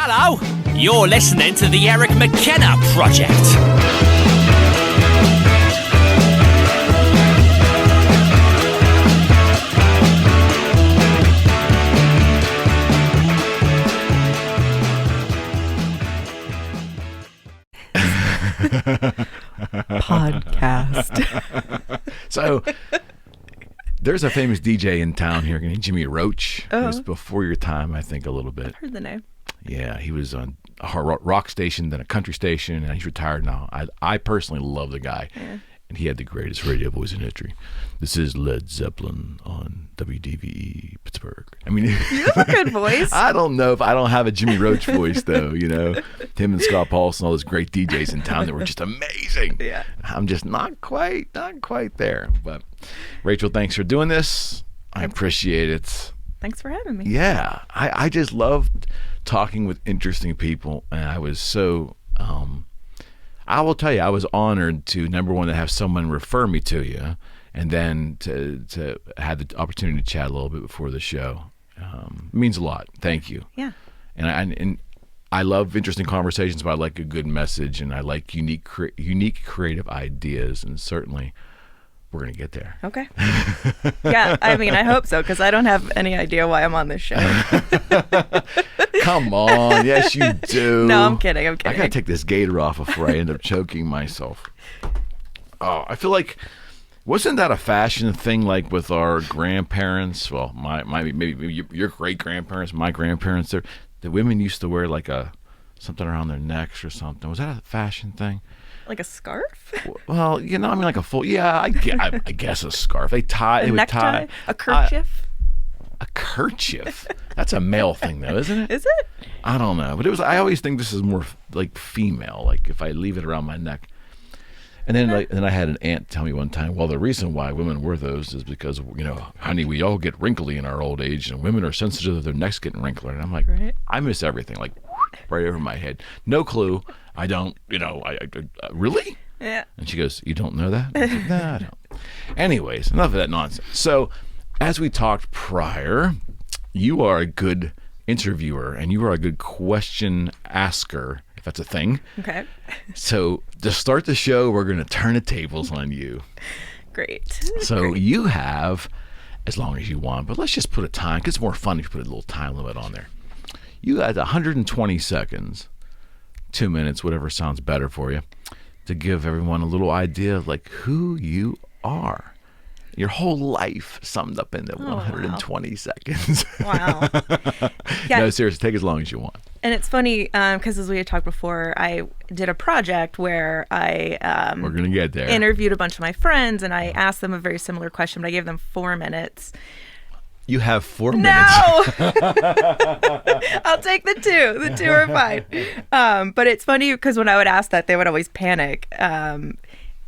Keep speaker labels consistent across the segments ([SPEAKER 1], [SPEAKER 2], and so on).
[SPEAKER 1] Hello, you're listening to the Eric McKenna Project.
[SPEAKER 2] Podcast.
[SPEAKER 3] So there's a famous DJ in town here named Jimmy Roach. It was before your time, I think, a little bit.
[SPEAKER 2] I've heard the name.
[SPEAKER 3] Yeah, he was on a hard rock station, then a country station, and he's retired now. I personally love the guy, and he had the greatest radio voice in history. This is Led Zeppelin on WDVE Pittsburgh. I mean,
[SPEAKER 2] You have a good voice.
[SPEAKER 3] I don't know if I don't have a Jimmy Roach voice though. You know, him and Scott Paulson, all those great DJs in town that were just amazing.
[SPEAKER 2] Yeah,
[SPEAKER 3] I'm just not quite there. But Rachel, thanks for doing this. I appreciate it.
[SPEAKER 2] Thanks for having me.
[SPEAKER 3] Yeah, I just loved talking with interesting people, and I was so I will tell you, I was honored to, number one, to have someone refer me to you, and then to have the opportunity to chat a little bit before the show. It means a lot. Thank you.
[SPEAKER 2] Yeah.
[SPEAKER 3] And I love interesting conversations, but I like a good message, and I like unique creative ideas, and certainly we're going to get there.
[SPEAKER 2] Okay. Yeah, I mean, I hope so, because I don't have any idea why I'm on this show.
[SPEAKER 3] Come on. Yes, you do.
[SPEAKER 2] No, I'm kidding.
[SPEAKER 3] I got to take this gator off before I end up choking myself. Oh, I feel like, wasn't that a fashion thing like with our grandparents? Well, maybe your great-grandparents, my grandparents, the women used to wear like something around their necks or something. Was that a fashion thing?
[SPEAKER 2] Like a scarf?
[SPEAKER 3] Well, you know, I mean, like a full, I guess a scarf. They would tie.
[SPEAKER 2] A kerchief?
[SPEAKER 3] A kerchief? That's a male thing, though, isn't it?
[SPEAKER 2] Is it?
[SPEAKER 3] I don't know. But I always think this is more like female, like if I leave it around my neck. And then I had an aunt tell me one time, well, the reason why women wear those is because, you know, honey, we all get wrinkly in our old age, and women are sensitive to their necks getting wrinkler. And I'm like, right. I miss everything, like right over my head. No clue. I don't, you know, I really?
[SPEAKER 2] Yeah.
[SPEAKER 3] And she goes, you don't know that? I said, no, I don't. Anyways, enough of that nonsense. So as we talked prior, you are a good interviewer, and you are a good question asker, if that's a thing.
[SPEAKER 2] Okay.
[SPEAKER 3] So to start the show, we're going to turn the tables on you.
[SPEAKER 2] Great.
[SPEAKER 3] So
[SPEAKER 2] Great.
[SPEAKER 3] you have, as long as you want, but let's just put a time, because it's more fun if you put a little time limit on there. You got 120 seconds, 2 minutes, whatever sounds better for you, to give everyone a little idea of like who you are. Your whole life summed up into 120 seconds.
[SPEAKER 2] Wow. Yeah.
[SPEAKER 3] No, seriously, take as long as you want.
[SPEAKER 2] And it's funny because as we had talked before, I did a project where I
[SPEAKER 3] we're gonna get there.
[SPEAKER 2] Interviewed a bunch of my friends, and I asked them a very similar question, but I gave them 4 minutes.
[SPEAKER 3] You have 4 minutes.
[SPEAKER 2] No! I'll take the 2. The 2 are fine. But it's funny because when I would ask that, they would always panic.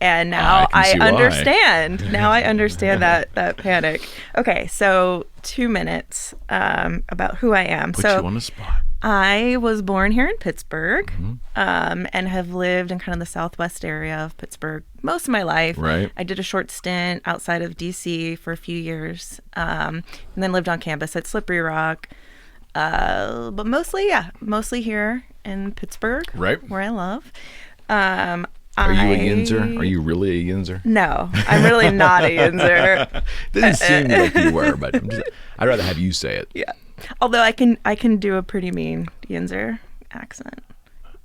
[SPEAKER 2] And now I understand.
[SPEAKER 3] Why.
[SPEAKER 2] Now I understand that panic. Okay, so 2 minutes about who I am.
[SPEAKER 3] Put you on the spot.
[SPEAKER 2] I was born here in Pittsburgh, and have lived in kind of the southwest area of Pittsburgh most of my life. Right. I did a short stint outside of D.C. for a few years, and then lived on campus at Slippery Rock. But mostly here in Pittsburgh, right, where I love.
[SPEAKER 3] Are you a Yinzer? Are you really a Yinzer?
[SPEAKER 2] No, I'm really not a Yinzer.
[SPEAKER 3] Didn't seem like you were, but I'd rather have you say it.
[SPEAKER 2] Yeah. Although I can do a pretty mean Yinzer accent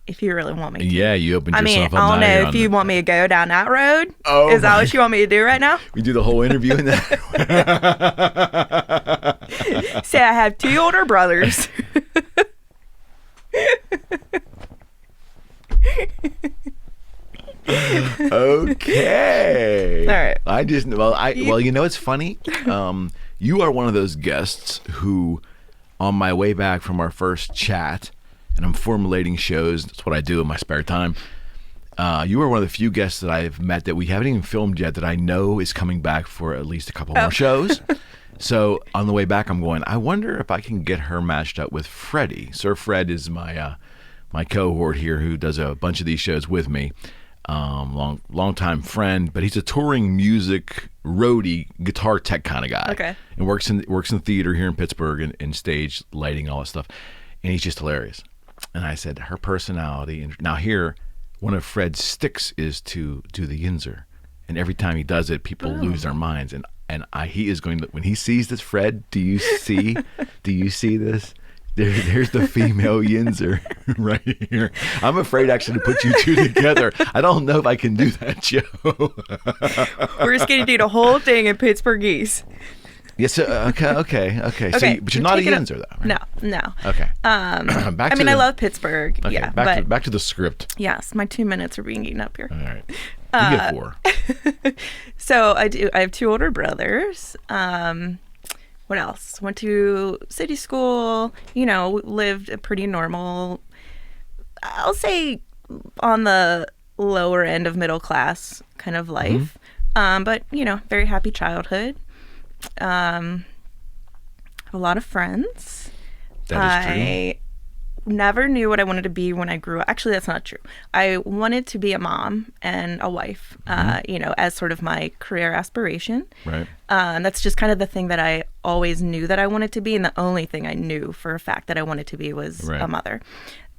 [SPEAKER 2] if you really want me to.
[SPEAKER 3] Yeah, you opened yourself up.
[SPEAKER 2] I don't know if you want me to go down that road.
[SPEAKER 3] Oh,
[SPEAKER 2] is that what you want me to do right now?
[SPEAKER 3] We do the whole interview in that.
[SPEAKER 2] Say I have 2 older brothers.
[SPEAKER 3] Okay.
[SPEAKER 2] All right.
[SPEAKER 3] Well, you know, it's funny. You are one of those guests who, on my way back from our first chat, and I'm formulating shows. That's what I do in my spare time. You are one of the few guests that I've met that we haven't even filmed yet that I know is coming back for at least a couple more shows. So on the way back, I'm going, I wonder if I can get her matched up with Freddie. Sir Fred is my cohort here who does a bunch of these shows with me. Long time friend, but he's a touring music roadie, guitar tech kind of guy.
[SPEAKER 2] Okay.
[SPEAKER 3] And works in theater here in Pittsburgh and stage lighting, all that stuff. And he's just hilarious. And I said, her personality. And now here, one of Fred's sticks is to do the yinzer. And every time he does it, people lose their minds. He is going to, when he sees this, Fred, do you see this? There's the female yinzer right here. I'm afraid actually to put you two together. I don't know if I can do that, Joe.
[SPEAKER 2] We're just going to do the whole thing in Pittsburghese.
[SPEAKER 3] Yes. Okay. So, but you're not a yinzer, though, right?
[SPEAKER 2] No.
[SPEAKER 3] Okay.
[SPEAKER 2] I love Pittsburgh.
[SPEAKER 3] Okay,
[SPEAKER 2] yeah.
[SPEAKER 3] Back to the script.
[SPEAKER 2] Yes, my 2 minutes are being eaten up here.
[SPEAKER 3] All right. You get 4.
[SPEAKER 2] So I have 2 older brothers. What else? Went to city school. Lived a pretty normal, I'll say, on the lower end of middle class kind of life. But very happy childhood. A lot of friends.
[SPEAKER 3] That is true.
[SPEAKER 2] I never knew what I wanted to be when I grew up. Actually, that's not true. I wanted to be a mom and a wife, as sort of my career aspiration.
[SPEAKER 3] Right.
[SPEAKER 2] That's just kind of the thing that I always knew that I wanted to be. And the only thing I knew for a fact that I wanted to be was a mother.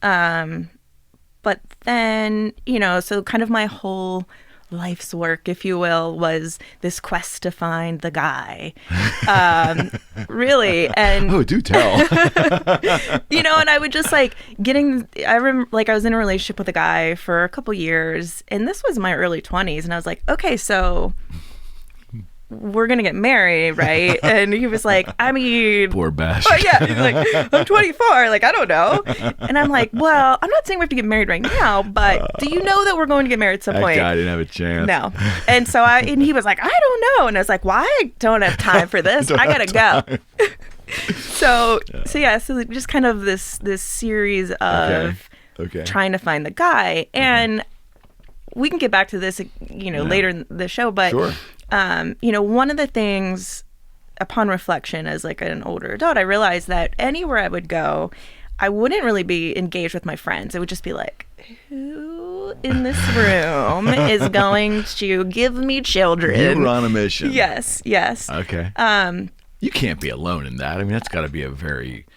[SPEAKER 2] But then, so kind of my whole life's work, if you will, was this quest to find the guy. Really. And
[SPEAKER 3] do tell.
[SPEAKER 2] And I would just I remember I was in a relationship with a guy for a couple years, and this was my early 20s, and I was like, okay, so we're gonna get married, right? And he was like, I mean,
[SPEAKER 3] poor Bash.
[SPEAKER 2] Oh yeah, he's like, I'm 24, I don't know. And I'm like, well, I'm not saying we have to get married right now, but do you know that we're going to get married at some point?
[SPEAKER 3] That guy didn't have a chance.
[SPEAKER 2] No. And so and he was like, I don't know. And I was like, well, I don't have time for this. I gotta go. So just kind of this series of trying to find the guy. And we can get back to this, later in the show, but
[SPEAKER 3] sure.
[SPEAKER 2] One of the things upon reflection as an older adult, I realized that anywhere I would go, I wouldn't really be engaged with my friends. It would just be like, who in this room is going to give me children?
[SPEAKER 3] You were on a mission.
[SPEAKER 2] Yes.
[SPEAKER 3] Okay. You can't be alone in that. I mean, that's got to be a very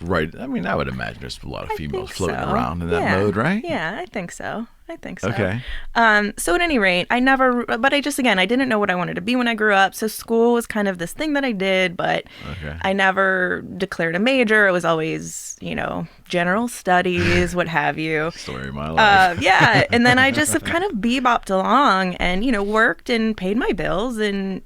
[SPEAKER 3] right. I mean, I would imagine there's a lot of females floating around in that mode, right?
[SPEAKER 2] Yeah, I think so.
[SPEAKER 3] Okay.
[SPEAKER 2] So at any rate, I didn't know what I wanted to be when I grew up. So school was kind of this thing that I did, but I never declared a major. It was always, general studies, what have you.
[SPEAKER 3] Story of my life.
[SPEAKER 2] Yeah. And then I just have kind of bebopped along and, worked and paid my bills and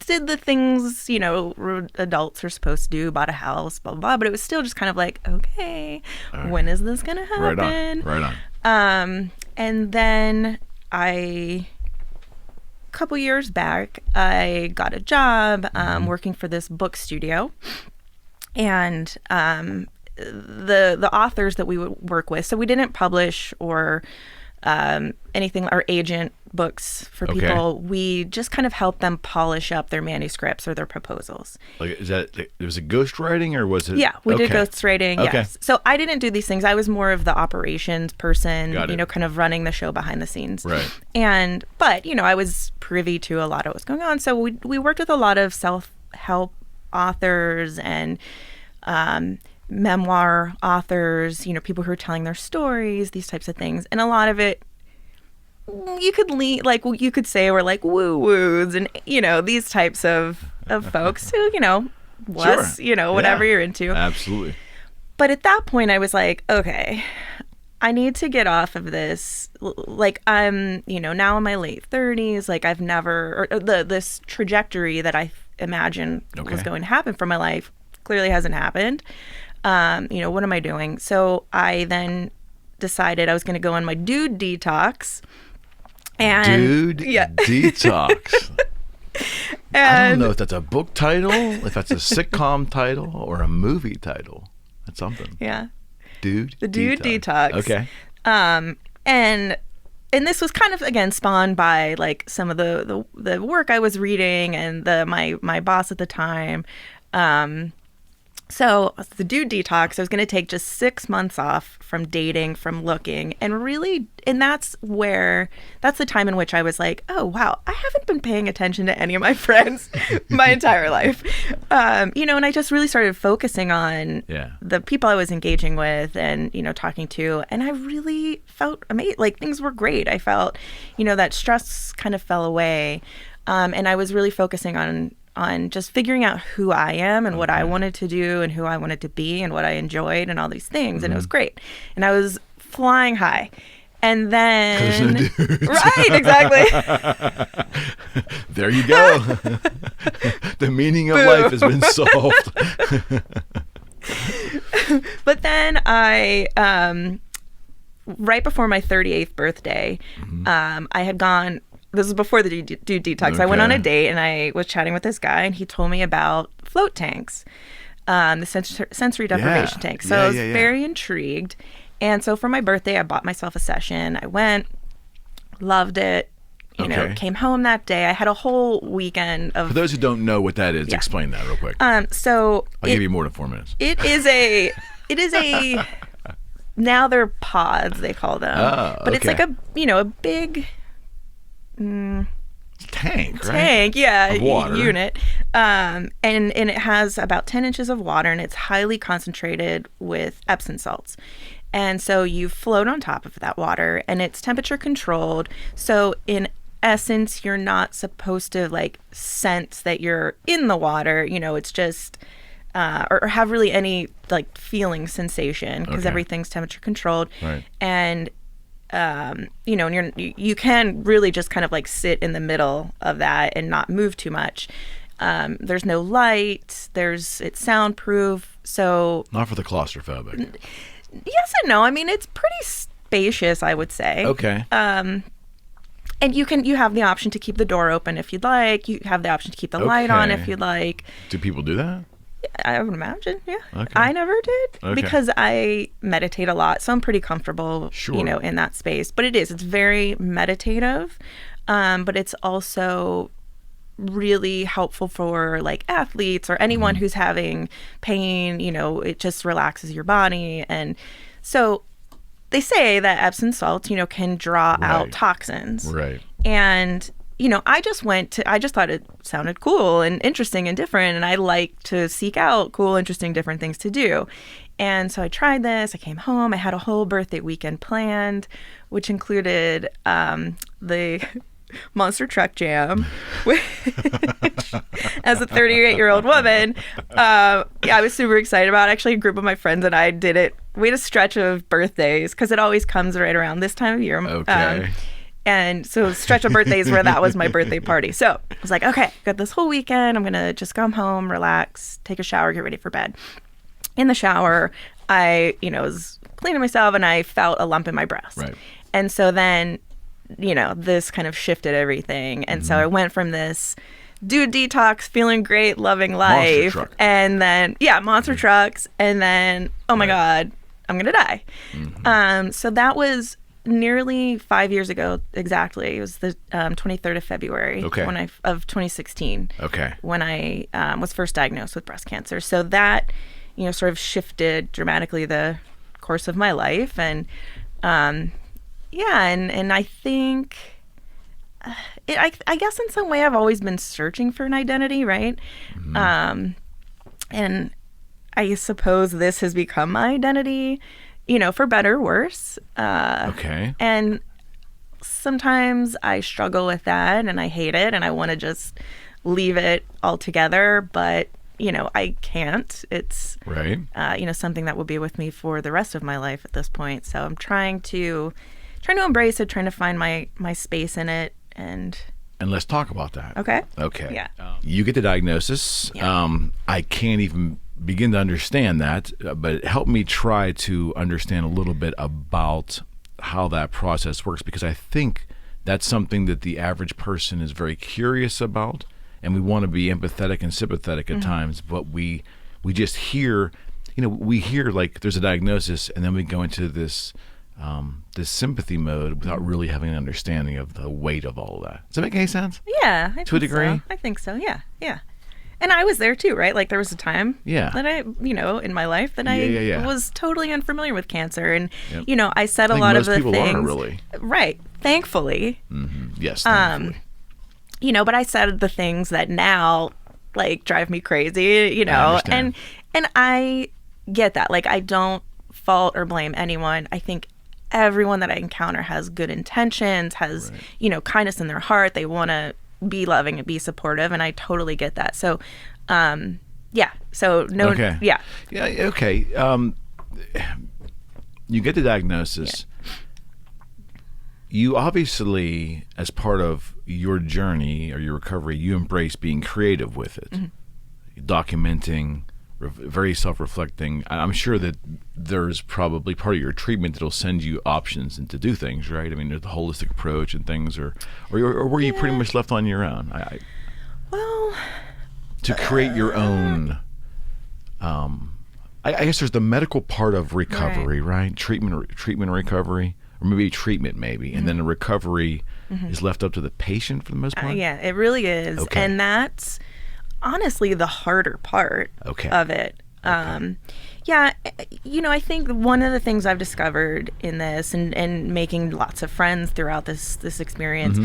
[SPEAKER 2] did the things, adults are supposed to do, bought a house, blah, blah, blah. But it was still just kind of like, okay, when is this going to happen?
[SPEAKER 3] Right on.
[SPEAKER 2] And then a couple years back, I got a job working for this book studio. And the authors that we would work with, so we didn't publish or anything, our agent books for people. We just kind of helped them polish up their manuscripts or their proposals.
[SPEAKER 3] Was it ghostwriting or was it?
[SPEAKER 2] Yeah, we did ghostwriting.
[SPEAKER 3] Okay.
[SPEAKER 2] Yes. So I didn't do these things. I was more of the operations person, kind of running the show behind the scenes.
[SPEAKER 3] Right.
[SPEAKER 2] But I was privy to a lot of what was going on. So we worked with a lot of self-help authors and memoir authors, people who are telling their stories, these types of things. And a lot of it, you could say were like woo-woos and, these types of folks who, whatever you're into.
[SPEAKER 3] Absolutely.
[SPEAKER 2] But at that point I was like, okay, I need to get off of this. I'm, now in my late 30s, I've never, this trajectory that I imagined was going to happen for my life clearly hasn't happened. What am I doing? So I then decided I was going to go on my dude detox.
[SPEAKER 3] Detox. I don't know if that's a book title, if that's a sitcom title, or a movie title. That's something.
[SPEAKER 2] Yeah.
[SPEAKER 3] The
[SPEAKER 2] dude detox.
[SPEAKER 3] Okay.
[SPEAKER 2] And this was kind of, again, spawned by some of the work I was reading and my boss at the time So the dude detox, I was going to take just 6 months off from dating, from looking, and really, and that's the time in which I was like, oh, wow, I haven't been paying attention to any of my friends my entire life. And I just really started focusing on the people I was engaging with and, talking to, and I really felt amazing. Like, things were great. I felt, that stress kind of fell away, and I was really focusing on just figuring out who I am and what I wanted to do and who I wanted to be and what I enjoyed and all these things. And it was great. And I was flying high. And then...
[SPEAKER 3] No dudes.
[SPEAKER 2] Right, exactly.
[SPEAKER 3] There you go. The meaning of life has been solved.
[SPEAKER 2] But then right before my 38th birthday, I had gone... This was before the dude detox. Okay. I went on a date and I was chatting with this guy and he told me about float tanks, the sensory deprivation tanks. So I was very intrigued. And so for my birthday, I bought myself a session. I went, loved it, came home that day. I had a whole weekend of...
[SPEAKER 3] For those who don't know what that is, explain that real quick.
[SPEAKER 2] So
[SPEAKER 3] I'll give you more than 4 minutes.
[SPEAKER 2] It is a, now they're pods, they call them.
[SPEAKER 3] Oh,
[SPEAKER 2] but it's like a big...
[SPEAKER 3] Tank, right?
[SPEAKER 2] Tank, yeah,
[SPEAKER 3] of water.
[SPEAKER 2] Unit, and it has about 10 inches of water, and it's highly concentrated with Epsom salts, and so you float on top of that water, and it's temperature controlled. So in essence, you're not supposed to like sense that you're in the water. It's just or have really any like feeling sensation because everything's temperature controlled,
[SPEAKER 3] right? And
[SPEAKER 2] and you can really just kind of like sit in the middle of that and not move too much. There's no light. It's soundproof. So
[SPEAKER 3] not for the claustrophobic.
[SPEAKER 2] Yes and no. I mean, it's pretty spacious, I would say.
[SPEAKER 3] Okay.
[SPEAKER 2] And you have the option to keep the door open if you'd like. You have the option to keep the light on if you'd like.
[SPEAKER 3] Do people do that?
[SPEAKER 2] I would imagine, yeah.
[SPEAKER 3] Okay.
[SPEAKER 2] I never did because I meditate a lot, so I'm pretty comfortable, in that space. But it's very meditative, but it's also really helpful for like athletes or anyone who's having pain. It just relaxes your body, and so they say that Epsom salts, can draw out toxins,
[SPEAKER 3] right?
[SPEAKER 2] And I just thought it sounded cool and interesting and different. And I like to seek out cool, interesting, different things to do. And so I tried this. I came home. I had a whole birthday weekend planned, which included the Monster Truck Jam, which, as a 38-year-old woman, I was super excited about. Actually, a group of my friends and I did it. We had a stretch of birthdays because it always comes right around this time of year.
[SPEAKER 3] Okay.
[SPEAKER 2] And so stretch of birthdays where that was my birthday party. So I was like, okay, got this whole weekend. I'm going to just come home, relax, take a shower, get ready for bed. In the shower, I, was cleaning myself and I felt a lump in my breast.
[SPEAKER 3] Right.
[SPEAKER 2] And so then, this kind of shifted everything. And so I went from this dude detox, feeling great, loving life.
[SPEAKER 3] Monster truck.
[SPEAKER 2] And then, monster trucks. And then, oh my God, I'm going to die. So that was nearly 5 years ago exactly. It was the 23rd of February of 2016.
[SPEAKER 3] Okay.
[SPEAKER 2] When I was first diagnosed with breast cancer. So that, sort of shifted dramatically the course of my life. And and I think I guess in some way I've always been searching for an identity, right? And I suppose this has become my identity. For better or worse. And sometimes I struggle with that and I hate it and I want to just leave it altogether. But, I can't. It's, something that will be with me for the rest of my life at this point. So I'm trying to embrace it, trying to find my space in it. And
[SPEAKER 3] let's talk about that.
[SPEAKER 2] Okay.
[SPEAKER 3] Yeah.
[SPEAKER 2] You
[SPEAKER 3] get the diagnosis.
[SPEAKER 2] Yeah.
[SPEAKER 3] I can't even begin to understand that, but help me try to understand a little bit about how that process works, because I think that's something that the average person is very curious about, and we want to be empathetic and sympathetic at times, but we just hear, we hear like there's a diagnosis, and then we go into this sympathy mode without really having an understanding of the weight of all of that. Does that make any sense?
[SPEAKER 2] Yeah,
[SPEAKER 3] to a degree.
[SPEAKER 2] I think so. Yeah. And I was there too, right? Like there was a time
[SPEAKER 3] Yeah.
[SPEAKER 2] that I, in my life that I was totally unfamiliar with cancer. And,
[SPEAKER 3] Yep.
[SPEAKER 2] I said
[SPEAKER 3] I
[SPEAKER 2] a
[SPEAKER 3] think
[SPEAKER 2] lot of
[SPEAKER 3] most
[SPEAKER 2] the
[SPEAKER 3] people
[SPEAKER 2] things.
[SPEAKER 3] are, really.
[SPEAKER 2] Right. Thankfully.
[SPEAKER 3] Mm-hmm. Yes, thankfully.
[SPEAKER 2] But I said the things that now like drive me crazy,
[SPEAKER 3] I understand.
[SPEAKER 2] and I get that. Like I don't fault or blame anyone. I think everyone that I encounter has good intentions, has, kindness in their heart. They want to be loving and be supportive, and I totally get that. So, So no,
[SPEAKER 3] Okay.
[SPEAKER 2] yeah.
[SPEAKER 3] Yeah. Okay. You get the diagnosis. You obviously, as part of your journey or your recovery, you embrace being creative with it, documenting, very self-reflecting. I'm sure that there's probably part of your treatment that'll send you options and to do things, right? I mean, there's the holistic approach and things, or were you pretty much left on your own?
[SPEAKER 2] Well,
[SPEAKER 3] to create your own. I guess there's the medical part of recovery, right? Treatment, recovery. Or maybe treatment, and then the recovery is left up to the patient for the most part?
[SPEAKER 2] Yeah, it really is.
[SPEAKER 3] Okay.
[SPEAKER 2] And that's honestly the harder part of it. I think one of the things I've discovered in this and making lots of friends throughout this experience,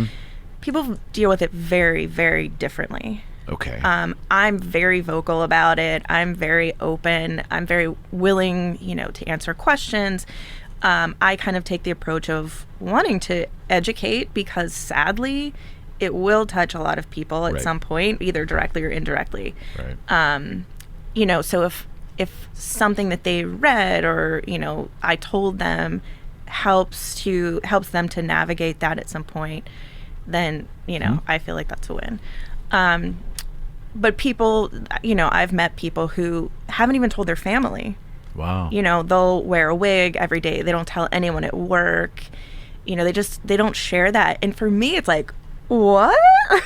[SPEAKER 2] people deal with it very, very differently.
[SPEAKER 3] Okay.
[SPEAKER 2] I'm very vocal about it. I'm very open. I'm very willing, to answer questions. I kind of take the approach of wanting to educate because sadly it will touch a lot of people at some point, either directly or indirectly.
[SPEAKER 3] Right.
[SPEAKER 2] So if something that they read or, I told them helps them to navigate that at some point, then, I feel like that's a win. But people, I've met people who haven't even told their family.
[SPEAKER 3] Wow.
[SPEAKER 2] They'll wear a wig every day. They don't tell anyone at work. They don't share that. And for me, it's like, what?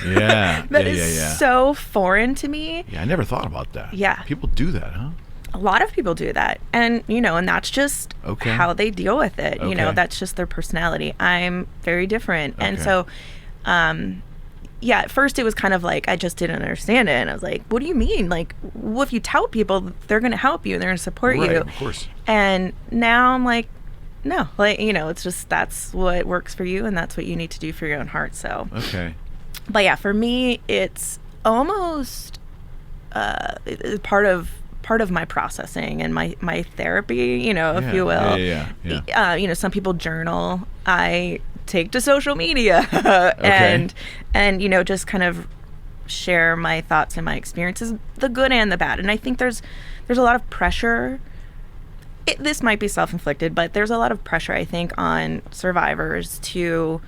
[SPEAKER 3] Yeah.
[SPEAKER 2] That is so foreign to me.
[SPEAKER 3] Yeah, I never thought about that.
[SPEAKER 2] Yeah.
[SPEAKER 3] People do that, huh?
[SPEAKER 2] A lot of people do that. And, and that's just how they deal with it. That's just their personality. I'm very different.
[SPEAKER 3] Okay.
[SPEAKER 2] And so, at first it was kind of like I just didn't understand it, and I was like, "What do you mean? Like, well, if you tell people, they're going to help you and they're going to support you."
[SPEAKER 3] Of course.
[SPEAKER 2] And now I'm like, no, like it's just that's what works for you, and that's what you need to do for your own heart. So
[SPEAKER 3] okay.
[SPEAKER 2] But yeah, for me, it's almost part of my processing and my therapy, if you will.
[SPEAKER 3] Yeah.
[SPEAKER 2] Some people journal. I take to social media and just kind of share my thoughts and my experiences, the good and the bad. And I think there's a lot of pressure. This might be self-inflicted, but there's a lot of pressure, I think, on survivors to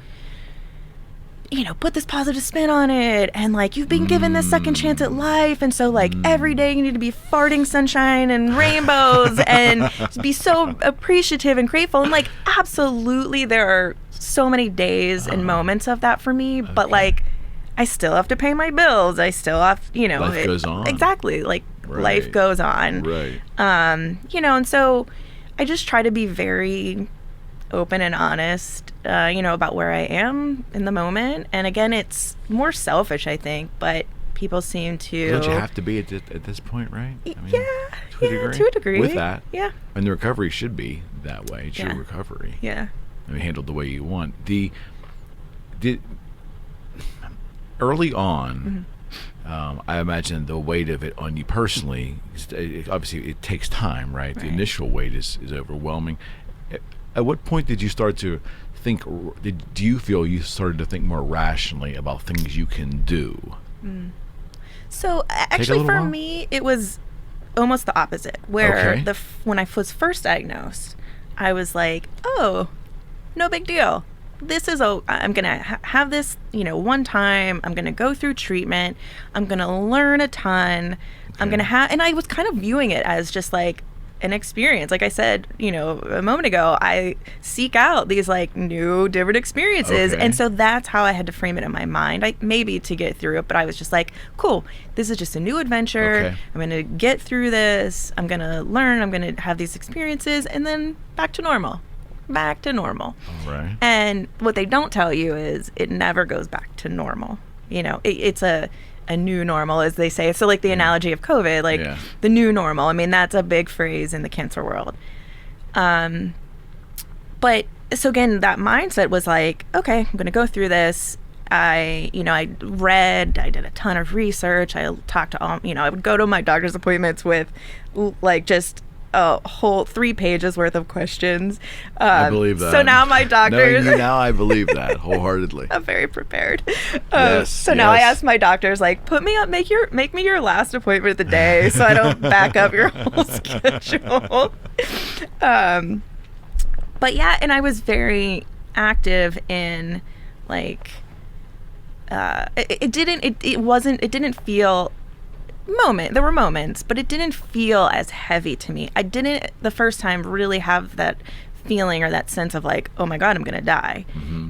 [SPEAKER 2] put this positive spin on it, and like you've been given this second chance at life, and so like every day you need to be farting sunshine and rainbows and be so appreciative and grateful. And like absolutely there are so many days and moments of that for me, but like I still have to pay my bills. I still have
[SPEAKER 3] life goes on.
[SPEAKER 2] Exactly. Like life goes on.
[SPEAKER 3] Right.
[SPEAKER 2] And so I just try to be very open and honest, about where I am in the moment. And again, it's more selfish, I think, but people seem to...
[SPEAKER 3] Don't you have to be at this point, right? I mean,
[SPEAKER 2] to a degree.
[SPEAKER 3] With that.
[SPEAKER 2] Yeah.
[SPEAKER 3] And the recovery should be that way. It's your recovery.
[SPEAKER 2] Yeah.
[SPEAKER 3] I mean, handled the way you want. Early on, I imagine the weight of it on you personally, obviously it takes time, right? The initial weight is overwhelming. At what point did you start to think, do you feel you started to think more rationally about things you can do?
[SPEAKER 2] So actually for me, it was almost the opposite, where when I was first diagnosed, I was like, oh, no big deal. This is I'm going to have this, one time. I'm going to go through treatment. I'm going to learn a ton. I'm going to and I was kind of viewing it as just like an experience. Like I said, a moment ago, I seek out these like new, different experiences. And so that's how I had to frame it in my mind. Maybe to get through it, but I was just like, cool, this is just a new adventure. I'm going to get through this. I'm going to learn. I'm going to have these experiences, and then back to normal. All right. And what they don't tell you is it never goes back to normal. It's a a new normal, as they say. So like the analogy of COVID, like the new normal. I mean, that's a big phrase in the cancer world. But so again, that mindset was like, okay, I'm going to go through this. I read, I did a ton of research. I talked to all, I would go to my doctor's appointments with like just a whole 3 pages worth of questions.
[SPEAKER 3] I believe that.
[SPEAKER 2] So now my doctors...
[SPEAKER 3] Knowing you now, I believe that wholeheartedly.
[SPEAKER 2] I'm very prepared.
[SPEAKER 3] Yes,
[SPEAKER 2] now I ask my doctors, like, put me up, make me your last appointment of the day so I don't back up your whole schedule. But yeah, and I was very active in like... It didn't feel there were moments, but it didn't feel as heavy to me. I didn't the first time really have that feeling or that sense of like, oh my God, I'm gonna die.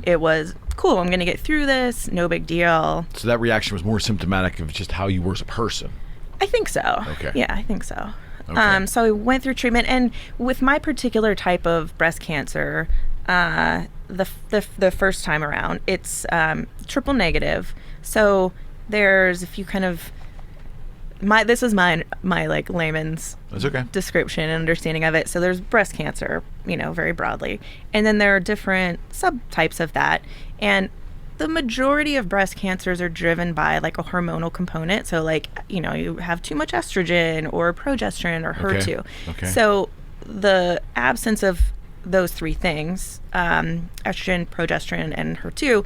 [SPEAKER 2] It was cool, I'm gonna get through this, no big deal.
[SPEAKER 3] So that reaction was more symptomatic of just how you were as a person.
[SPEAKER 2] I think so.
[SPEAKER 3] Okay.
[SPEAKER 2] Yeah, I think so.
[SPEAKER 3] Okay.
[SPEAKER 2] So I went through treatment, and with my particular type of breast cancer, the first time around, it's triple negative. So there's, if you kind of, this is my like layman's
[SPEAKER 3] That's okay.
[SPEAKER 2] description and understanding of it. So there's breast cancer, very broadly, and then there are different subtypes of that, and the majority of breast cancers are driven by like a hormonal component. So like, you have too much estrogen or progesterone or HER2.
[SPEAKER 3] Okay.
[SPEAKER 2] So the absence of those 3 things, estrogen, progesterone, and HER2,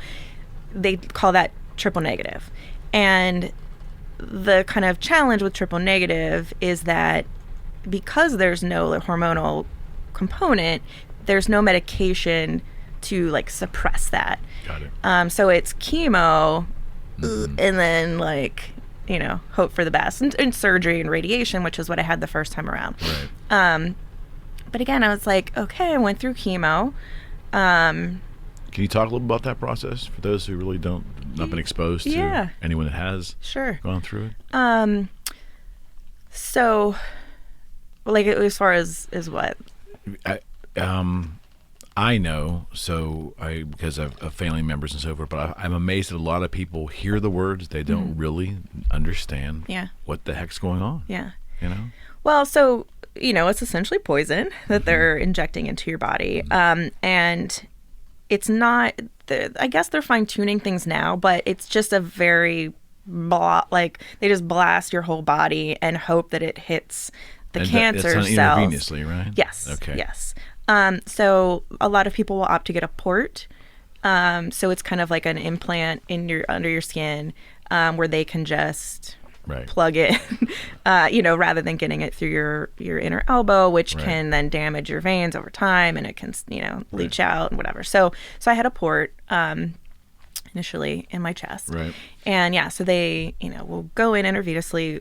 [SPEAKER 2] they call that triple negative. And the kind of challenge with triple negative is that because there's no hormonal component, there's no medication to like suppress that.
[SPEAKER 3] Got it.
[SPEAKER 2] So it's chemo, and then like, hope for the best, and surgery and radiation, which is what I had the first time around.
[SPEAKER 3] Right.
[SPEAKER 2] But again, I was like, okay, I went through chemo.
[SPEAKER 3] Can you talk a little about that process for those who really not been exposed to anyone that has gone through it?
[SPEAKER 2] So, like, as far as what?
[SPEAKER 3] I know, because of family members and so forth, but I'm amazed that a lot of people hear the words, they don't really understand what the heck's going on.
[SPEAKER 2] Yeah.
[SPEAKER 3] Well,
[SPEAKER 2] so, it's essentially poison that they're injecting into your body. And it's not, I guess they're fine-tuning things now, but it's just a very, they just blast your whole body and hope that it hits the cancer cells.
[SPEAKER 3] It's done intravenously, right?
[SPEAKER 2] Yes.
[SPEAKER 3] Okay.
[SPEAKER 2] Yes. So a lot of people will opt to get a port. So it's kind of like an implant under your skin, where they can just plug it, rather than getting it through your inner elbow, which can then damage your veins over time, and it can, leach out and whatever. So I had a port, initially in my chest.
[SPEAKER 3] Right.
[SPEAKER 2] And so they, will go in intravenously.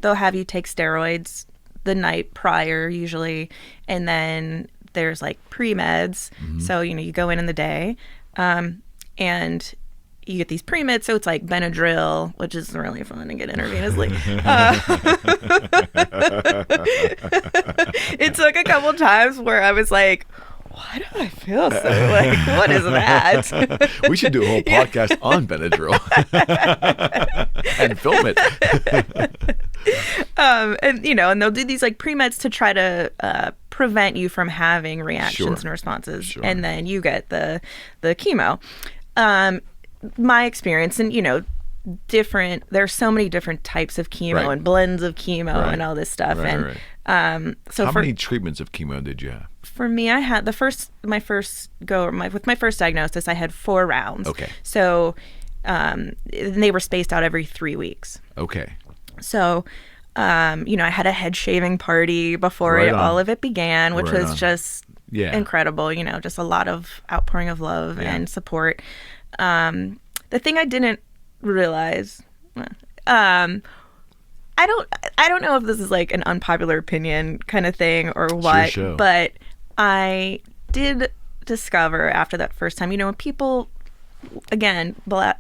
[SPEAKER 2] They'll have you take steroids the night prior usually, and then there's like pre-meds. So you go in the day, and you get these pre-meds. So it's like Benadryl, which is really fun to get intravenously. It took a couple times where I was like, why do I feel so like, what is that?
[SPEAKER 3] We should do a whole podcast on Benadryl and film it.
[SPEAKER 2] And they'll do these like pre-meds to try to prevent you from having reactions and responses. And then you get the chemo. My experience, and there's so many different types of chemo and blends of chemo and all this stuff. So
[SPEAKER 3] how many treatments of chemo did you have?
[SPEAKER 2] For me, I had with my first diagnosis, I had 4 rounds.
[SPEAKER 3] Okay.
[SPEAKER 2] So they were spaced out every 3 weeks.
[SPEAKER 3] Okay.
[SPEAKER 2] So, I had a head shaving party before all of it began, which was just incredible. Just a lot of outpouring of love and support. The thing I didn't realize, I don't know if this is like an unpopular opinion kind of thing or what, but I did discover after that first time, when people, again, love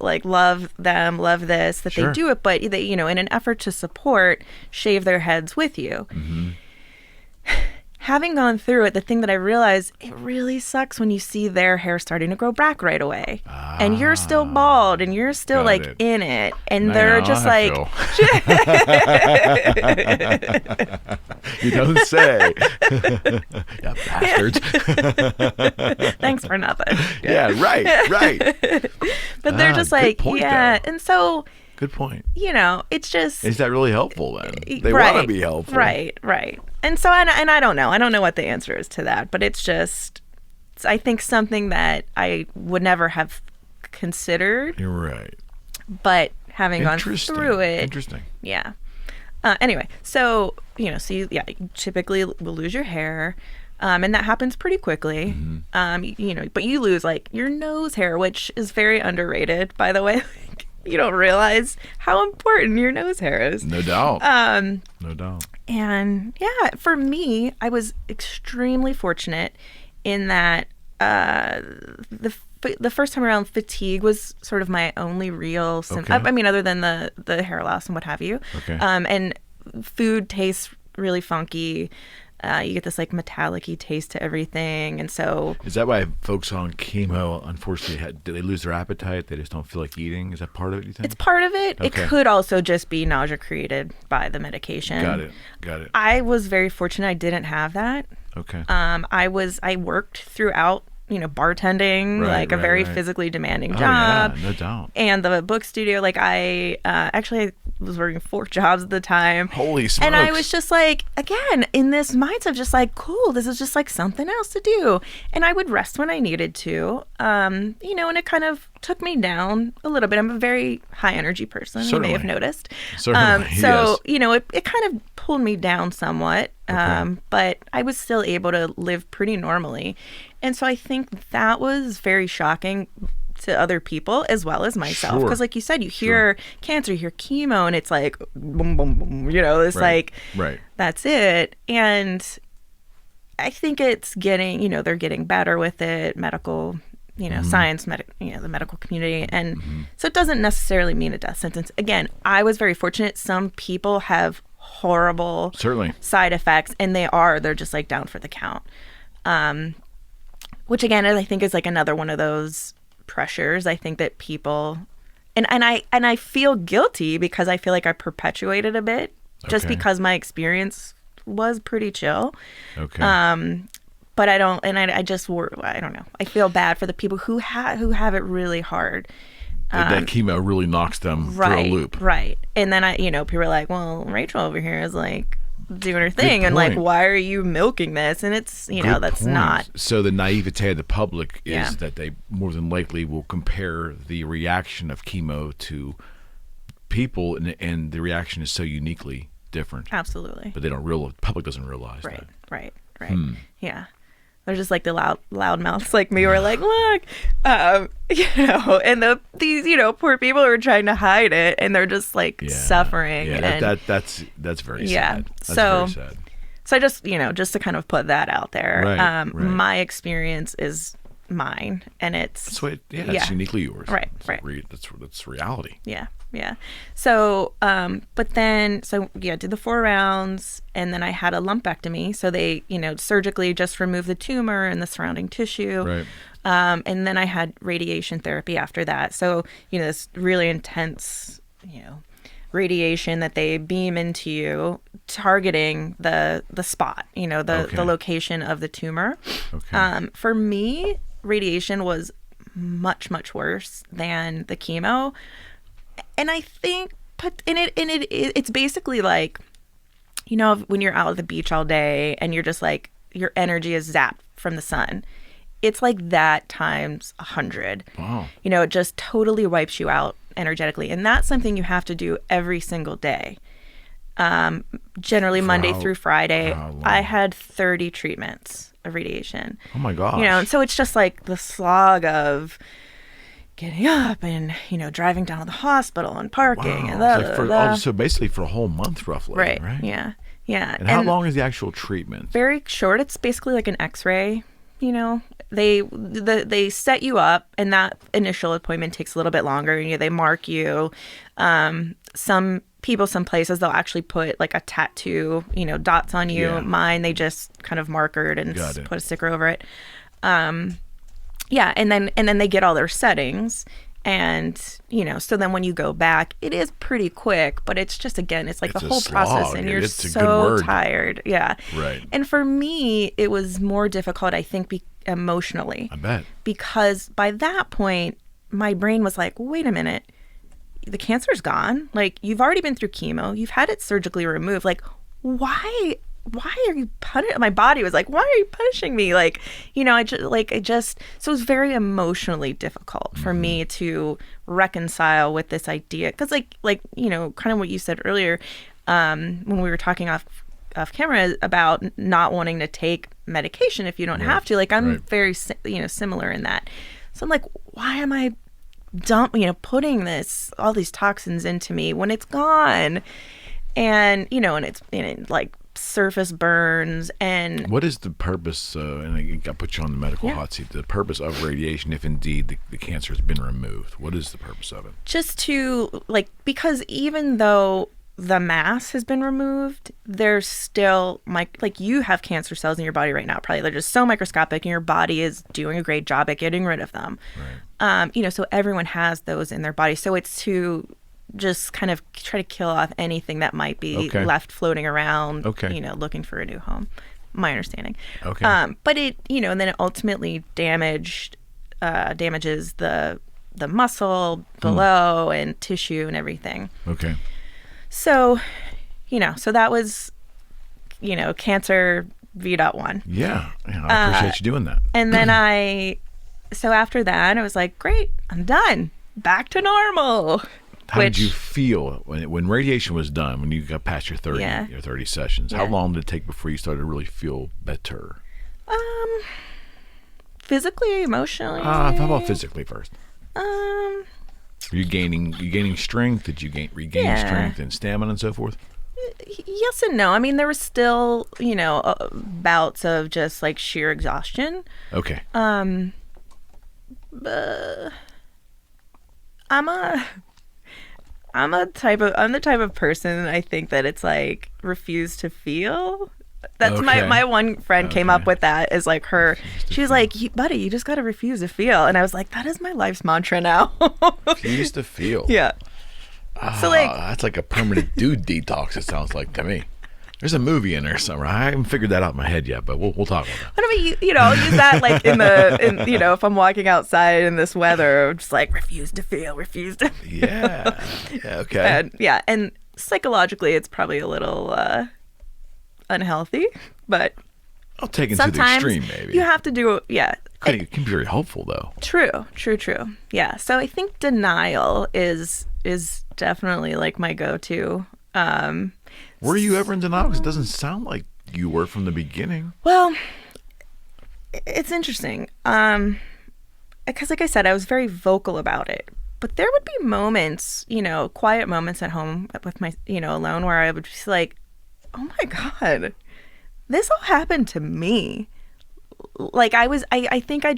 [SPEAKER 2] this, that they do it, but they, in an effort to support, shave their heads with you. having gone through it, the thing that I realized, it really sucks when you see their hair starting to grow back right away. And you're still bald and you're still like in it. And they're just like,
[SPEAKER 3] you don't say. Yeah, bastards.
[SPEAKER 2] Thanks for nothing.
[SPEAKER 3] Yeah, right.
[SPEAKER 2] But they're just like,
[SPEAKER 3] point,
[SPEAKER 2] yeah.
[SPEAKER 3] though.
[SPEAKER 2] And so,
[SPEAKER 3] good point.
[SPEAKER 2] It's just.
[SPEAKER 3] Is that really helpful then? They want to be helpful.
[SPEAKER 2] Right. And so, and I don't know. I don't know what the answer is to that, but it's just, I think something that I would never have considered.
[SPEAKER 3] You're right.
[SPEAKER 2] But having gone through it.
[SPEAKER 3] Interesting.
[SPEAKER 2] Yeah. Anyway, so, you typically will lose your hair. And that happens pretty quickly. But you lose like your nose hair, which is very underrated, by the way. You don't realize how important your nose hair is.
[SPEAKER 3] No doubt. No doubt.
[SPEAKER 2] And yeah, for me, I was extremely fortunate in that the first time around, fatigue was sort of my only real symptom. I mean, other than the hair loss and what have you.
[SPEAKER 3] Okay.
[SPEAKER 2] And food tastes really funky. You get this like metallic-y taste to everything, and so
[SPEAKER 3] is that why folks on chemo unfortunately do they lose their appetite? They just don't feel like eating. Is that part of it? You think
[SPEAKER 2] it's part of it?
[SPEAKER 3] Okay.
[SPEAKER 2] It could also just be nausea created by the medication.
[SPEAKER 3] Got it.
[SPEAKER 2] I was very fortunate. I didn't have that.
[SPEAKER 3] Okay.
[SPEAKER 2] I worked throughout. Bartending, a very physically demanding job.
[SPEAKER 3] Yeah, no doubt.
[SPEAKER 2] And the book studio, I was working 4 jobs at the time.
[SPEAKER 3] Holy smokes.
[SPEAKER 2] And I was just like, again, in this mindset of just like, cool, this is just like something else to do. And I would rest when I needed to, and it kind of took me down a little bit. I'm a very high energy person,
[SPEAKER 3] Certainly.
[SPEAKER 2] You may have noticed.
[SPEAKER 3] Certainly,
[SPEAKER 2] so,
[SPEAKER 3] yes.
[SPEAKER 2] It kind of pulled me down somewhat, but I was still able to live pretty normally. And so I think that was very shocking to other people as well as myself. Because like you said, you hear cancer, you hear chemo, and it's like, boom, boom, boom, it's like, that's it. And I think it's getting, they're getting better with it, medical, science, the medical community. And so it doesn't necessarily mean a death sentence. Again, I was very fortunate. Some people have horrible side effects, and they're just like down for the count. Which again, I think is like another one of those pressures. I think that people, and I feel guilty because I feel like I perpetuated a bit just because my experience was pretty chill.
[SPEAKER 3] Okay.
[SPEAKER 2] But I don't, and I don't know. I feel bad for the people who have it really hard.
[SPEAKER 3] That chemo really knocks them through a loop.
[SPEAKER 2] Right. And then people are like, well, Rachel over here is like doing her thing, and like, why are you milking this? And it's that's not. So
[SPEAKER 3] the naivete of the public is that they more than likely will compare the reaction of chemo to people, and the reaction is so uniquely different.
[SPEAKER 2] Absolutely.
[SPEAKER 3] But the public doesn't realize that.
[SPEAKER 2] Right. Yeah. They're just like the loud mouths like me. We're like, look, and these poor people are trying to hide it, and they're just like suffering.
[SPEAKER 3] Yeah, that's very sad. That's very sad.
[SPEAKER 2] So I just just to kind of put that out there.
[SPEAKER 3] Right.
[SPEAKER 2] My experience is mine, and it's
[SPEAKER 3] it's uniquely yours.
[SPEAKER 2] Right.
[SPEAKER 3] That's reality.
[SPEAKER 2] Yeah. So, but then, did the 4 rounds, and then I had a lumpectomy. So they, surgically just removed the tumor and the surrounding tissue.
[SPEAKER 3] Right.
[SPEAKER 2] And then I had radiation therapy after that. So, this really intense, radiation that they beam into you, targeting the spot, the location of the tumor.
[SPEAKER 3] Okay.
[SPEAKER 2] For me, radiation was much, much worse than the chemo. And I think, it's basically like, when you're out at the beach all day and you're just like, your energy is zapped from the sun. It's like that times 100.
[SPEAKER 3] Wow.
[SPEAKER 2] It just totally wipes you out energetically. And that's something you have to do every single day. Generally Monday through Friday. I had 30 treatments of radiation.
[SPEAKER 3] Oh my gosh.
[SPEAKER 2] And so it's just like the slog of getting up and driving down to the hospital and parking and
[SPEAKER 3] so basically for a whole month roughly, right?
[SPEAKER 2] Yeah.
[SPEAKER 3] And how long is the actual treatment?
[SPEAKER 2] Very short. It's basically like an X-ray. They set you up, and that initial appointment takes a little bit longer. They mark you. Some people some places they'll actually put like a tattoo, dots on you.
[SPEAKER 3] Yeah.
[SPEAKER 2] Mine, they just kind of markered and put a sticker over it. And then they get all their settings. And, so then when you go back, it is pretty quick, but it's just, again, it's like the whole process and you're so tired. Yeah.
[SPEAKER 3] Right.
[SPEAKER 2] And for me, it was more difficult, I think, emotionally.
[SPEAKER 3] I bet.
[SPEAKER 2] Because by that point, my brain was like, wait a minute. The cancer's gone. Like, you've already been through chemo. You've had it surgically removed. Like, why are you punishing? My body was like, why are you punishing me? Like, so it was very emotionally difficult for me to reconcile with this idea. Because kind of what you said earlier, when we were talking off camera about not wanting to take medication if you don't have to. Like, I'm very, similar in that. So I'm like, why am I putting all these toxins into me when it's gone? And, and it's like surface burns. And
[SPEAKER 3] what is the purpose, and I put you on the medical hot seat, the purpose of radiation if indeed the cancer has been removed? What is the purpose of it?
[SPEAKER 2] Just to, because even though the mass has been removed, there's still, you have cancer cells in your body right now, probably. They're just so microscopic and your body is doing a great job at getting rid of them. Right. So everyone has those in their body. So it's to just kind of try to kill off anything that might be left floating around, looking for a new home. My understanding. Okay. But it, and then it ultimately damages the muscle below and tissue and everything. Okay. So, so that was, cancer V.1.
[SPEAKER 3] Yeah. I appreciate you doing that.
[SPEAKER 2] And then so after that, I was like, great, I'm done. Back to normal.
[SPEAKER 3] How did you feel when radiation was done, when you got past your 30 sessions? How long did it take before you started to really feel better?
[SPEAKER 2] Physically, emotionally?
[SPEAKER 3] How about physically first? Were you gaining strength? Did you regain strength and stamina and so forth?
[SPEAKER 2] Yes and no. I mean, there was still, bouts of just like sheer exhaustion. Okay. I'm the type of person, I think, that it's like refuse to feel. That's my one friend came up with that as like she was like, buddy, you just got to refuse to feel. And I was like, that is my life's mantra now.
[SPEAKER 3] Refuse to feel.
[SPEAKER 2] Yeah.
[SPEAKER 3] So that's like a permanent dude detox, it sounds like to me. There's a movie in there somewhere. I haven't figured that out in my head yet, but we'll talk about that.
[SPEAKER 2] But I mean, I'll use that like if I'm walking outside in this weather, just like refuse to feel.
[SPEAKER 3] Yeah. Okay.
[SPEAKER 2] And psychologically, it's probably a little unhealthy, but
[SPEAKER 3] I'll take it to the extreme, maybe.
[SPEAKER 2] You have to do it.
[SPEAKER 3] It can be very helpful, though.
[SPEAKER 2] True. Yeah. So I think denial is definitely like my go-to.
[SPEAKER 3] Were you ever in denial? Because it doesn't sound like you were from the beginning.
[SPEAKER 2] Well, it's interesting. Because like I said, I was very vocal about it. But there would be moments, quiet moments at home with my, alone, where I would just like, oh my God, this all happened to me. Like I think I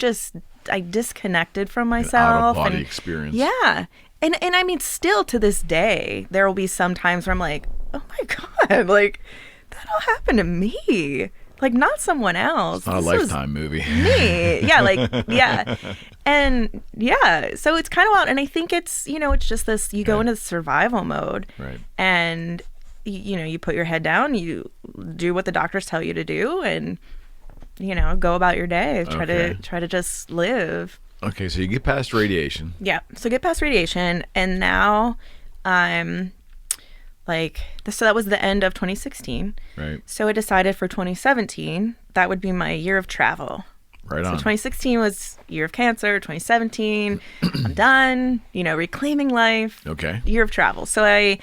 [SPEAKER 2] disconnected from myself.
[SPEAKER 3] Out of body experience.
[SPEAKER 2] Yeah. And I mean, still to this day, there will be some times where I'm like, oh my God, like that all happened to me. Like, not someone else.
[SPEAKER 3] It's not a Lifetime movie.
[SPEAKER 2] Me. Yeah, yeah. And yeah, so it's kind of wild. And I think it's, it's just this, you go into survival mode.
[SPEAKER 3] Right.
[SPEAKER 2] And, you put your head down, you do what the doctors tell you to do, and, go about your day. Try to just live.
[SPEAKER 3] Okay, so you get past radiation.
[SPEAKER 2] Yeah, so get past radiation, and now I'm so that was the end of 2016.
[SPEAKER 3] Right.
[SPEAKER 2] So I decided for 2017, that would be my year of travel.
[SPEAKER 3] Right on.
[SPEAKER 2] So 2016 was year of cancer. 2017, I'm done, reclaiming life.
[SPEAKER 3] Okay.
[SPEAKER 2] Year of travel. So I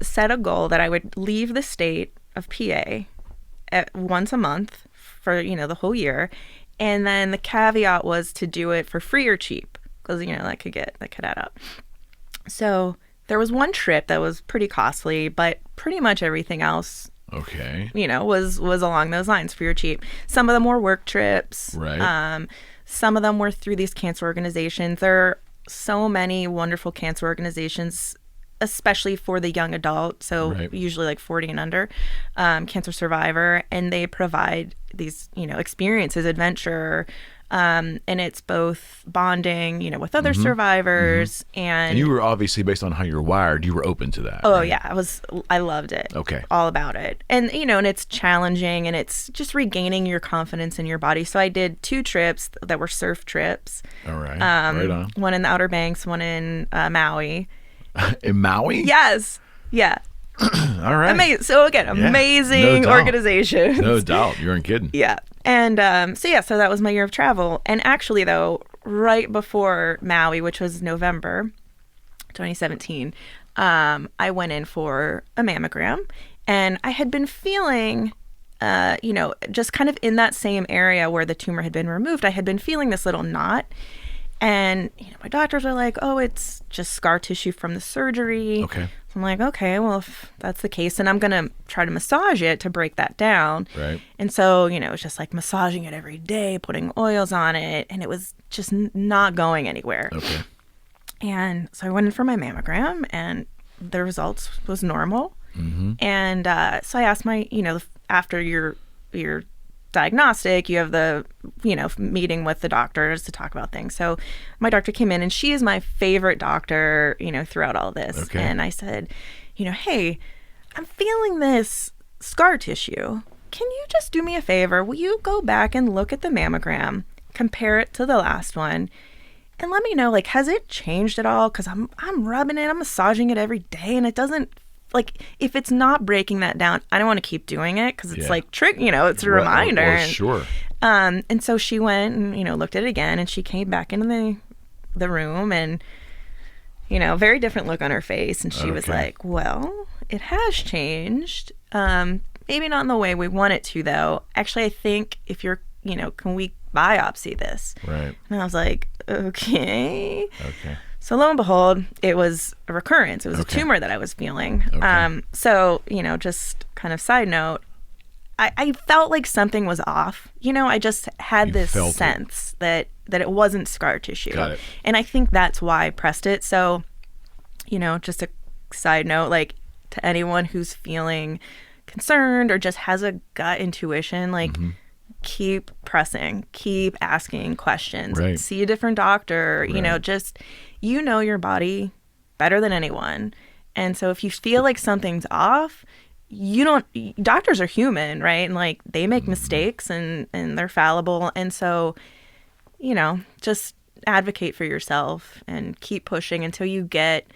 [SPEAKER 2] set a goal that I would leave the state of PA once a month for, the whole year. And then the caveat was to do it for free or cheap, because, that could add up. So there was one trip that was pretty costly, but pretty much everything else, was along those lines, free or cheap. Some of them were work trips.
[SPEAKER 3] Right.
[SPEAKER 2] Some of them were through these cancer organizations. There are so many wonderful cancer organizations especially for the young adult, so usually like 40 and under, cancer survivor, and they provide these, experiences, adventure, and it's both bonding, with other survivors, and
[SPEAKER 3] you were obviously, based on how you're wired, you were open to that.
[SPEAKER 2] Oh, yeah, I loved it.
[SPEAKER 3] Okay.
[SPEAKER 2] All about it. And, and it's challenging, and it's just regaining your confidence in your body. So I did 2 trips that were surf trips.
[SPEAKER 3] All right. Right on.
[SPEAKER 2] One in the Outer Banks, one in Maui.
[SPEAKER 3] In Maui?
[SPEAKER 2] Yes. Yeah.
[SPEAKER 3] All right.
[SPEAKER 2] Amazing. So again, amazing organization.
[SPEAKER 3] No doubt. You weren't kidding.
[SPEAKER 2] Yeah. And so that was my year of travel. And actually, though, right before Maui, which was November 2017, I went in for a mammogram. And I had been feeling, just kind of in that same area where the tumor had been removed, I had been feeling this little knot. And, my doctors are like, oh, it's just scar tissue from the surgery.
[SPEAKER 3] Okay.
[SPEAKER 2] So I'm like, okay, well, if that's the case, then I'm going to try to massage it to break that down.
[SPEAKER 3] Right.
[SPEAKER 2] And so, it was just like massaging it every day, putting oils on it, and it was just not going anywhere.
[SPEAKER 3] Okay.
[SPEAKER 2] And so I went in for my mammogram, and the results was normal. Mm-hmm. And so I asked my, after your diagnostic, you have the, meeting with the doctors to talk about things. So my doctor came in, and she is my favorite doctor, throughout all this.
[SPEAKER 3] Okay.
[SPEAKER 2] And I said, hey, I'm feeling this scar tissue. Can you just do me a favor? Will you go back and look at the mammogram, compare it to the last one, and let me know, has it changed at all? Because I'm rubbing it, I'm massaging it every day, and it doesn't, if it's not breaking that down, I don't want to keep doing it because it's it's a reminder.
[SPEAKER 3] Well, sure.
[SPEAKER 2] And so she went and, looked at it again, and she came back into the room, and, very different look on her face. And she was like, well, it has changed. Maybe not in the way we want it to, though. Actually, I think if you're, can we biopsy this?
[SPEAKER 3] Right.
[SPEAKER 2] And I was like, okay.
[SPEAKER 3] Okay.
[SPEAKER 2] So lo and behold, it was a recurrence. It was a tumor that I was feeling.
[SPEAKER 3] Okay.
[SPEAKER 2] So, just kind of side note, I felt like something was off. I just had this sense that it wasn't scar tissue.
[SPEAKER 3] Got it.
[SPEAKER 2] And I think that's why I pressed it. So, just a side note, to anyone who's feeling concerned or just has a gut intuition, keep pressing, keep asking questions, see a different doctor, just, your body better than anyone. And so if you feel like something's off, doctors are human, right? And they make mistakes and they're fallible. And so, just advocate for yourself and keep pushing until you get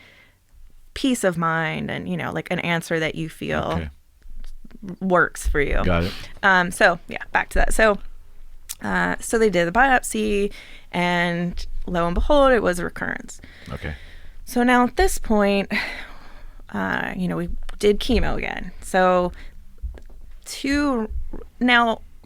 [SPEAKER 2] peace of mind and, an answer that you feel works for you.
[SPEAKER 3] Got it.
[SPEAKER 2] So yeah, back to that. So they did the biopsy, and lo and behold, it was a recurrence.
[SPEAKER 3] Okay.
[SPEAKER 2] So now at this point, we did chemo again. So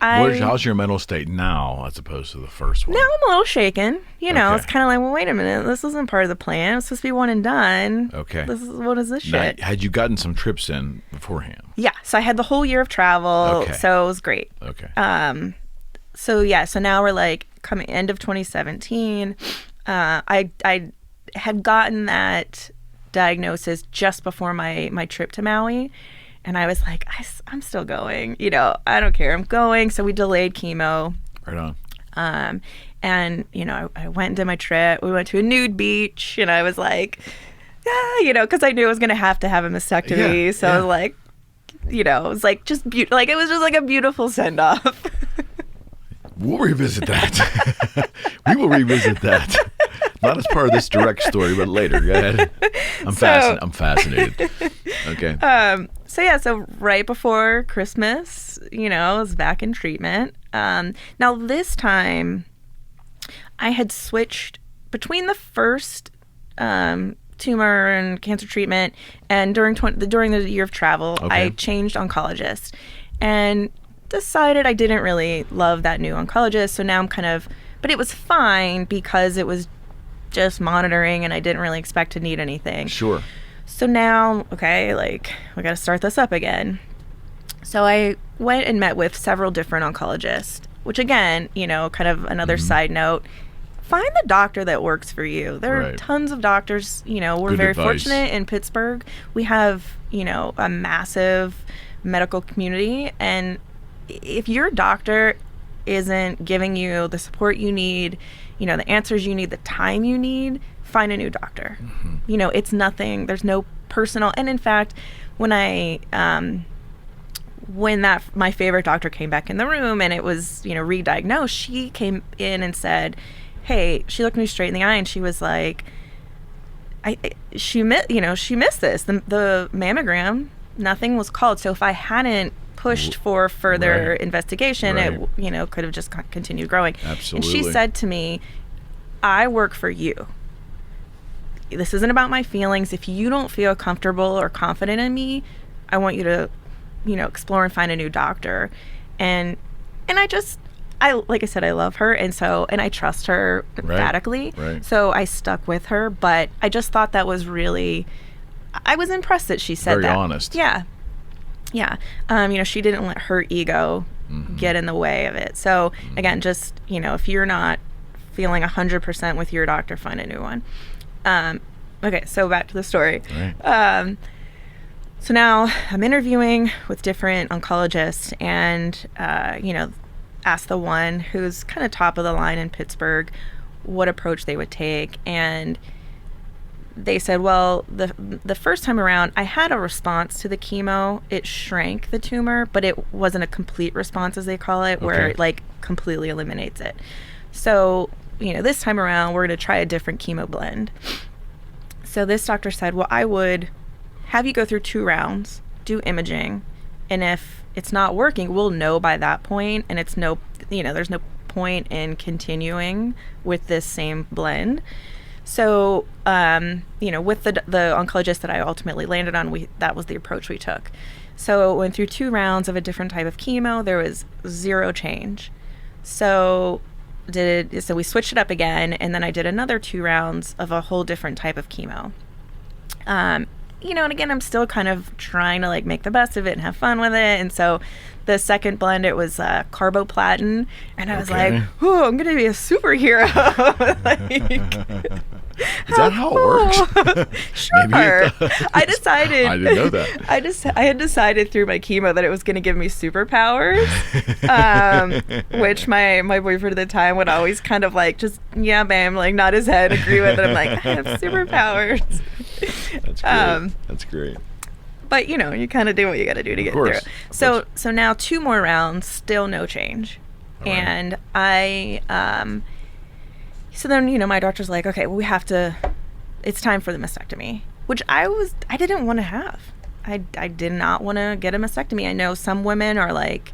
[SPEAKER 3] how's your mental state now as opposed to the first one?
[SPEAKER 2] Now I'm a little shaken. It's kind of like, well, wait a minute. This isn't part of the plan. It's supposed to be one and done.
[SPEAKER 3] Okay.
[SPEAKER 2] What is this shit?
[SPEAKER 3] Now, had you gotten some trips in beforehand?
[SPEAKER 2] Yeah. So I had the whole year of travel.
[SPEAKER 3] Okay.
[SPEAKER 2] So it was great.
[SPEAKER 3] Okay.
[SPEAKER 2] So now we're coming end of 2017. I had gotten that diagnosis just before my trip to Maui. And I was like, I'm still going. I don't care. I'm going. So we delayed chemo.
[SPEAKER 3] Right on.
[SPEAKER 2] And, I went and did my trip. We went to a nude beach. And I was like, because I knew I was going to have a mastectomy.
[SPEAKER 3] Yeah,
[SPEAKER 2] so I was like, it was just beautiful. It was just a beautiful send-off.
[SPEAKER 3] We'll revisit that. We will revisit that. Not as part of this direct story, but later. Go ahead. I'm fascinated. Okay.
[SPEAKER 2] So right before Christmas, I was back in treatment. Now this time, I had switched between the first tumor and cancer treatment, and during the year of travel, I changed oncologist, and decided I didn't really love that new oncologist. So now I'm but it was fine because it was just monitoring, and I didn't really expect to need anything.
[SPEAKER 3] Sure.
[SPEAKER 2] So now, we got to start this up again. So I went and met with several different oncologists, which again, kind of another side note, find the doctor that works for you. There are
[SPEAKER 3] Right.
[SPEAKER 2] tons of doctors. We're
[SPEAKER 3] Good
[SPEAKER 2] very
[SPEAKER 3] advice.
[SPEAKER 2] fortunate in Pittsburgh. We have, a massive medical community. And if your doctor isn't giving you the support you need, the answers you need, the time you need, find a new doctor. It's nothing. There's no personal. And in fact, when my favorite doctor came back in the room and it was, re-diagnosed, she came in and said, hey, she looked me straight in the eye and she was like, she missed this. The mammogram, nothing was called. So if I hadn't pushed for further investigation, it, could have just continued growing.
[SPEAKER 3] Absolutely.
[SPEAKER 2] And she said to me, I work for you. This isn't about my feelings. If you don't feel comfortable or confident in me, I want you to, explore and find a new doctor. And like I said, I love her. And I trust her emphatically.
[SPEAKER 3] Right.
[SPEAKER 2] So I stuck with her, but I just thought that was really, I was impressed that she said
[SPEAKER 3] Very
[SPEAKER 2] that.
[SPEAKER 3] honest.
[SPEAKER 2] Yeah. Yeah. She didn't let her ego get in the way of it. So again, just, if you're not feeling 100% with your doctor, find a new one. Okay. So back to the story.
[SPEAKER 3] Right.
[SPEAKER 2] So now I'm interviewing with different oncologists and, asked the one who's kind of top of the line in Pittsburgh what approach they would take. And they said, well, the first time around, I had a response to the chemo. It shrank the tumor, but it wasn't a complete response, as they call it, where it like completely eliminates it. So, this time around, we're going to try a different chemo blend. So this doctor said, well, I would have you go through 2 rounds, do imaging, and if it's not working, we'll know by that point, and it's there's no point in continuing with this same blend. So, with the oncologist that I ultimately landed on, that was the approach we took. So it went through 2 rounds of a different type of chemo. There was 0 change. So we switched it up again, and then I did another 2 rounds of a whole different type of chemo. And again, I'm still kind of trying to like make the best of it and have fun with it. And so the second blend, it was carboplatin, and I was like, "Oh, I'm gonna be a superhero!"
[SPEAKER 3] Is that how it works?
[SPEAKER 2] Sure. I decided.
[SPEAKER 3] I didn't know that.
[SPEAKER 2] I had decided through my chemo that it was going to give me superpowers, which my boyfriend at the time would always kind of like just like nod his head, agree with it. I'm like, I have superpowers.
[SPEAKER 3] That's great. That's great.
[SPEAKER 2] But you kind of do what you got to do to get through it. So now 2 more rounds, still no change, and I. So then, my doctor's like, okay, well, it's time for the mastectomy, which I didn't want to have. I did not want to get a mastectomy. I know some women are like,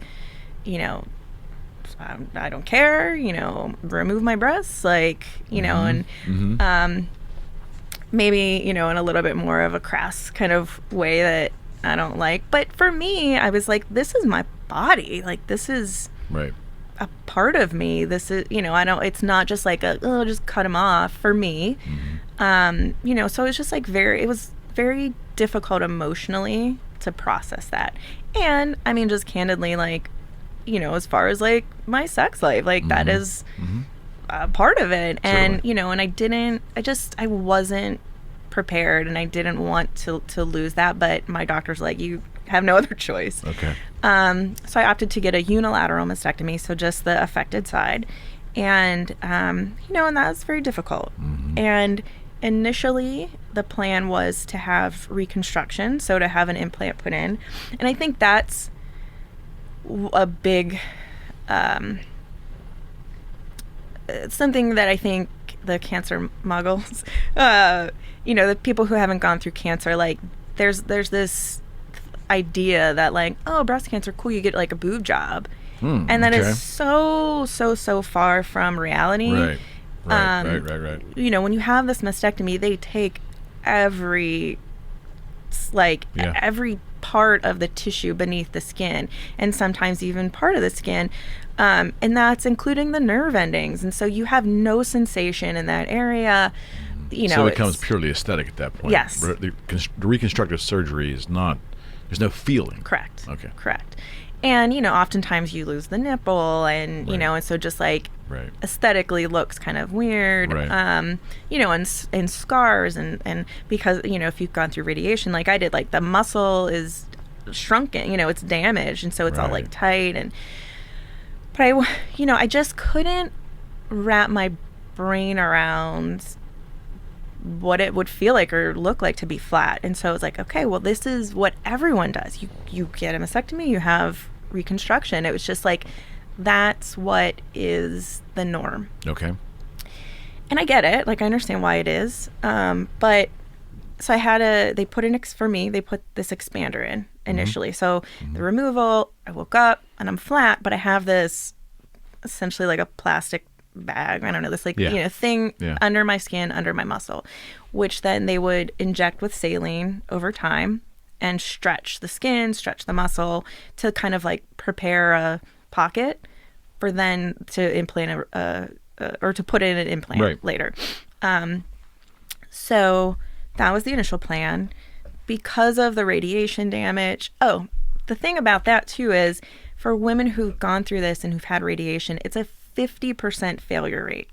[SPEAKER 2] I don't care, remove my breasts, like, and maybe, in a little bit more of a crass kind of way that I don't like. But for me, I was like, this is my body. Like, this is a part of me. This is, it's not just like just cut him off for me. So it's just like it was very difficult emotionally to process that. And I mean, just candidly, like, as far as like my sex life, like that is a part of it. And, and I wasn't prepared, and I didn't want to lose that, but my doctor's like, you have no other choice.
[SPEAKER 3] Okay.
[SPEAKER 2] So I opted to get a unilateral mastectomy, so just the affected side. And, and that was very difficult. And initially, the plan was to have reconstruction, so to have an implant put in. And I think that's a big, something that I think the cancer muggles, the people who haven't gone through cancer, like, there's this idea that like, oh, breast cancer, cool, you get like a boob job, and that is so far from reality. Right. When you have this mastectomy, they take every part of the tissue beneath the skin, and sometimes even part of the skin, and that's including the nerve endings, and so you have no sensation in that area.
[SPEAKER 3] So it becomes purely aesthetic at that point.
[SPEAKER 2] Yes.
[SPEAKER 3] The reconstructive surgery is not. There's no feeling.
[SPEAKER 2] Correct.
[SPEAKER 3] Okay.
[SPEAKER 2] Correct. And, oftentimes you lose the nipple and, and so just like aesthetically looks kind of weird, and scars and because, if you've gone through radiation like I did, like the muscle is shrunken, it's damaged. And so it's all like tight. But I just couldn't wrap my brain around what it would feel like or look like to be flat. And so it's like, okay, well, this is what everyone does. You get a mastectomy, you have reconstruction. It was just like, that's what is the norm.
[SPEAKER 3] Okay.
[SPEAKER 2] And I get it. Like, I understand why it is. But so they put this expander in initially. So the removal, I woke up and I'm flat, but I have this essentially like a plastic bag, I don't know, this like thing under my skin, under my muscle, which then they would inject with saline over time and stretch the skin, stretch the muscle to kind of like prepare a pocket for then to implant or to put in an implant later. So that was the initial plan. Because of the radiation damage. Oh, the thing about that too is for women who've gone through this and who've had radiation, it's a 50% failure rate.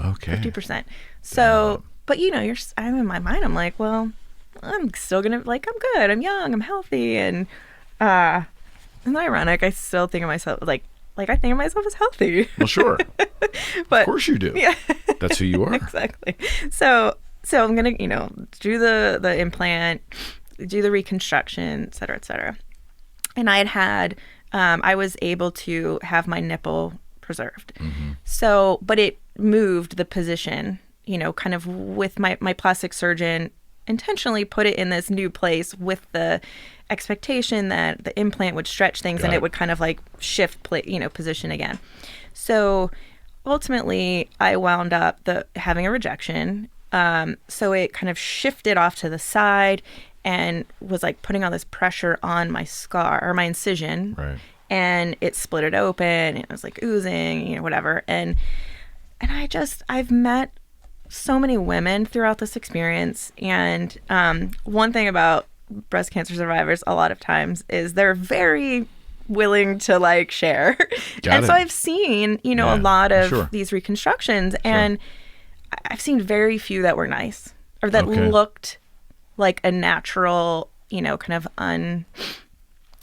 [SPEAKER 3] Okay.
[SPEAKER 2] 50%. So, but I'm in my mind, I'm like, well, I'm still gonna, like, I'm good, I'm young, I'm healthy, and it's ironic, I still think of myself like I think of myself as healthy.
[SPEAKER 3] Well, sure.
[SPEAKER 2] But
[SPEAKER 3] of course you do.
[SPEAKER 2] Yeah.
[SPEAKER 3] That's who you are.
[SPEAKER 2] Exactly. So I'm gonna, do the implant, do the reconstruction, et cetera, et cetera. And I was able to have my nipple preserved. So, but it moved the position, kind of with my plastic surgeon intentionally put it in this new place with the expectation that the implant would stretch things and it would kind of like shift position again. So ultimately I wound up having a rejection. So it kind of shifted off to the side and was like putting all this pressure on my scar or my incision.
[SPEAKER 3] Right.
[SPEAKER 2] And it split it open and it was like oozing, whatever. And I've met so many women throughout this experience. And one thing about breast cancer survivors a lot of times is they're very willing to like share. So I've seen, a lot of these reconstructions and I've seen very few that were nice or that looked like a natural, kind of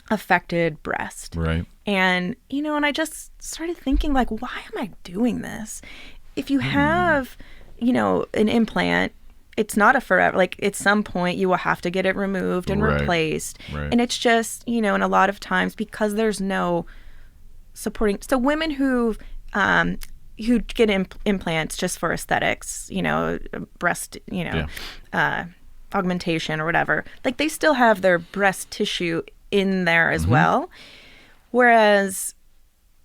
[SPEAKER 2] unaffected breast.
[SPEAKER 3] Right.
[SPEAKER 2] And, and I just started thinking like, why am I doing this? If you have, an implant, it's not a forever, like at some point you will have to get it removed and replaced. Right. And it's just, and a lot of times because there's no supporting, so women who get implants just for aesthetics, breast, augmentation or whatever, like they still have their breast tissue in there as well. Whereas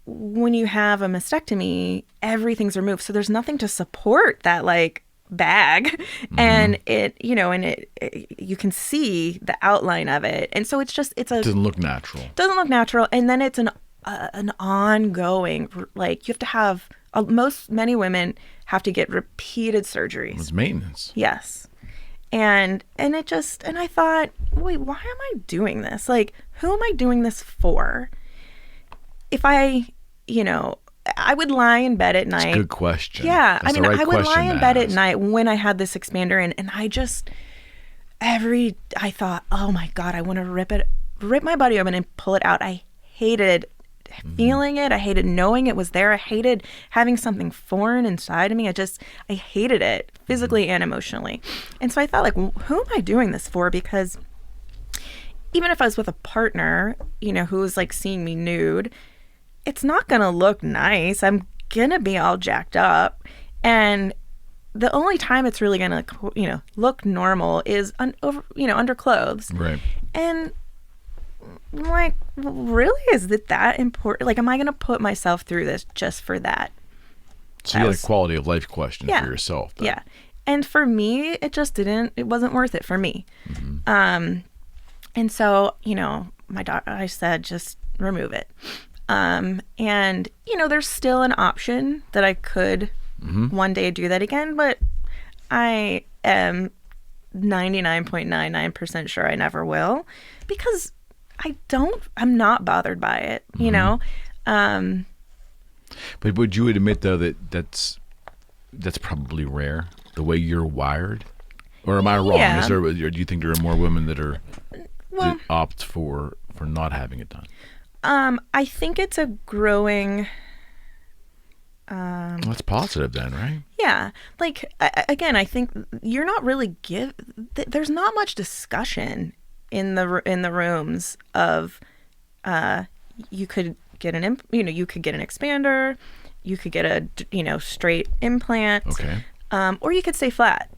[SPEAKER 2] when you have a mastectomy, everything's removed. So there's nothing to support that like bag and it, you can see the outline of it. And so it doesn't look natural. And then it's an ongoing, like you have to have, many women have to get repeated surgeries.
[SPEAKER 3] It's maintenance.
[SPEAKER 2] Yes. And I thought, wait, why am I doing this? Like, who am I doing this for? If I would lie in bed at night.
[SPEAKER 3] That's a good question.
[SPEAKER 2] Yeah.
[SPEAKER 3] That's I
[SPEAKER 2] would lie in bed at night when I had this expander in, and I thought, oh my God, I want to rip my body open and pull it out. I hated feeling it. I hated knowing it was there. I hated having something foreign inside of me. I hated it physically and emotionally. And so I thought, like, who am I doing this for? Because even if I was with a partner, who was like seeing me nude, it's not going to look nice. I'm going to be all jacked up. And the only time it's really going to, look normal is under clothes.
[SPEAKER 3] Right.
[SPEAKER 2] And I'm like, really? Is it that important? Like, am I going to put myself through this just for that?
[SPEAKER 3] So you had a quality of life question for yourself. Then.
[SPEAKER 2] Yeah. And for me, it wasn't worth it for me. And so, I said, just remove it. And, there's still an option that I could one day do that again, but I am 99.99% sure I never will, because I'm not bothered by it, you know?
[SPEAKER 3] But would you admit though that that's probably rare, the way you're wired? Or am I wrong?
[SPEAKER 2] Yeah.
[SPEAKER 3] Or do you think there are more women that opt for not having it done?
[SPEAKER 2] I think it's a growing...
[SPEAKER 3] Well, that's positive then, right?
[SPEAKER 2] Yeah. Like, again, I think you're not really there's not much discussion in the rooms of you could get you could get an expander, you could get a straight implant,
[SPEAKER 3] okay,
[SPEAKER 2] or you could stay flat.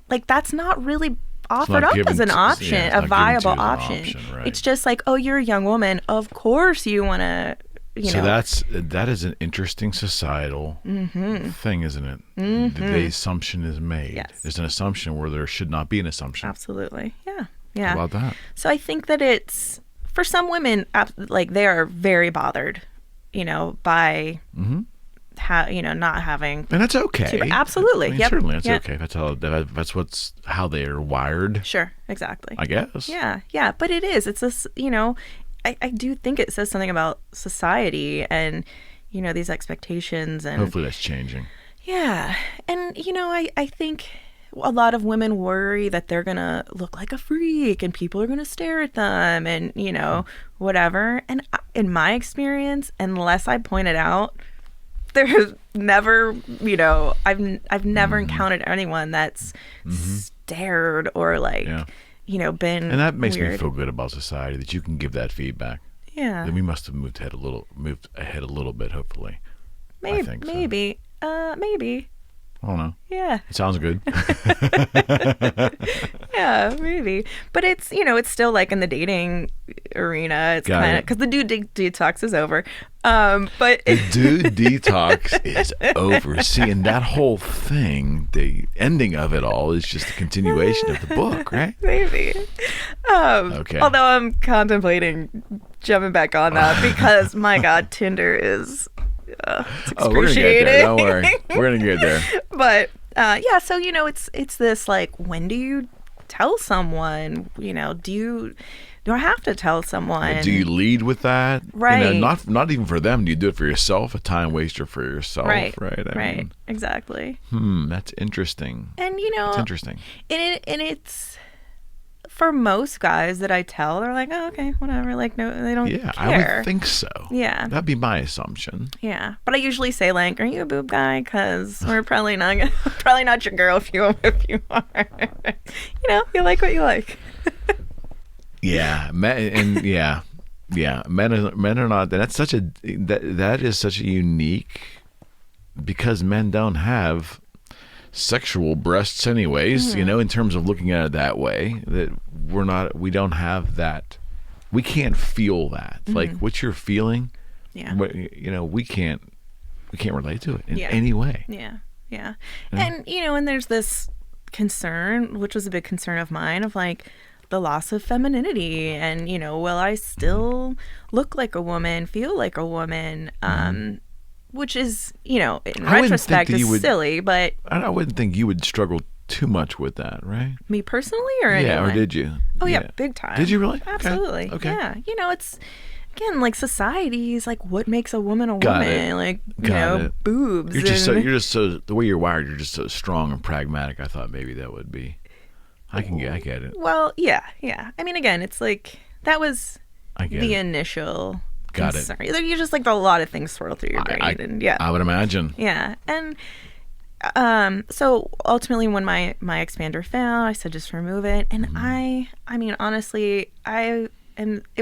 [SPEAKER 2] Like, that's not really offered up as an option, a viable option.
[SPEAKER 3] Right.
[SPEAKER 2] It's just like, oh, you're a young woman, of course you want to. So
[SPEAKER 3] that is an interesting societal thing, isn't it? The assumption is made.
[SPEAKER 2] Yes.
[SPEAKER 3] There's an assumption where there should not be an assumption.
[SPEAKER 2] Absolutely. Yeah.
[SPEAKER 3] How about that?
[SPEAKER 2] So I think that it's, for some women, like, they are very bothered, by not having.
[SPEAKER 3] And that's okay.
[SPEAKER 2] Absolutely.
[SPEAKER 3] I mean, certainly that's okay. That's how they are wired.
[SPEAKER 2] Sure. Exactly.
[SPEAKER 3] I guess.
[SPEAKER 2] Yeah. Yeah. But it is. It's this. I do think it says something about society and, these expectations, and
[SPEAKER 3] hopefully that's changing.
[SPEAKER 2] Yeah. And, I think a lot of women worry that they're going to look like a freak and people are going to stare at them and, whatever. And in my experience, unless I point it out, there has never, I've never encountered anyone that's stared or like... Yeah. Been
[SPEAKER 3] and that makes
[SPEAKER 2] weird.
[SPEAKER 3] Me feel good about society that you can give that feedback.
[SPEAKER 2] Yeah.
[SPEAKER 3] Then we must have moved ahead a little bit, hopefully.
[SPEAKER 2] Maybe.
[SPEAKER 3] I think so.
[SPEAKER 2] Maybe.
[SPEAKER 3] I don't know.
[SPEAKER 2] Yeah.
[SPEAKER 3] It sounds good.
[SPEAKER 2] Yeah, maybe. But it's, it's still like in the dating arena. It's kind of, because the dude detox is over. But
[SPEAKER 3] the dude detox is over. See, and that whole thing, the ending of it all is just a continuation of the book, right?
[SPEAKER 2] Maybe. Okay. Although I'm contemplating jumping back on that because, my God, Tinder is... it's excruciating.
[SPEAKER 3] We're gonna get there. Don't worry. We're gonna get there.
[SPEAKER 2] But yeah, so it's this, like, when do you tell someone? Do I have to tell someone?
[SPEAKER 3] Do you lead with that?
[SPEAKER 2] Right.
[SPEAKER 3] Not even for them. Do you do it for yourself? A time waster for yourself.
[SPEAKER 2] Right.
[SPEAKER 3] Right.
[SPEAKER 2] Right. Exactly.
[SPEAKER 3] That's interesting.
[SPEAKER 2] And
[SPEAKER 3] it's interesting.
[SPEAKER 2] And it's. For most guys that I tell, they're like, oh, okay, whatever. Like, no, they don't care.
[SPEAKER 3] Yeah, I would think so.
[SPEAKER 2] Yeah.
[SPEAKER 3] That'd be my assumption.
[SPEAKER 2] Yeah. But I usually say, like, are you a boob guy? Because we're probably not your girl if you are. You like what you like.
[SPEAKER 3] Yeah. Men are not. That is such a unique, because men don't have sexual breasts anyways, in terms of looking at it that way, that we don't have that, we can't feel that, like what you're feeling, we can't relate to it in any way. And and there's this concern, which was a big concern of mine, of like the loss of femininity, and will I still look like a woman, feel like a woman, which is, in retrospect, is silly, but... I wouldn't think you would struggle too much with that, right?
[SPEAKER 2] Me personally, or anyone?
[SPEAKER 3] Yeah, or did you?
[SPEAKER 2] Oh, yeah, big time.
[SPEAKER 3] Did you really?
[SPEAKER 2] Absolutely.
[SPEAKER 3] Okay.
[SPEAKER 2] Yeah. It's, again, like, society's like, what makes a woman a woman? Like, boobs.
[SPEAKER 3] You're just so, the way you're wired, you're just so strong and pragmatic. I thought maybe that would be... I get it.
[SPEAKER 2] Well, yeah. I mean, again, it's like, that was the initial...
[SPEAKER 3] Got
[SPEAKER 2] concern.
[SPEAKER 3] it.
[SPEAKER 2] You're just like, a lot of things swirl through your brain.
[SPEAKER 3] I would imagine.
[SPEAKER 2] Yeah. And so ultimately when my expander failed, I said just remove it. And I mean, honestly, it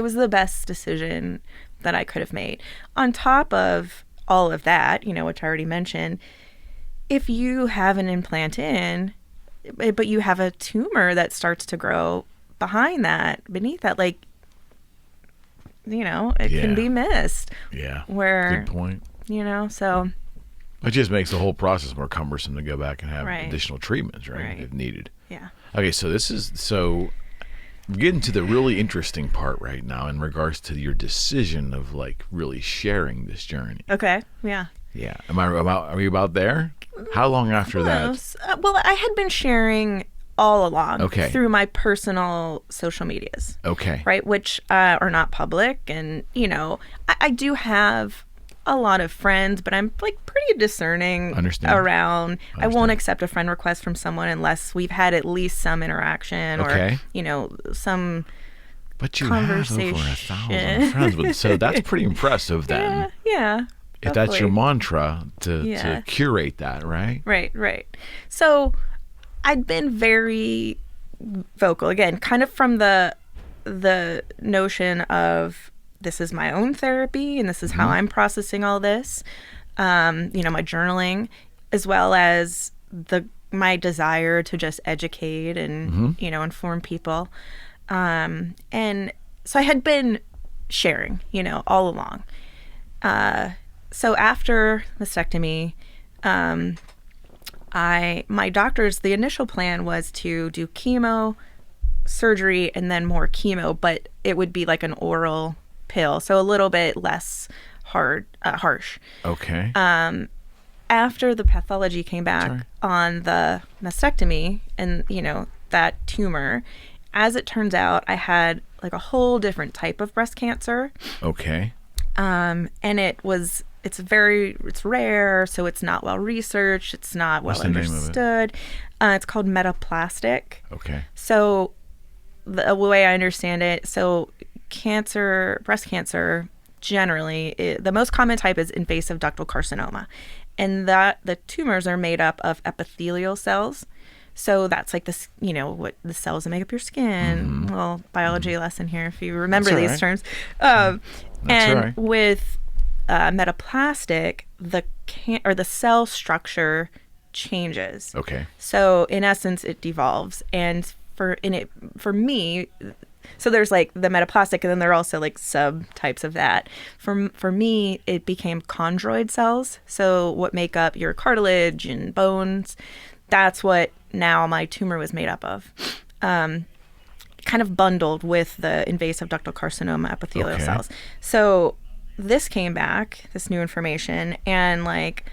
[SPEAKER 2] was the best decision that I could have made. On top of all of that, which I already mentioned, if you have an implant in, but you have a tumor that starts to grow beneath that, like, it can be missed.
[SPEAKER 3] Yeah.
[SPEAKER 2] Where,
[SPEAKER 3] good point.
[SPEAKER 2] So.
[SPEAKER 3] It just makes the whole process more cumbersome to go back and have additional treatments, right? If needed.
[SPEAKER 2] Yeah.
[SPEAKER 3] Okay, so we're getting to the really interesting part right now in regards to your decision of, like, really sharing this journey.
[SPEAKER 2] Okay. Yeah.
[SPEAKER 3] Yeah. Are we about there? How long after that?
[SPEAKER 2] Well, I had been sharing all along.
[SPEAKER 3] Okay.
[SPEAKER 2] Through my personal social medias.
[SPEAKER 3] Okay.
[SPEAKER 2] Right, which are not public. And, you know, I do have a lot of friends, but I'm like pretty discerning around. I won't accept a friend request from someone unless we've had at least some interaction or, you know, some
[SPEAKER 3] But you
[SPEAKER 2] conversation.
[SPEAKER 3] have over 1,000 friends, so that's pretty impressive then.
[SPEAKER 2] Yeah.
[SPEAKER 3] If that's your mantra to curate that, right?
[SPEAKER 2] Right. So I'd been very vocal, again, kind of from the notion of this is my own therapy and this is how I'm processing all this, you know, my journaling, as well as my desire to just educate and, you know, inform people. And so I had been sharing, you know, all along. So after mastectomy, my doctor's, the initial plan was to do chemo, surgery, and then more chemo, but it would be like an oral pill, so a little bit less harsh.
[SPEAKER 3] Okay.
[SPEAKER 2] After the pathology came back on the mastectomy and, you know, that tumor, as it turns out, I had like a whole different type of breast cancer.
[SPEAKER 3] Okay.
[SPEAKER 2] And it's rare, so it's not well researched, it's not well understood. It's called metaplastic.
[SPEAKER 3] Okay.
[SPEAKER 2] So the way I understand it, so breast cancer, generally, the most common type is invasive ductal carcinoma. And that the tumors are made up of epithelial cells. So that's like this, you know, what the cells that make up your skin. Well, biology lesson here if you remember these terms. With metaplastic, the cell structure changes.
[SPEAKER 3] Okay.
[SPEAKER 2] So in essence, it devolves, and for me, so there's like the metaplastic, and then there are also like subtypes of that. For me, it became chondroid cells. So what make up your cartilage and bones, that's what now my tumor was made up of. Kind of bundled with the invasive ductal carcinoma epithelial cells. So this came back, this new information, and like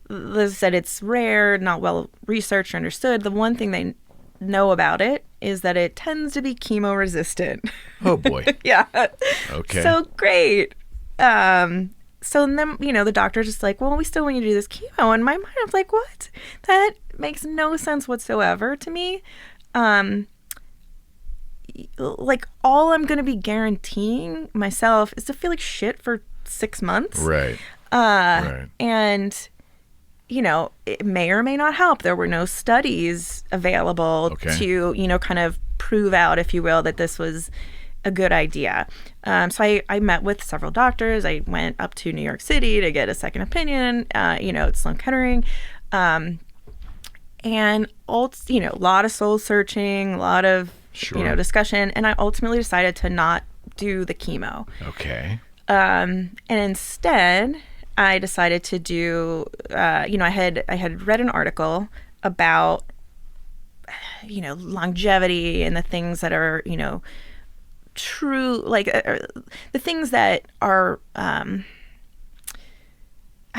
[SPEAKER 2] Liz said, it's rare, not well researched or understood. The one thing they know about it is that it tends to be chemo resistant.
[SPEAKER 3] Oh boy.
[SPEAKER 2] Yeah.
[SPEAKER 3] Okay.
[SPEAKER 2] So great. So then, you know, the doctor's just like, well, we still want you to do this chemo. In my mind, I was like, what? That makes no sense whatsoever to me. Like, all I'm going to be guaranteeing myself is to feel like shit for 6 months.
[SPEAKER 3] Right.
[SPEAKER 2] And, you know, it may or may not help. There were no studies available to, you know, kind of prove out, if you will, that this was a good idea. So I met with several doctors. I went up to New York City to get a second opinion, you know, at Sloan Kettering. And, you know, a lot of soul searching, a lot of, you know, discussion. And I ultimately decided to not do the chemo.
[SPEAKER 3] Okay.
[SPEAKER 2] And instead, I decided to do, you know, I had read an article about, you know, longevity and the things that are, you know, true, like the things that are, I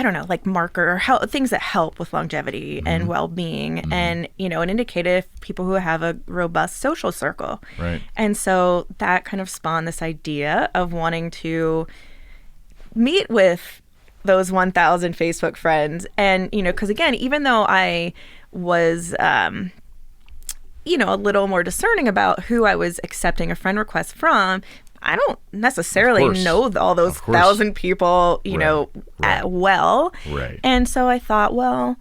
[SPEAKER 2] don't know, like marker, things that help with longevity and well-being, and, you know, an indicative people who have a robust social circle.
[SPEAKER 3] Right.
[SPEAKER 2] And so that kind of spawned this idea of wanting to meet with those 1,000 Facebook friends. And, you know, because again, even though I was, you know, a little more discerning about who I was accepting a friend request from, I don't necessarily know all those 1,000 people, you know, well.
[SPEAKER 3] Right.
[SPEAKER 2] And so I thought, well,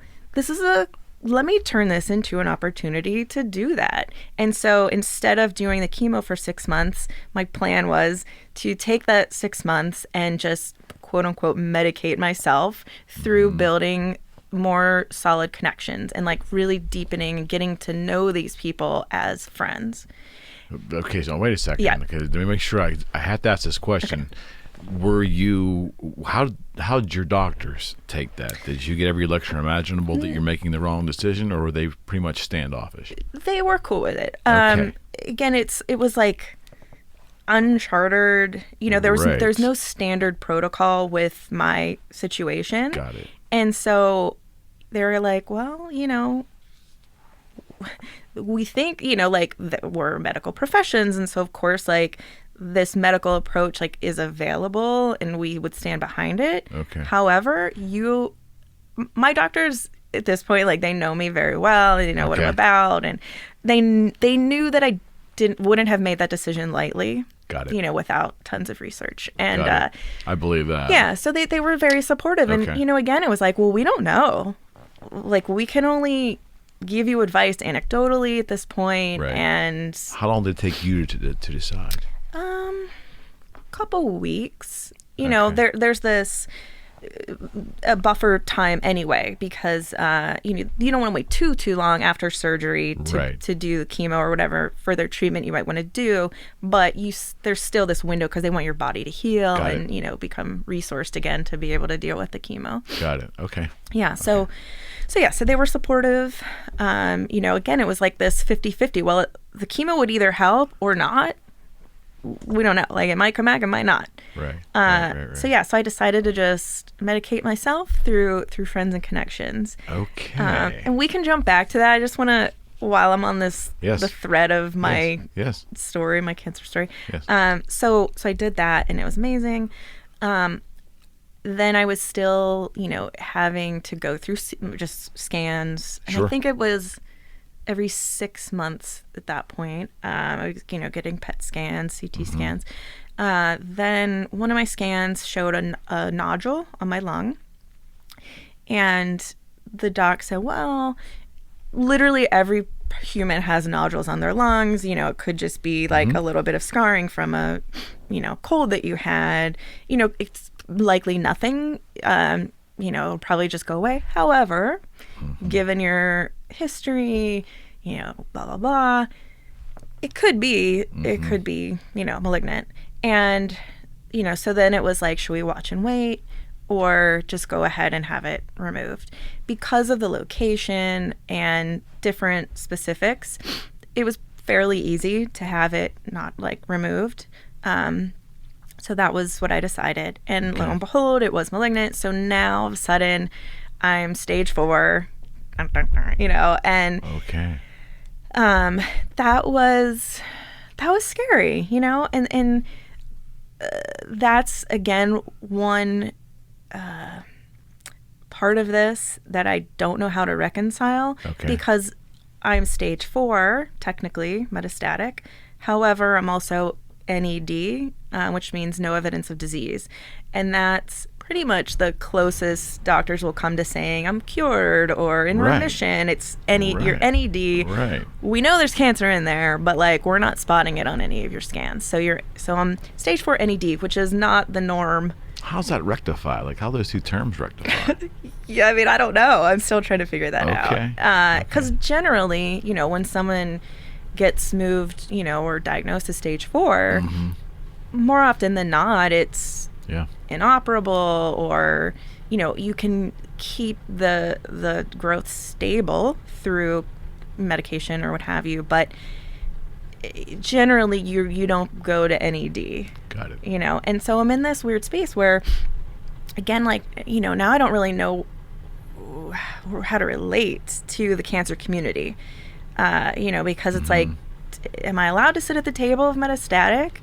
[SPEAKER 2] let me turn this into an opportunity to do that. And so instead of doing the chemo for 6 months, my plan was to take that 6 months and just quote unquote medicate myself through building more solid connections and like really deepening and getting to know these people as friends.
[SPEAKER 3] Okay, so wait a second.
[SPEAKER 2] Yeah.
[SPEAKER 3] Because let me make sure I have to ask this question. Were you, how'd your doctors take that? Did you get every lecture imaginable that you're making the wrong decision, or were they pretty much standoffish?
[SPEAKER 2] They were cool with it.
[SPEAKER 3] Okay.
[SPEAKER 2] Again, it was like uncharted, you know, there's no standard protocol with my situation.
[SPEAKER 3] Got it.
[SPEAKER 2] And so they were like, well, you know, we think, like we're medical professions. And so, of course, like this medical approach like is available and we would stand behind it.
[SPEAKER 3] Okay.
[SPEAKER 2] However, my doctors at this point, like they know me very well. They know what I'm about. And they knew that I wouldn't have made that decision lightly.
[SPEAKER 3] Got it.
[SPEAKER 2] Without tons of research. And
[SPEAKER 3] I believe that.
[SPEAKER 2] Yeah. So they were very supportive. And, again, it was like, well, we don't know. Like, we can only give you advice anecdotally at this point.
[SPEAKER 3] Right.
[SPEAKER 2] And
[SPEAKER 3] how long did it take you to decide?
[SPEAKER 2] A couple weeks. There's this a buffer time anyway, because you don't want to wait too long after surgery to do the chemo or whatever further treatment you might want to do, but there's still this window because they want your body to heal and become resourced again to be able to deal with the chemo.
[SPEAKER 3] Got it. Okay.
[SPEAKER 2] Yeah. So they were supportive. Again, it was like this 50-50. Well, the chemo would either help or not. We don't know. Like, it might come back, it might not.
[SPEAKER 3] Right.
[SPEAKER 2] So I decided to just medicate myself through friends and connections.
[SPEAKER 3] Okay.
[SPEAKER 2] And we can jump back to that. I just want to, while I'm on this, the thread of my story, my cancer story.
[SPEAKER 3] Yes.
[SPEAKER 2] So I did that, and it was amazing. Then I was still, having to go through just scans. And I think it was every 6 months at that point. I was, getting PET scans, CT scans. Then one of my scans showed a nodule on my lung. And the doc said, well, literally every human has nodules on their lungs. It could just be like a little bit of scarring from a, cold that you had. It's likely nothing. It'll probably just go away. However, given your history, blah, blah, blah, it could be, malignant. And, so then it was like, should we watch and wait or just go ahead and have it removed? Because of the location and different specifics, it was fairly easy to have it not like removed. So that was what I decided. And lo and behold, it was malignant. So now all of a sudden I'm stage 4, and that was scary, and that's again one part of this that I don't know how to reconcile, because I'm stage 4, technically metastatic. However, I'm also NED, which means no evidence of disease. And that's pretty much the closest doctors will come to saying I'm cured or in remission. It's your NED.
[SPEAKER 3] Right.
[SPEAKER 2] We know there's cancer in there, but like we're not spotting it on any of your scans. So I'm stage 4 NED, which is not the norm.
[SPEAKER 3] How's that rectify? Like, how are those two terms rectify?
[SPEAKER 2] Yeah, I mean, I don't know. I'm still trying to figure that out. Because generally, when someone gets moved, or diagnosed as stage 4, more often than not, it's inoperable, or you can keep the growth stable through medication or what have you, but generally you don't go to NED.
[SPEAKER 3] Got it.
[SPEAKER 2] And so I'm in this weird space where, again, like, now I don't really know how to relate to the cancer community, because it's like, am I allowed to sit at the table of metastatic,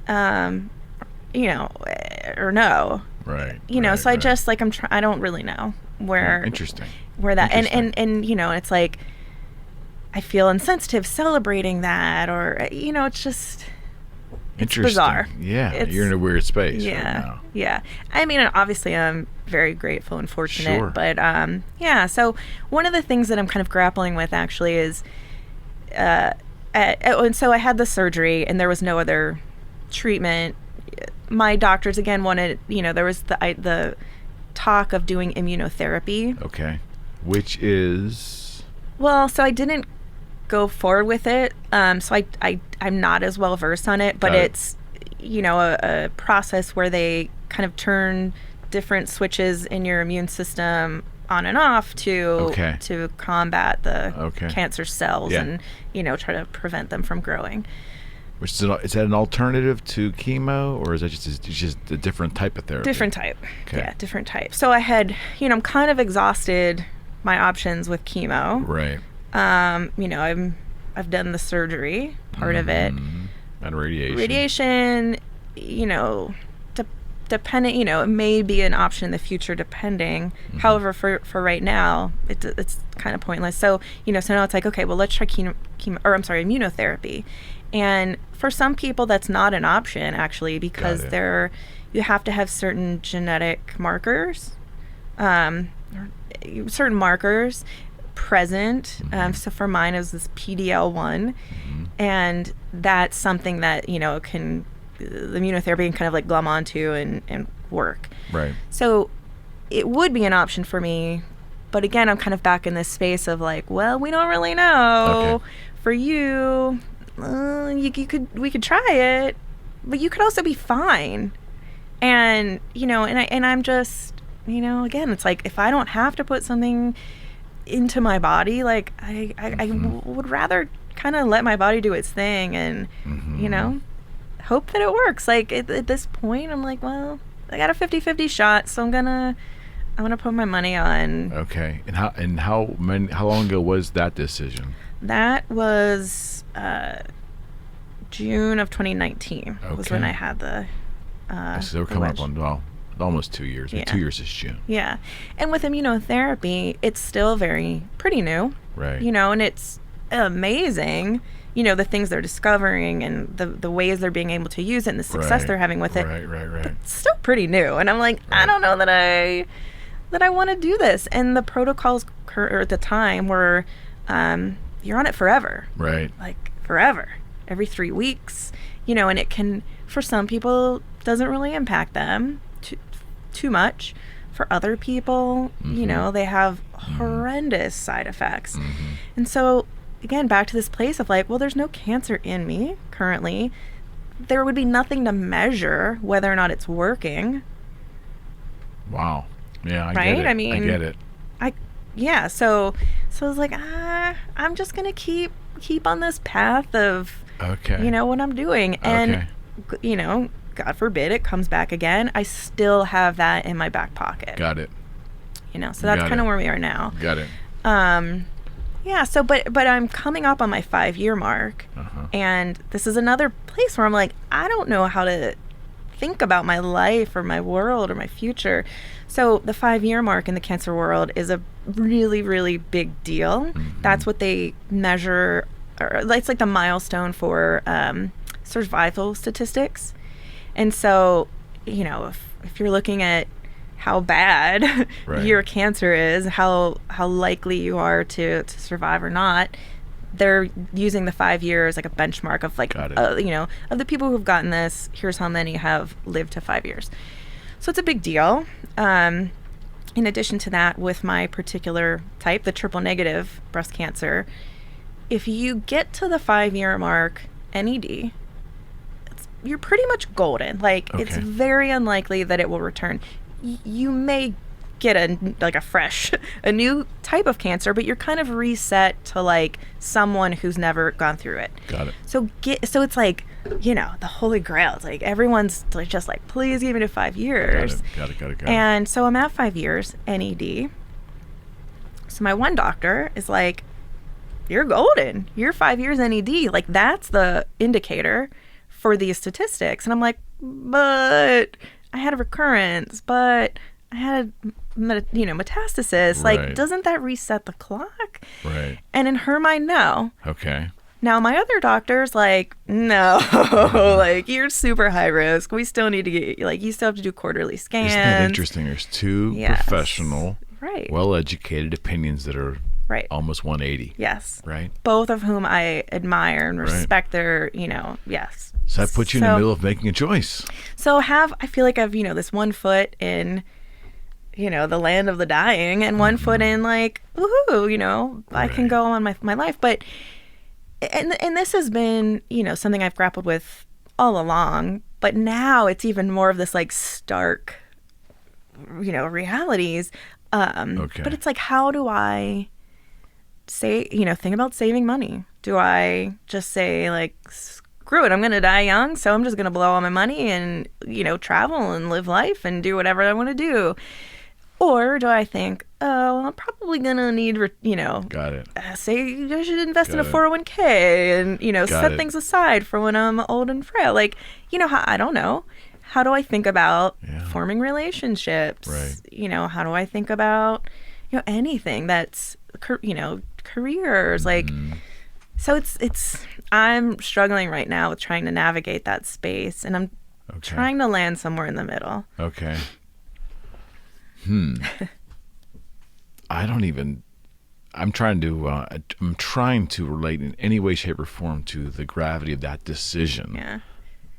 [SPEAKER 2] or no?
[SPEAKER 3] Right.
[SPEAKER 2] So I just like, I don't really know where.
[SPEAKER 3] Interesting.
[SPEAKER 2] Where that, and it's like, I feel insensitive celebrating that, or, it's just, it's bizarre.
[SPEAKER 3] Yeah. You're in a weird space right now.
[SPEAKER 2] Yeah. I mean, obviously I'm very grateful and fortunate,
[SPEAKER 3] Sure.
[SPEAKER 2] but, so one of the things that I'm kind of grappling with actually is, and so I had the surgery and there was no other treatment. My doctors again wanted, there was the talk of doing immunotherapy. Okay.
[SPEAKER 3] Which is?
[SPEAKER 2] Well, so I didn't go forward with it. So I'm not as well versed on it, but it's, a process where they kind of turn different switches in your immune system on and off to combat the cancer cells and, try to prevent them from growing.
[SPEAKER 3] Which is that an alternative to chemo, or is that just a different type of therapy?
[SPEAKER 2] Different type. Okay. Yeah, different type. So I had, I'm kind of exhausted my options with chemo.
[SPEAKER 3] Right.
[SPEAKER 2] You know, I've done the surgery part of it.
[SPEAKER 3] And radiation.
[SPEAKER 2] Radiation, you know, depending, you know, it may be an option in the future depending. However, for right now, it's kind of pointless. So, you know, so now it's like, okay, well, let's try immunotherapy. And for some people, that's not an option, actually, because you have to have certain genetic markers, certain markers present. So for mine, it was this PDL1, and that's something that, you know, the immunotherapy can kind of like glom onto and work.
[SPEAKER 3] Right.
[SPEAKER 2] So it would be an option for me, but again, I'm kind of back in this space of like, well, we don't really know.
[SPEAKER 3] Okay.
[SPEAKER 2] For you, we could try it, but you could also be fine. And you know, and I'm just, you know, again, it's like if I don't have to put something into my body, like I would rather kind of let my body do its thing and you know, hope that it works. Like at this point, I'm like, well, I got a 50-50 shot, so I'm gonna put my money on.
[SPEAKER 3] Okay. And how long ago was that decision?
[SPEAKER 2] That was June of 2019 was when I had the
[SPEAKER 3] so we're coming up on almost 2 years.
[SPEAKER 2] Yeah.
[SPEAKER 3] 2 years is June.
[SPEAKER 2] Yeah. And with immunotherapy, it's still pretty new.
[SPEAKER 3] Right.
[SPEAKER 2] You know, and it's amazing, you know, the things they're discovering and the ways they're being able to use it and the success they're having with it.
[SPEAKER 3] Right.
[SPEAKER 2] But it's still pretty new. And I'm like, I don't know that I want to do this. And the protocols at the time were you're on it forever.
[SPEAKER 3] Right.
[SPEAKER 2] Like forever. Every 3 weeks. You know, and it can, for some people, doesn't really impact them too much. For other people, you know, they have horrendous side effects. And so, again, back to this place of like, well, there's no cancer in me currently. There would be nothing to measure whether or not it's working.
[SPEAKER 3] Wow. Yeah, I
[SPEAKER 2] right?
[SPEAKER 3] get it.
[SPEAKER 2] I mean,
[SPEAKER 3] I get it.
[SPEAKER 2] Yeah, so I was like, I'm just going to keep on this path of, you know, what I'm doing. And, you know, God forbid it comes back again, I still have that in my back pocket.
[SPEAKER 3] Got it.
[SPEAKER 2] You know, so that's kind of where we are now.
[SPEAKER 3] Got it.
[SPEAKER 2] Yeah, so but I'm coming up on my 5-year mark, and this is another place where I'm like, I don't know how to think about my life or my world or my future. So the 5-year mark in the cancer world is a really, really big deal. That's what they measure, or it's like the milestone for survival statistics. And so, you know, if you're looking at how bad your cancer is, how likely you are to survive or not, they're using the 5 years like a benchmark of like, you know, of the people who've gotten this, here's how many have lived to 5 years. So it's a big deal. In addition to that, with my particular type, the triple negative breast cancer, if you get to the 5-year mark, NED, you're pretty much golden. Like, it's very unlikely that it will return. You may get a new type of cancer, but you're kind of reset to like someone who's never gone through it.
[SPEAKER 3] Got it.
[SPEAKER 2] So it's like, you know, the holy grail. It's like everyone's just like, please give me to 5 years.
[SPEAKER 3] Got it.
[SPEAKER 2] And so I'm at 5 years, NED. So my one doctor is like, you're golden. You're 5 years NED. Like, that's the indicator for these statistics. And I'm like, but I had a recurrence, but I had metastasis. Like, doesn't that reset the clock?
[SPEAKER 3] Right.
[SPEAKER 2] And in her mind, no.
[SPEAKER 3] Okay.
[SPEAKER 2] Now my other doctor's like, no, like, you're super high risk. We still need to get, like, you still have to do quarterly scans.
[SPEAKER 3] Isn't that interesting? There's two professional, well-educated opinions that are almost 180.
[SPEAKER 2] Yes.
[SPEAKER 3] Right.
[SPEAKER 2] Both of whom I admire and respect their, you know, yes.
[SPEAKER 3] So that puts you in the middle of making a choice.
[SPEAKER 2] So I feel like I've, you know, this one foot in, you know, the land of the dying and one foot in like, woohoo, you know, I can go on my life. But, and this has been, you know, something I've grappled with all along, but now it's even more of this like stark, you know, realities. But it's like, how do I think about saving money? Do I just say like, screw it, I'm going to die young, so I'm just going to blow all my money and, you know, travel and live life and do whatever I want to do? Or do I think, oh, I'm probably going to need,
[SPEAKER 3] Got it.
[SPEAKER 2] Say I should invest in a 401k and, set things aside for when I'm old and frail. Like, I don't know. How do I think about forming relationships?
[SPEAKER 3] Right.
[SPEAKER 2] How do I think about, anything that's, careers? Like, so I'm struggling right now with trying to navigate that space, and I'm trying to land somewhere in the middle.
[SPEAKER 3] Okay. I'm trying to relate in any way, shape, or form to the gravity of that decision.
[SPEAKER 2] Yeah.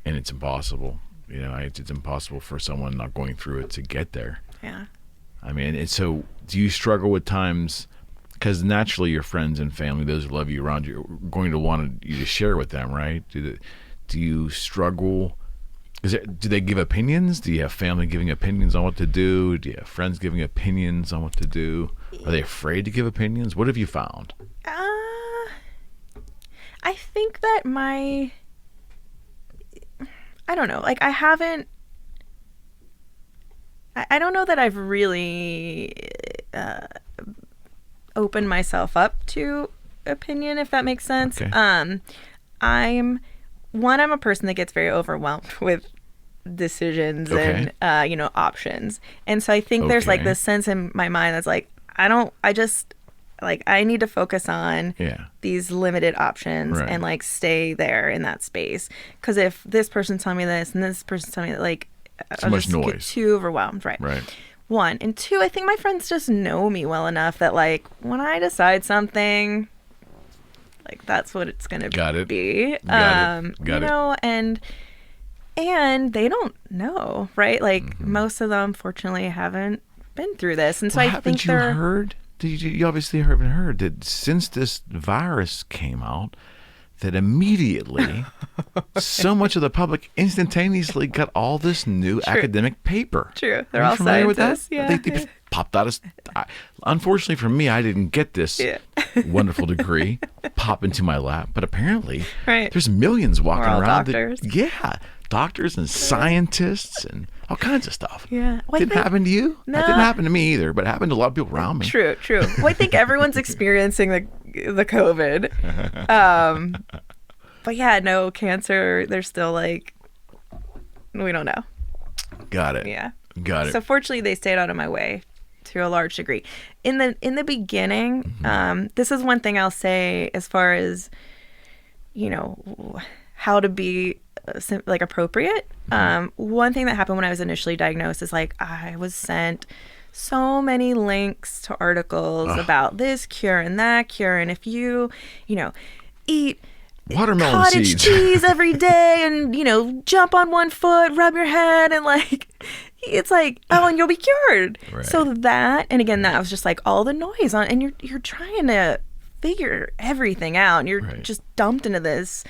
[SPEAKER 3] And it's impossible. It's impossible for someone not going through it to get there.
[SPEAKER 2] Yeah.
[SPEAKER 3] I mean, so do you struggle with times, because naturally your friends and family, those who love you around you, are going to want you to share with them, right? Do you struggle? Do they give opinions? Do you have family giving opinions on what to do? Do you have friends giving opinions on what to do? Are they afraid to give opinions? What have you found?
[SPEAKER 2] I think that I don't know. Like, I don't know that I've really opened myself up to opinion, if that makes sense.
[SPEAKER 3] Okay.
[SPEAKER 2] I'm a person that gets very overwhelmed with decisions and options, and so I think there's like this sense in my mind that's like I need to focus on these limited options and like stay there in that space, because if this person's telling me this and this person's telling me that, like, I'll
[SPEAKER 3] much
[SPEAKER 2] just
[SPEAKER 3] noise.
[SPEAKER 2] get too overwhelmed. Right. One, and two, I think my friends just know me well enough that, like, when I decide something, like, that's what it's gonna be.
[SPEAKER 3] Got it.
[SPEAKER 2] And they don't know, right? Like, most of them, fortunately, haven't been through this, and so I think
[SPEAKER 3] you heard? You obviously haven't heard that since this virus came out, that immediately so much of the public instantaneously got all this new academic paper.
[SPEAKER 2] True.
[SPEAKER 3] They're all
[SPEAKER 2] familiar with
[SPEAKER 3] that?
[SPEAKER 2] Yeah.
[SPEAKER 3] They popped out as... Unfortunately for me, I didn't get this wonderful degree pop into my lap, but apparently there's millions walking around.
[SPEAKER 2] Doctors.
[SPEAKER 3] Doctors and scientists and all kinds of stuff.
[SPEAKER 2] Yeah. Well,
[SPEAKER 3] didn't happen to you?
[SPEAKER 2] No.
[SPEAKER 3] That didn't happen to me either, but it happened to a lot of people around me.
[SPEAKER 2] True. Well, I think everyone's experiencing the COVID. But yeah, no cancer. They're still like, we don't know.
[SPEAKER 3] Got it.
[SPEAKER 2] Yeah.
[SPEAKER 3] Got it.
[SPEAKER 2] So fortunately, they stayed out of my way to a large degree. In the beginning, this is one thing I'll say as far as, how to be like appropriate. One thing that happened when I was initially diagnosed is, like, I was sent so many links to articles about this cure and that cure, and if you eat
[SPEAKER 3] watermelon
[SPEAKER 2] cottage
[SPEAKER 3] seeds
[SPEAKER 2] cheese every day and jump on one foot, rub your head, and like it's like, oh, and you'll be cured.
[SPEAKER 3] Right.
[SPEAKER 2] So that, and again, that was just like all the noise on, and you're trying to figure everything out, and you're just dumped into this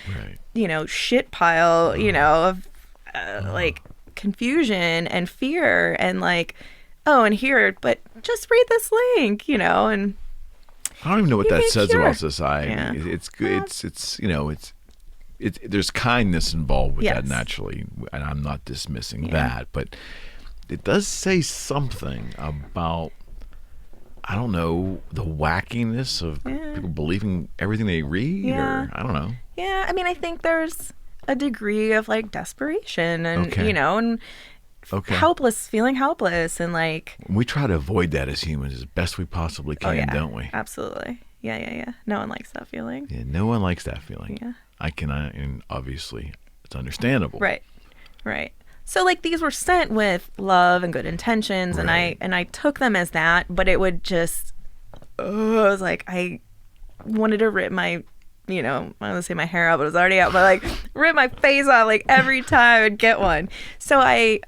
[SPEAKER 2] shit pile of like confusion and fear and like, oh, and here, but just read this link, and
[SPEAKER 3] I don't even know what that says
[SPEAKER 2] cured.
[SPEAKER 3] about society.
[SPEAKER 2] Yeah.
[SPEAKER 3] It's good. It's there's kindness involved with that naturally, and I'm not dismissing that, but it does say something about, I don't know, the wackiness of people believing everything they read, or I don't know.
[SPEAKER 2] Yeah, I mean, I think there's a degree of like desperation and and feeling helpless, and like
[SPEAKER 3] we try to avoid that as humans as best we possibly can, don't we?
[SPEAKER 2] Absolutely. Yeah. No one likes that feeling.
[SPEAKER 3] Yeah, no one likes that feeling.
[SPEAKER 2] Yeah.
[SPEAKER 3] And obviously it's understandable.
[SPEAKER 2] Right. So like these were sent with love and good intentions, and I took them as that, but it would just, I was like, I wanted to rip my, I don't want to say my hair out, but it was already out, but like rip my face off like every time I'd get one. So I,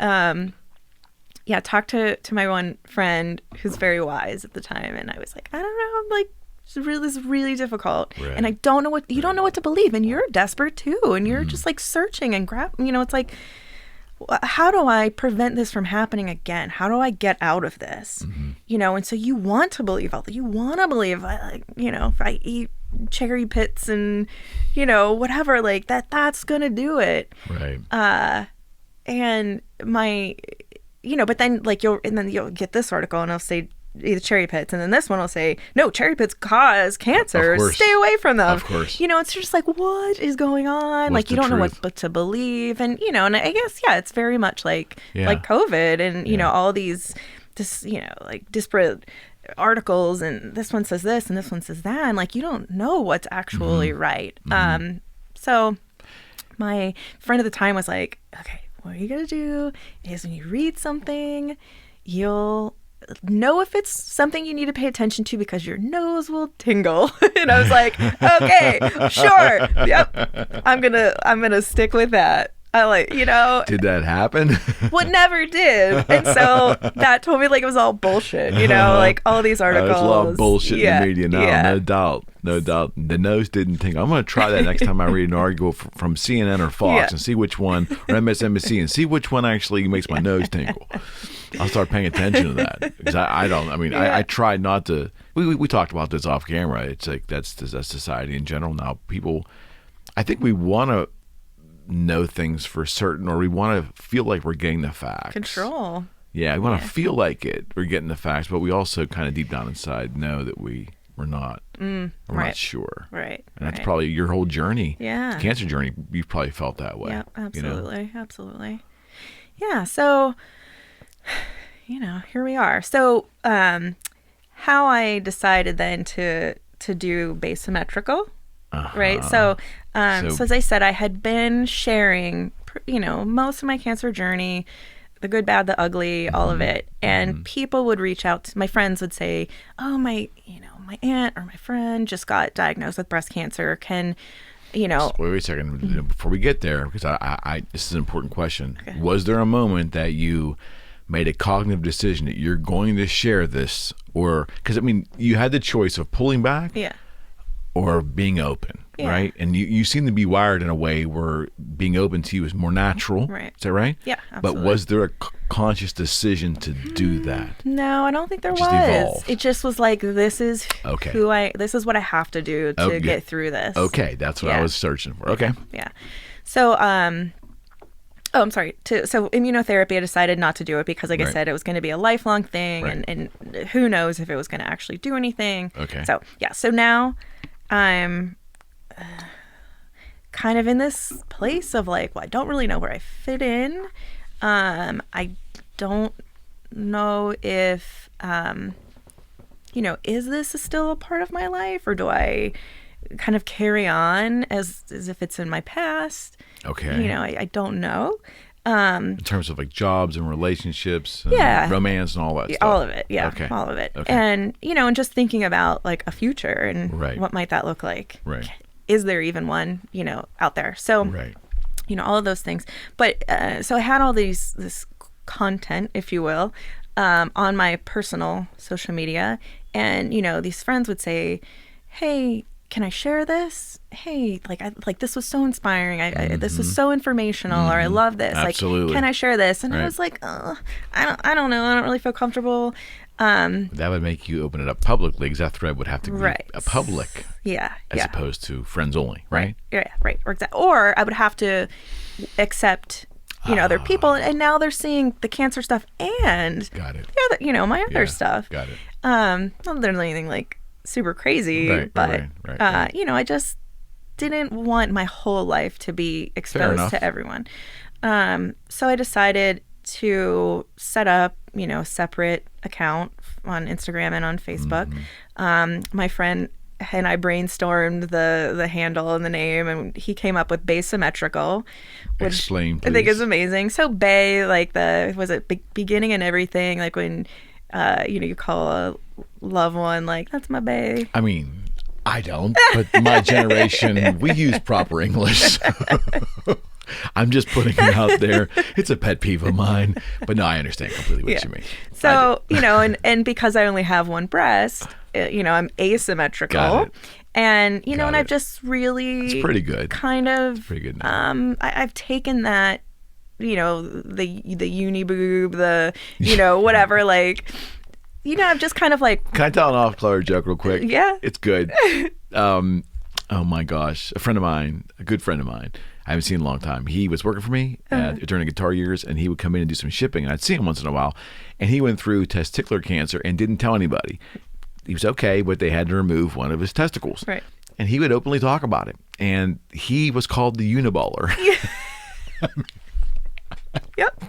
[SPEAKER 2] talked to my one friend who's very wise at the time, and I was like, I don't know, I'm like, this is really difficult, and I don't know you don't know what to believe, and you're desperate too, and you're just like searching and it's like, how do I prevent this from happening again? How do I get out of this? And so you want to believe if I eat cherry pits and whatever, like that's gonna do it.
[SPEAKER 3] Right.
[SPEAKER 2] And but then like you'll get this article and it'll say either cherry pits, and then this one will say, no, cherry pits cause cancer, stay away from them.
[SPEAKER 3] Of course.
[SPEAKER 2] It's just like, what is going on? Like, you don't know what to believe. And, and I guess, it's very much like COVID and, all these, like disparate articles, and this one says this and this one says that. And like, you don't know what's actually right. So my friend at the time was like, okay, what you gotta do is when you read something, you'll know if it's something you need to pay attention to because your nose will tingle. And I was like, okay, sure, yep, I'm gonna stick with that. I like,
[SPEAKER 3] Did that happen?
[SPEAKER 2] Well, it never did. And so that told me like it was all bullshit, like all these articles.
[SPEAKER 3] There's a lot of bullshit in the media now, no doubt. The nose didn't tingle. I'm going to try that next time I read an article from CNN or Fox and see which one, or MSNBC, and see which one actually makes my nose tingle. I'll start paying attention to that. Because I try not to, we talked about this off camera. It's like that's society in general now. People, I think we want to know things for certain, or we want to feel like we're getting the facts.
[SPEAKER 2] Control.
[SPEAKER 3] Yeah, we want to feel like we're getting the facts, but we also kind of deep down inside know that we're not. We're not sure.
[SPEAKER 2] Right.
[SPEAKER 3] And that's probably your whole journey.
[SPEAKER 2] Yeah.
[SPEAKER 3] Cancer journey, you've probably felt that way.
[SPEAKER 2] Yeah, absolutely. Absolutely. Yeah. So, here we are. So, how I decided then to do base symmetrical, right? So as I said, I had been sharing, most of my cancer journey, the good, bad, the ugly, all of it. And people would reach out my friends would say, oh, my aunt or my friend just got diagnosed with breast cancer. Can, Wait a second.
[SPEAKER 3] Before we get there, because I this is an important question. Okay. Was there a moment that you made a cognitive decision that you're going to share this, or, because you had the choice of pulling back or being open, right? And you seem to be wired in a way where being open to you is more natural. Right. Is that right?
[SPEAKER 2] Yeah, absolutely.
[SPEAKER 3] But was there a conscious decision to do that?
[SPEAKER 2] No, I don't think there was.
[SPEAKER 3] Evolved.
[SPEAKER 2] It just was like, this is this is what I have to do to get through this.
[SPEAKER 3] Okay, that's what I was searching for. Okay.
[SPEAKER 2] Yeah. So, I'm sorry. So immunotherapy, I decided not to do it because, like I said, it was going to be a lifelong thing, and who knows if it was going to actually do anything.
[SPEAKER 3] Okay.
[SPEAKER 2] So, so now I'm kind of in this place of like, well, I don't really know where I fit in. I don't know if, is this still a part of my life, or do I kind of carry on as if it's in my past?
[SPEAKER 3] Okay.
[SPEAKER 2] I don't know.
[SPEAKER 3] In terms of like jobs and relationships and romance and all that stuff.
[SPEAKER 2] All of it. Yeah.
[SPEAKER 3] Okay.
[SPEAKER 2] All of it.
[SPEAKER 3] Okay.
[SPEAKER 2] And, and just thinking about like a future and what might that look like?
[SPEAKER 3] Right.
[SPEAKER 2] Is there even one, out there? So, all of those things. But so I had all this content, if you will, on my personal social media. And, these friends would say, hey, can I share this? Hey, this was so inspiring. This was so informational, or I love this.
[SPEAKER 3] Absolutely.
[SPEAKER 2] Like, can I share this? And I was like, I don't know. I don't really feel comfortable.
[SPEAKER 3] That would make you open it up publicly, because that thread would have to be a public.
[SPEAKER 2] Yeah.
[SPEAKER 3] As opposed to friends only, right?
[SPEAKER 2] Yeah, right. Or I would have to accept, other people, and now they're seeing the cancer stuff and
[SPEAKER 3] got it.
[SPEAKER 2] My other stuff.
[SPEAKER 3] Got it.
[SPEAKER 2] Not that there's anything like super crazy, but I just didn't want my whole life to be exposed to everyone. So I decided to set up, a separate account on Instagram and on Facebook. My friend and I brainstormed the handle and the name, and he came up with Bay Symmetrical, which
[SPEAKER 3] Explain, please.
[SPEAKER 2] I think is amazing. So Bay, like beginning and everything, like when you call a loved one like, that's my bae.
[SPEAKER 3] I don't, but my generation, we use proper English. I'm just putting it out there. It's a pet peeve of mine, but no, I understand completely what you mean.
[SPEAKER 2] So, and because I only have one breast, I'm asymmetrical.
[SPEAKER 3] Got it.
[SPEAKER 2] And, and I've just really,
[SPEAKER 3] it's pretty good.
[SPEAKER 2] Kind of,
[SPEAKER 3] pretty good.
[SPEAKER 2] I've taken that, the uni boob, the, whatever, like, I've just kind of like.
[SPEAKER 3] Can I tell an off-color joke real quick?
[SPEAKER 2] Yeah.
[SPEAKER 3] It's good. Oh my gosh. A friend of mine, a good friend of mine, I haven't seen in a long time. He was working for me during the guitar years, and he would come in and do some shipping, and I'd see him once in a while. And he went through testicular cancer and didn't tell anybody. He was okay, but they had to remove one of his testicles.
[SPEAKER 2] Right.
[SPEAKER 3] And he would openly talk about it. And he was called the Uniballer.
[SPEAKER 2] Yep.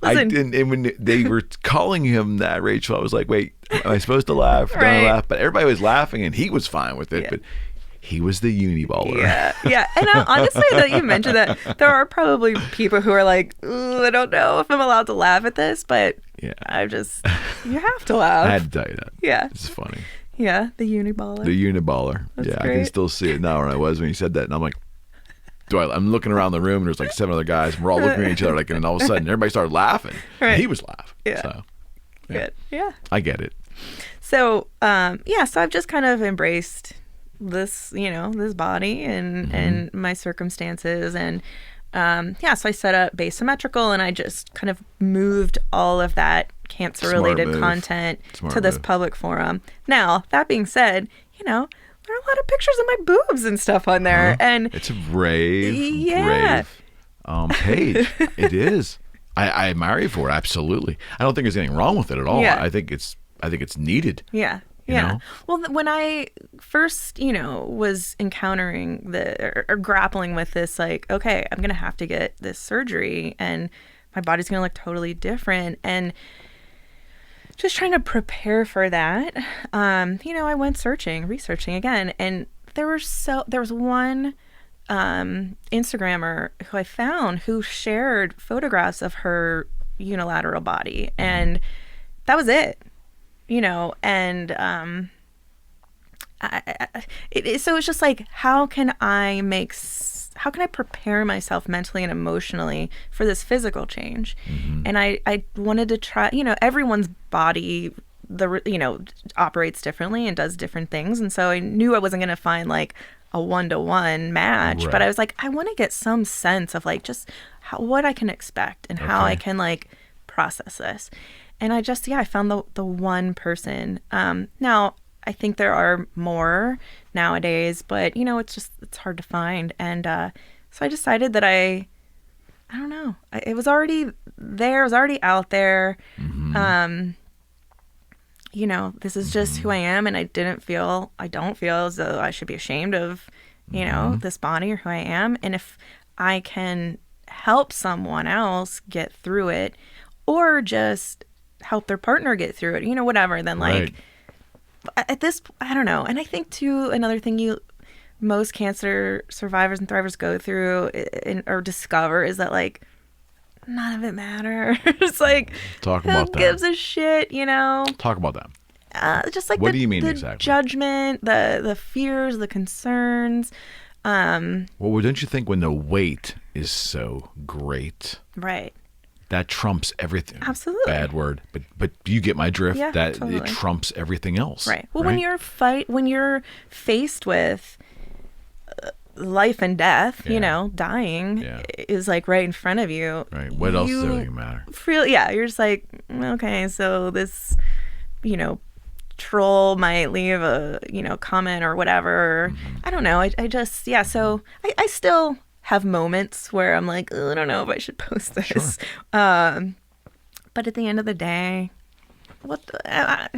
[SPEAKER 3] And when they were calling him that, Rachel, I was like, wait, am I supposed to laugh? Don't I laugh? But everybody was laughing, and he was fine with it. Yeah. But he was the Uniballer.
[SPEAKER 2] Yeah. And honestly, that you mentioned that, there are probably people who are like, I don't know if I'm allowed to laugh at this, but you have to laugh.
[SPEAKER 3] I had to tell you that.
[SPEAKER 2] Yeah.
[SPEAKER 3] It's funny.
[SPEAKER 2] Yeah, the Uniballer.
[SPEAKER 3] The Uniballer.
[SPEAKER 2] That's
[SPEAKER 3] great.
[SPEAKER 2] I
[SPEAKER 3] can still see it now where I was when you said that. And I'm like, I'm looking around the room, and there's like 7 other guys, and we're all looking at each other, like, and all of a sudden everybody started laughing. Right. And he was laughing.
[SPEAKER 2] Yeah.
[SPEAKER 3] So,
[SPEAKER 2] good. Yeah.
[SPEAKER 3] I get it.
[SPEAKER 2] So, so I've just kind of embraced this, this body and my circumstances. And, so I set up Base Symmetrical, and I just kind of moved all of that cancer-related content to this public forum. Now, that being said, there are a lot of pictures of my boobs and stuff on there. And
[SPEAKER 3] it's a brave page. It is. I admire you for it. Absolutely. I don't think there's anything wrong with it at all.
[SPEAKER 2] Yeah.
[SPEAKER 3] I think it's needed.
[SPEAKER 2] Yeah. Yeah. Well, when I first, was encountering or grappling with this, like, okay, I'm going to have to get this surgery and my body's going to look totally different. And just trying to prepare for that, I went researching again. And there was one Instagrammer who I found who shared photographs of her unilateral body. And that was it. And so it's just like, how can I prepare myself mentally and emotionally for this physical change? And I wanted to try, everyone's body, operates differently and does different things. And so I knew I wasn't going to find like a 1-to-1 match, but I was like, I want to get some sense of like just what I can expect and how I can like process this. And I found the one person. Now, I think there are more nowadays, but, it's hard to find. And so I decided that I don't know. It was already there. It was already out there. This is just who I am. And I don't feel as though I should be ashamed of, this body or who I am. And if I can help someone else get through it, or just help their partner get through it, whatever, then like at this, I don't know. And I think too, another thing most cancer survivors and thrivers go through or discover is that like none of it matters. Like, who gives a shit,
[SPEAKER 3] Talk about that.
[SPEAKER 2] Just like
[SPEAKER 3] what do you mean
[SPEAKER 2] the
[SPEAKER 3] exactly?
[SPEAKER 2] Judgment, the fears, the concerns.
[SPEAKER 3] Well, don't you think when the weight is so great,
[SPEAKER 2] right,
[SPEAKER 3] that trumps everything?
[SPEAKER 2] Absolutely.
[SPEAKER 3] Bad word, but you get my drift.
[SPEAKER 2] Yeah,
[SPEAKER 3] that
[SPEAKER 2] totally.
[SPEAKER 3] It trumps everything else.
[SPEAKER 2] Right. Well, when you're faced with life and death, dying is like right in front of you.
[SPEAKER 3] Right. What else does it matter?
[SPEAKER 2] You're just like, okay, so this, troll might leave a, comment or whatever. I don't know. I just, so I still have moments where I'm like, I don't know if I should post this.
[SPEAKER 3] Sure.
[SPEAKER 2] But at the end of the day,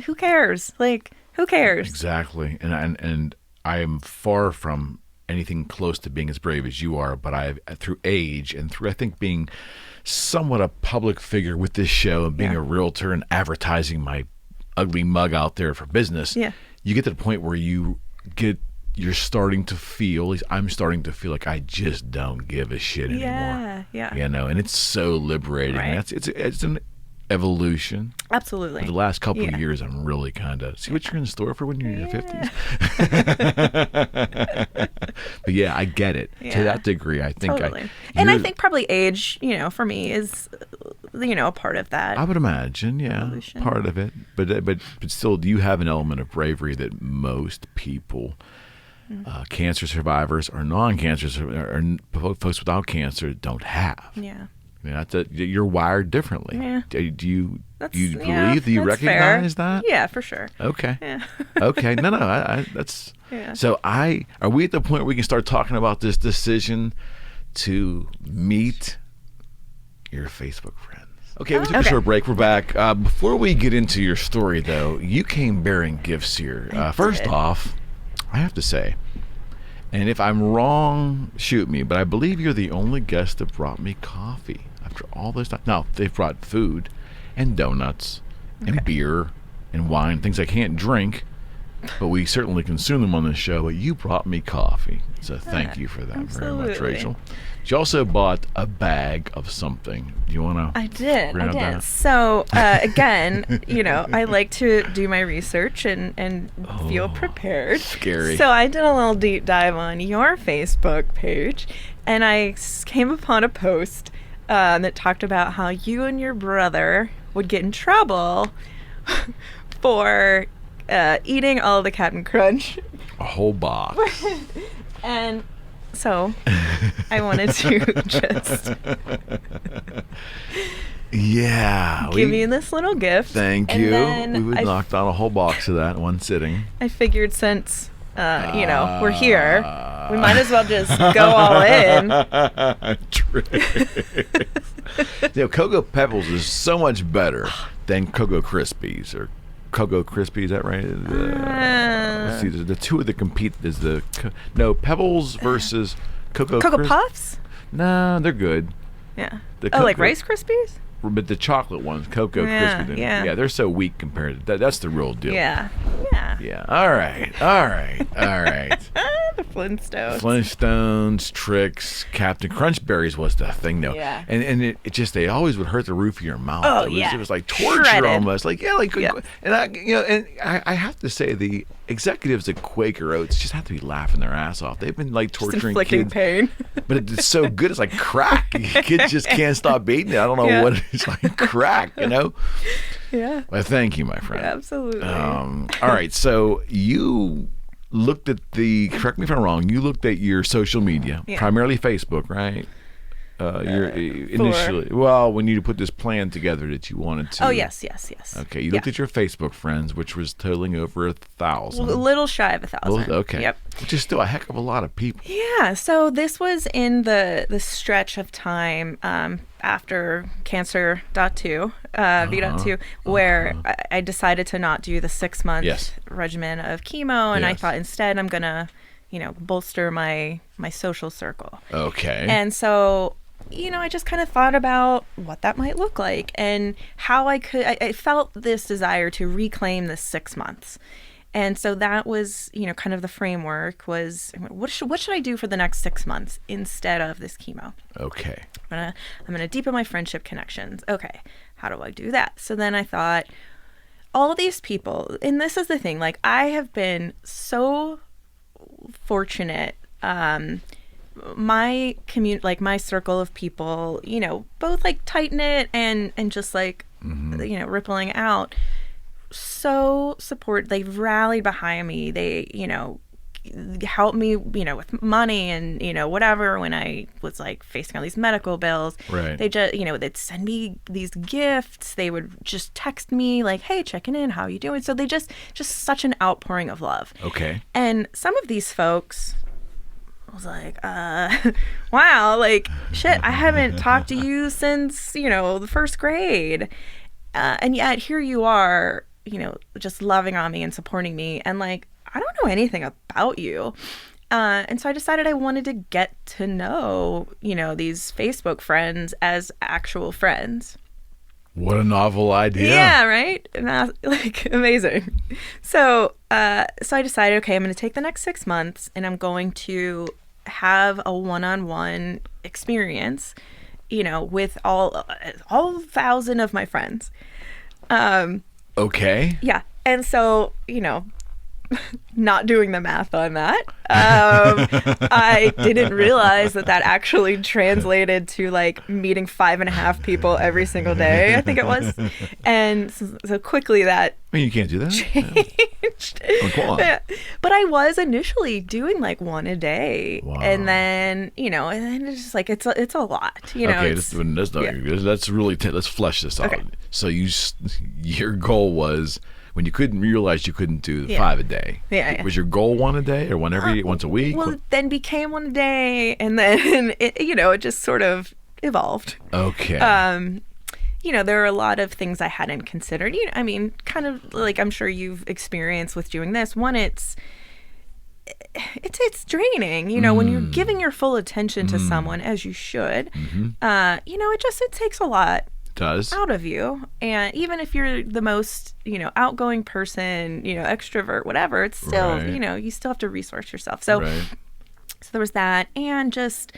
[SPEAKER 2] who cares? Like, who cares?
[SPEAKER 3] Exactly. And I am far from anything close to being as brave as you are, but through age and through, I think, being somewhat a public figure with this show and being a realtor and advertising my ugly mug out there for business, you get to the point where you're starting to feel, at least I'm starting to feel like I just don't give a shit anymore.
[SPEAKER 2] Yeah.
[SPEAKER 3] And it's so liberating.
[SPEAKER 2] Right.
[SPEAKER 3] It's an evolution.
[SPEAKER 2] Absolutely.
[SPEAKER 3] For the last couple of years, I'm really kind of see what you're in store for when you're in your 50s. But I get it to that degree. I think
[SPEAKER 2] totally. I think probably age, for me is, a part of that.
[SPEAKER 3] I would imagine, evolution. Part of it. But still, do you have an element of bravery that most people, cancer survivors or non-cancer or folks without cancer, don't have?
[SPEAKER 2] Yeah.
[SPEAKER 3] You're wired differently.
[SPEAKER 2] Yeah.
[SPEAKER 3] Do you You believe that you recognize that?
[SPEAKER 2] Yeah, for sure.
[SPEAKER 3] Okay.
[SPEAKER 2] Yeah.
[SPEAKER 3] Okay. No, that's.
[SPEAKER 2] Yeah.
[SPEAKER 3] So are we at the point where we can start talking about this decision to meet your Facebook friends? Okay, we took a short break. We're back. Before we get into your story, though, you came bearing gifts here. First off, I have to say, and if I'm wrong, shoot me, but I believe you're the only guest that brought me coffee after all this time. Now, they've brought food and donuts and beer and wine, things I can't drink, but we certainly consume them on this show. But you brought me coffee, so thank you for that very much, Rachel. She also bought a bag of something. Do you want to?
[SPEAKER 2] I did.
[SPEAKER 3] That?
[SPEAKER 2] So again, I like to do my research and feel prepared.
[SPEAKER 3] Scary.
[SPEAKER 2] So I did a little deep dive on your Facebook page, and I came upon a post that talked about how you and your brother would get in trouble for eating all the Captain Crunch.
[SPEAKER 3] A whole box.
[SPEAKER 2] And so I wanted to just give you this little gift.
[SPEAKER 3] Thank you. We knocked out a whole box of that in one sitting.
[SPEAKER 2] I figured since we're here, we might as well just go all in.
[SPEAKER 3] Cocoa Pebbles is so much better than Cocoa Krispies or Cocoa Krispies. Is that right? Let's see. The two that compete is Pebbles versus Cocoa
[SPEAKER 2] Puffs?
[SPEAKER 3] No, they're good.
[SPEAKER 2] Yeah. Like Rice Krispies?
[SPEAKER 3] But the chocolate ones, Cocoa Krispies. Yeah, they're so weak compared to that. That's the real deal.
[SPEAKER 2] Yeah.
[SPEAKER 3] All right.
[SPEAKER 2] The
[SPEAKER 3] Flintstones, Trix, Captain Crunchberries was the thing, though.
[SPEAKER 2] Yeah.
[SPEAKER 3] And it just, they always would hurt the roof of your mouth.
[SPEAKER 2] Oh,
[SPEAKER 3] It was like torture.
[SPEAKER 2] Shredded.
[SPEAKER 3] Almost. And I have to say, the executives at Quaker Oats just have to be laughing their ass off. They've been like torturing
[SPEAKER 2] inflicting
[SPEAKER 3] kids.
[SPEAKER 2] pain.
[SPEAKER 3] But it's so good. It's like crack. Kids just can't stop eating it. I don't know what it's like. Crack,
[SPEAKER 2] Yeah.
[SPEAKER 3] Well, thank you, my friend.
[SPEAKER 2] Absolutely.
[SPEAKER 3] All right. So you looked at correct me if I'm wrong, you looked at your social media, primarily Facebook, right? Initially, when you put this plan together that you wanted to.
[SPEAKER 2] Oh, yes.
[SPEAKER 3] Okay, you looked at your Facebook friends, which was totaling over 1,000.
[SPEAKER 2] A little shy of 1,000.
[SPEAKER 3] Okay.
[SPEAKER 2] Yep.
[SPEAKER 3] Which is still a heck of a lot of people.
[SPEAKER 2] Yeah. So this was in the stretch of time after Cancer.2, V.2, where I decided to not do the 6-month regimen of chemo, and I thought instead I'm gonna, bolster my social circle.
[SPEAKER 3] Okay.
[SPEAKER 2] And so, I just kind of thought about what that might look like and how I felt this desire to reclaim the 6 months. And so that was, kind of the framework was, what should I do for the next 6 months instead of this chemo?
[SPEAKER 3] Okay.
[SPEAKER 2] I'm gonna deepen my friendship connections. Okay, how do I do that? So then I thought, all these people, and this is the thing, like I have been so fortunate. My community, like my circle of people, both like tight knit and just like, rippling out. So they've rallied behind me. They, helped me, with money and, whatever, when I was like facing all these medical bills.
[SPEAKER 3] Right.
[SPEAKER 2] They just, they'd send me these gifts. They would just text me like, hey, checking in, how you doing? So they just such an outpouring of love.
[SPEAKER 3] Okay.
[SPEAKER 2] And some of these folks, I was like, wow, like, shit, I haven't talked to you since, the first grade. And yet here you are, just loving on me and supporting me. And like, I don't know anything about you. And so I decided I wanted to get to know, these Facebook friends as actual friends.
[SPEAKER 3] What a novel idea.
[SPEAKER 2] Yeah, right? Like, amazing. So I decided, okay, I'm going to take the next 6 months and I'm going to have a one-on-one experience, with all 1,000 of my friends.
[SPEAKER 3] Okay.
[SPEAKER 2] Yeah. And so, not doing the math on that, I didn't realize that actually translated to like meeting 5.5 people every single day, I think it was. And so quickly that...
[SPEAKER 3] I mean, you can't do that.
[SPEAKER 2] changed.
[SPEAKER 3] Go on.
[SPEAKER 2] But I was initially doing like one a day.
[SPEAKER 3] Wow.
[SPEAKER 2] And then, and then it's just like, it's a lot,
[SPEAKER 3] Okay, let's really, let's flesh this out.
[SPEAKER 2] Okay.
[SPEAKER 3] So your goal was, when you couldn't realize you couldn't do 5 a day.
[SPEAKER 2] Yeah.
[SPEAKER 3] Was your goal 1 a day or once a week?
[SPEAKER 2] Well, it then became 1 a day. And then, it just sort of evolved.
[SPEAKER 3] Okay.
[SPEAKER 2] There are a lot of things I hadn't considered. Kind of like I'm sure you've experienced with doing this. One, it's draining. When you're giving your full attention to someone, as you should, it takes a lot.
[SPEAKER 3] Does
[SPEAKER 2] out of you. And even if you're the most outgoing person, extrovert, whatever, it's still you still have to resource yourself. So there was that, and just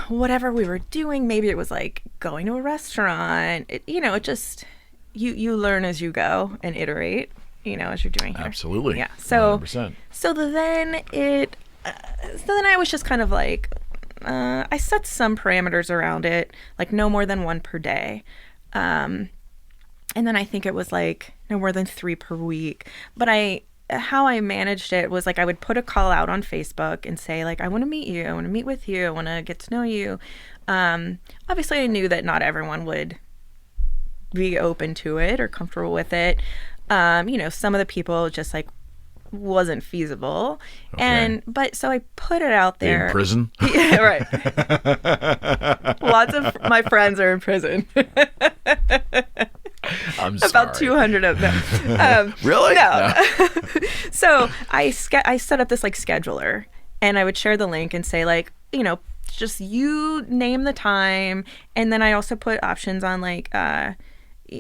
[SPEAKER 2] whatever we were doing, maybe it was like going to a restaurant, it just you learn as you go and iterate as you're doing here.
[SPEAKER 3] Absolutely.
[SPEAKER 2] Yeah. So
[SPEAKER 3] 100%.
[SPEAKER 2] so then I was just kind of like, I set some parameters around it, like no more than 1 per day. And then I think it was like no more than 3 per week. But how I managed it was like I would put a call out on Facebook and say like, I want to meet you. I want to meet with you. I want to get to know you. Obviously, I knew that not everyone would be open to it or comfortable with it. Some of the people just like wasn't feasible.
[SPEAKER 3] Okay.
[SPEAKER 2] But so I put it out there.
[SPEAKER 3] In prison?
[SPEAKER 2] Yeah, right. Lots of my friends are in prison.
[SPEAKER 3] I'm sorry.
[SPEAKER 2] About 200 of them.
[SPEAKER 3] Really?
[SPEAKER 2] No. So I set up this like scheduler, and I would share the link and say like, just you name the time. And then I also put options on like,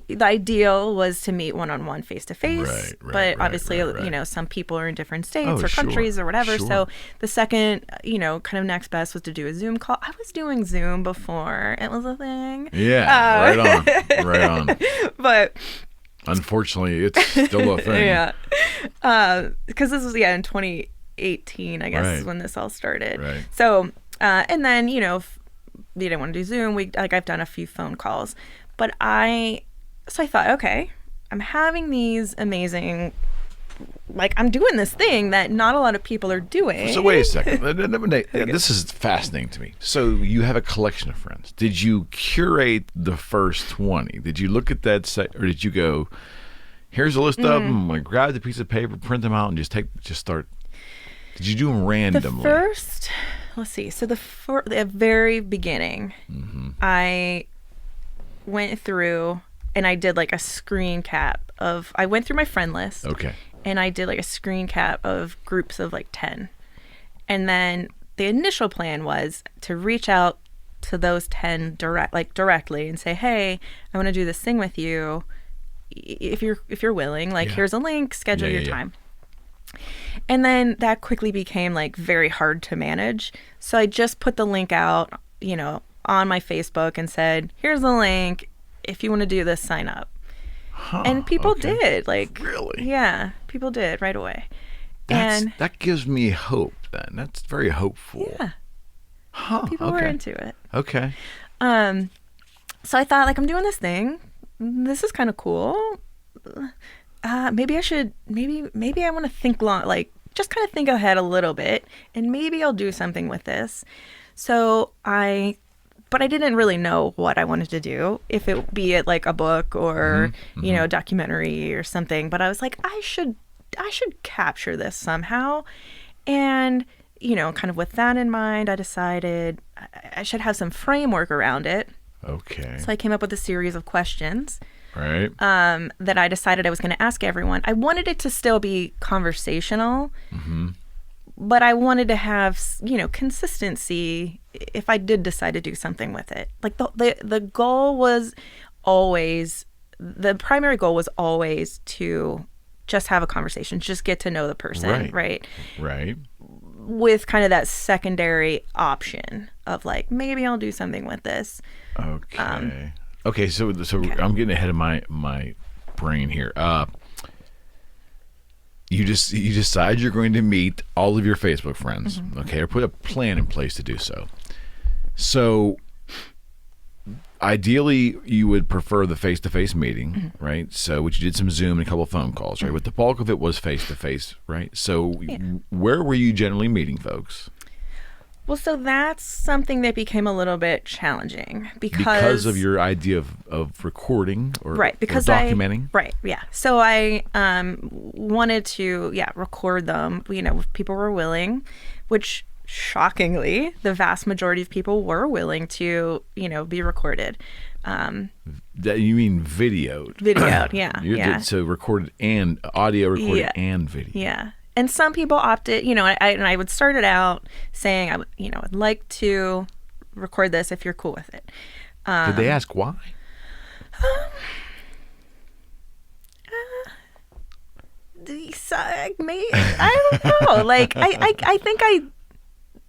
[SPEAKER 2] the ideal was to meet one-on-one, face-to-face, but obviously, some people are in different states or countries or whatever. Sure. So the second, kind of next best was to do a Zoom call. I was doing Zoom before it was a thing.
[SPEAKER 3] Yeah, right on.
[SPEAKER 2] But
[SPEAKER 3] unfortunately, it's still a thing.
[SPEAKER 2] Yeah. Because this was, in 2018, I guess, is when this all started.
[SPEAKER 3] Right.
[SPEAKER 2] So, and then, if you didn't want to do Zoom, I've done a few phone calls. But So I thought, okay, I'm having these amazing, like I'm doing this thing that not a lot of people are doing.
[SPEAKER 3] So wait a second. This is fascinating to me. So you have a collection of friends. Did you curate the first 20? Did you look at that or did you go, here's a list of them, like grab the piece of paper, print them out, and just start? Did you do them randomly?
[SPEAKER 2] Let's see. So the very beginning, I went through and I did like a screen cap I went through my friend list. Okay. And I did like a screen cap of groups of like 10. And then the initial plan was to reach out to those 10 directly and say, hey, I want to do this thing with you. If you're willing, like here's a link, schedule your time. And then that quickly became like very hard to manage. So I just put the link out, on my Facebook and said, here's the link. If you want to do this, sign up. And people did. Like,
[SPEAKER 3] really?
[SPEAKER 2] Yeah, people did right away. That
[SPEAKER 3] gives me hope then. That's very hopeful.
[SPEAKER 2] Yeah. People were into it.
[SPEAKER 3] Okay.
[SPEAKER 2] So I thought, like, I'm doing this thing. This is kind of cool. Maybe I should, maybe I want to think just kind of think ahead a little bit, and maybe I'll do something with this. So but I didn't really know what I wanted to do, if it be it like a book or, a documentary or something. But I was like, I should capture this somehow. And, kind of with that in mind, I decided I should have some framework around it.
[SPEAKER 3] Okay.
[SPEAKER 2] So I came up with a series of questions.
[SPEAKER 3] Right.
[SPEAKER 2] That I decided I was going to ask everyone. I wanted it to still be conversational. But I wanted to have, consistency if I did decide to do something with it. Like the goal was always, the primary goal was always to just have a conversation, just get to know the person, right? Right. With kind of that secondary option of like, maybe I'll do something with this.
[SPEAKER 3] Okay. So I'm getting ahead of my brain here. You decide you're going to meet all of your Facebook friends, okay, or put a plan in place to do so. So ideally, you would prefer the face-to-face meeting, right? So, which you did some Zoom and a couple of phone calls, right? But the bulk of it was face-to-face, right? So, where were you generally meeting folks?
[SPEAKER 2] Well, so that's something that became a little bit challenging
[SPEAKER 3] because of your idea of recording or,
[SPEAKER 2] because
[SPEAKER 3] or documenting?
[SPEAKER 2] So I wanted to, record them, if people were willing, which shockingly, the vast majority of people were willing to, be recorded.
[SPEAKER 3] That you mean videoed?
[SPEAKER 2] Videoed, yeah.
[SPEAKER 3] So recorded and audio recorded and video.
[SPEAKER 2] Yeah. And some people opted, and I would start it out saying, I'd like to record this if you're cool with it.
[SPEAKER 3] Did they ask why?
[SPEAKER 2] I don't know. Like, I think I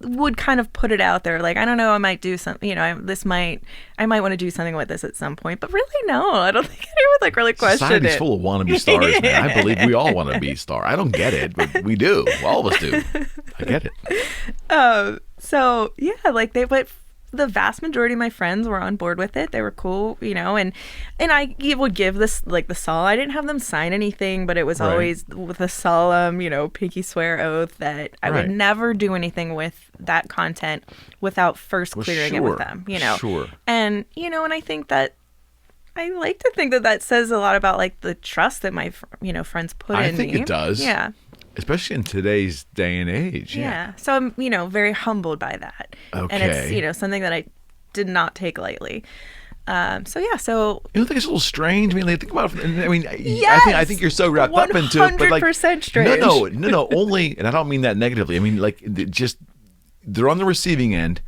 [SPEAKER 2] would kind of put it out there. Like, I don't know, I might do something, I might want to do something with this at some point. But really, no, I don't think anyone really questioned it.
[SPEAKER 3] Society's full of wannabe stars, man. I believe we all want to be a star. I don't get it, but we do. All of us do. I get it.
[SPEAKER 2] So, but the vast majority of my friends were on board with it. They were cool, and I would give this, the solemn. I didn't have them sign anything, but it was always with a solemn, pinky swear oath that I would never do anything with that content without first clearing it with them,
[SPEAKER 3] Sure.
[SPEAKER 2] And, and I think that I like to think that says a lot about the trust that my, friends put in me.
[SPEAKER 3] I think it does.
[SPEAKER 2] Yeah.
[SPEAKER 3] Especially in today's day and age.
[SPEAKER 2] Yeah. So I'm, very humbled by that.
[SPEAKER 3] Okay.
[SPEAKER 2] And it's, something that I did not take lightly. So yeah. So
[SPEAKER 3] you don't think it's a little strange? I mean, think about it. I mean,
[SPEAKER 2] yes,
[SPEAKER 3] I think you're so wrapped up into it. But
[SPEAKER 2] 100% strange.
[SPEAKER 3] No. Only, and I don't mean that negatively. I mean, just they're on the receiving end.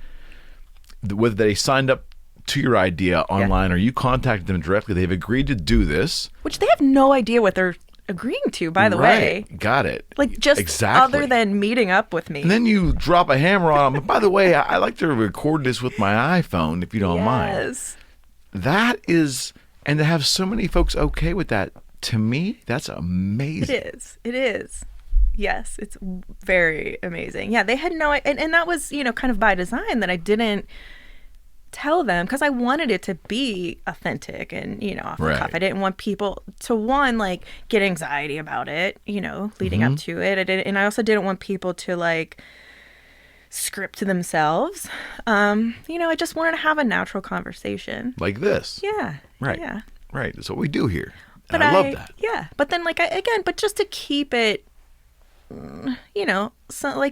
[SPEAKER 3] Whether they signed up to your idea online or you contacted them directly, they've agreed to do this.
[SPEAKER 2] Which they have no idea what they're agreeing to, by the way.
[SPEAKER 3] Got it.
[SPEAKER 2] Other than meeting up with me.
[SPEAKER 3] And then you drop a hammer on them. By the way, I like to record this with my iPhone, if you don't mind. That is, and to have so many folks okay with that, to me, that's amazing.
[SPEAKER 2] It is. Yes, it's very amazing. Yeah, they had no, and that was, kind of by design that I didn't tell them, because I wanted it to be authentic and, off the cuff. I didn't want people to, get anxiety about it, leading up to it. And I also didn't want people to, script themselves. I just wanted to have a natural conversation. Like this. Yeah.
[SPEAKER 3] Right.
[SPEAKER 2] Yeah.
[SPEAKER 3] Right. That's what we do here.
[SPEAKER 2] But
[SPEAKER 3] I love that.
[SPEAKER 2] Yeah. But then, but just to keep it,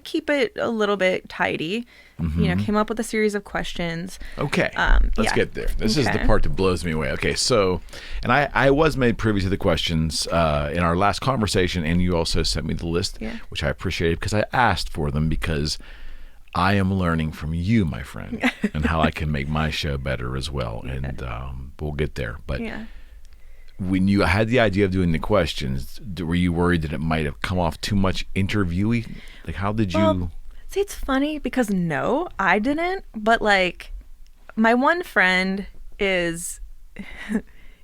[SPEAKER 2] keep it a little bit tidy. Came up with a series of questions.
[SPEAKER 3] Okay, let's get there. This is the part that blows me away. Okay, so, and I was made privy to the questions in our last conversation, and you also sent me the list, which I appreciated because I asked for them because I am learning from you, my friend, and how I can make my show better as well. And we'll get there. But when you had the idea of doing the questions, were you worried that it might have come off too much interviewee? How did you...
[SPEAKER 2] See, it's funny because no, I didn't. But my one friend is,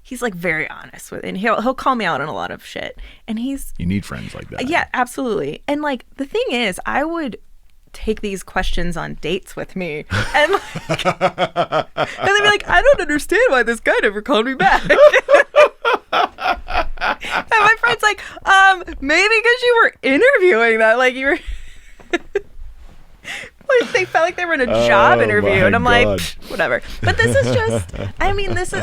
[SPEAKER 2] he's very honest with it. And he'll call me out on a lot of shit. And you
[SPEAKER 3] need friends like that.
[SPEAKER 2] Yeah, absolutely. And the thing is, I would take these questions on dates with me. And and they'd be like, I don't understand why this guy never called me back. And my friend's like, maybe because you were interviewing that, you were... they felt like they were in a job interview, and I'm like, whatever. But this is just,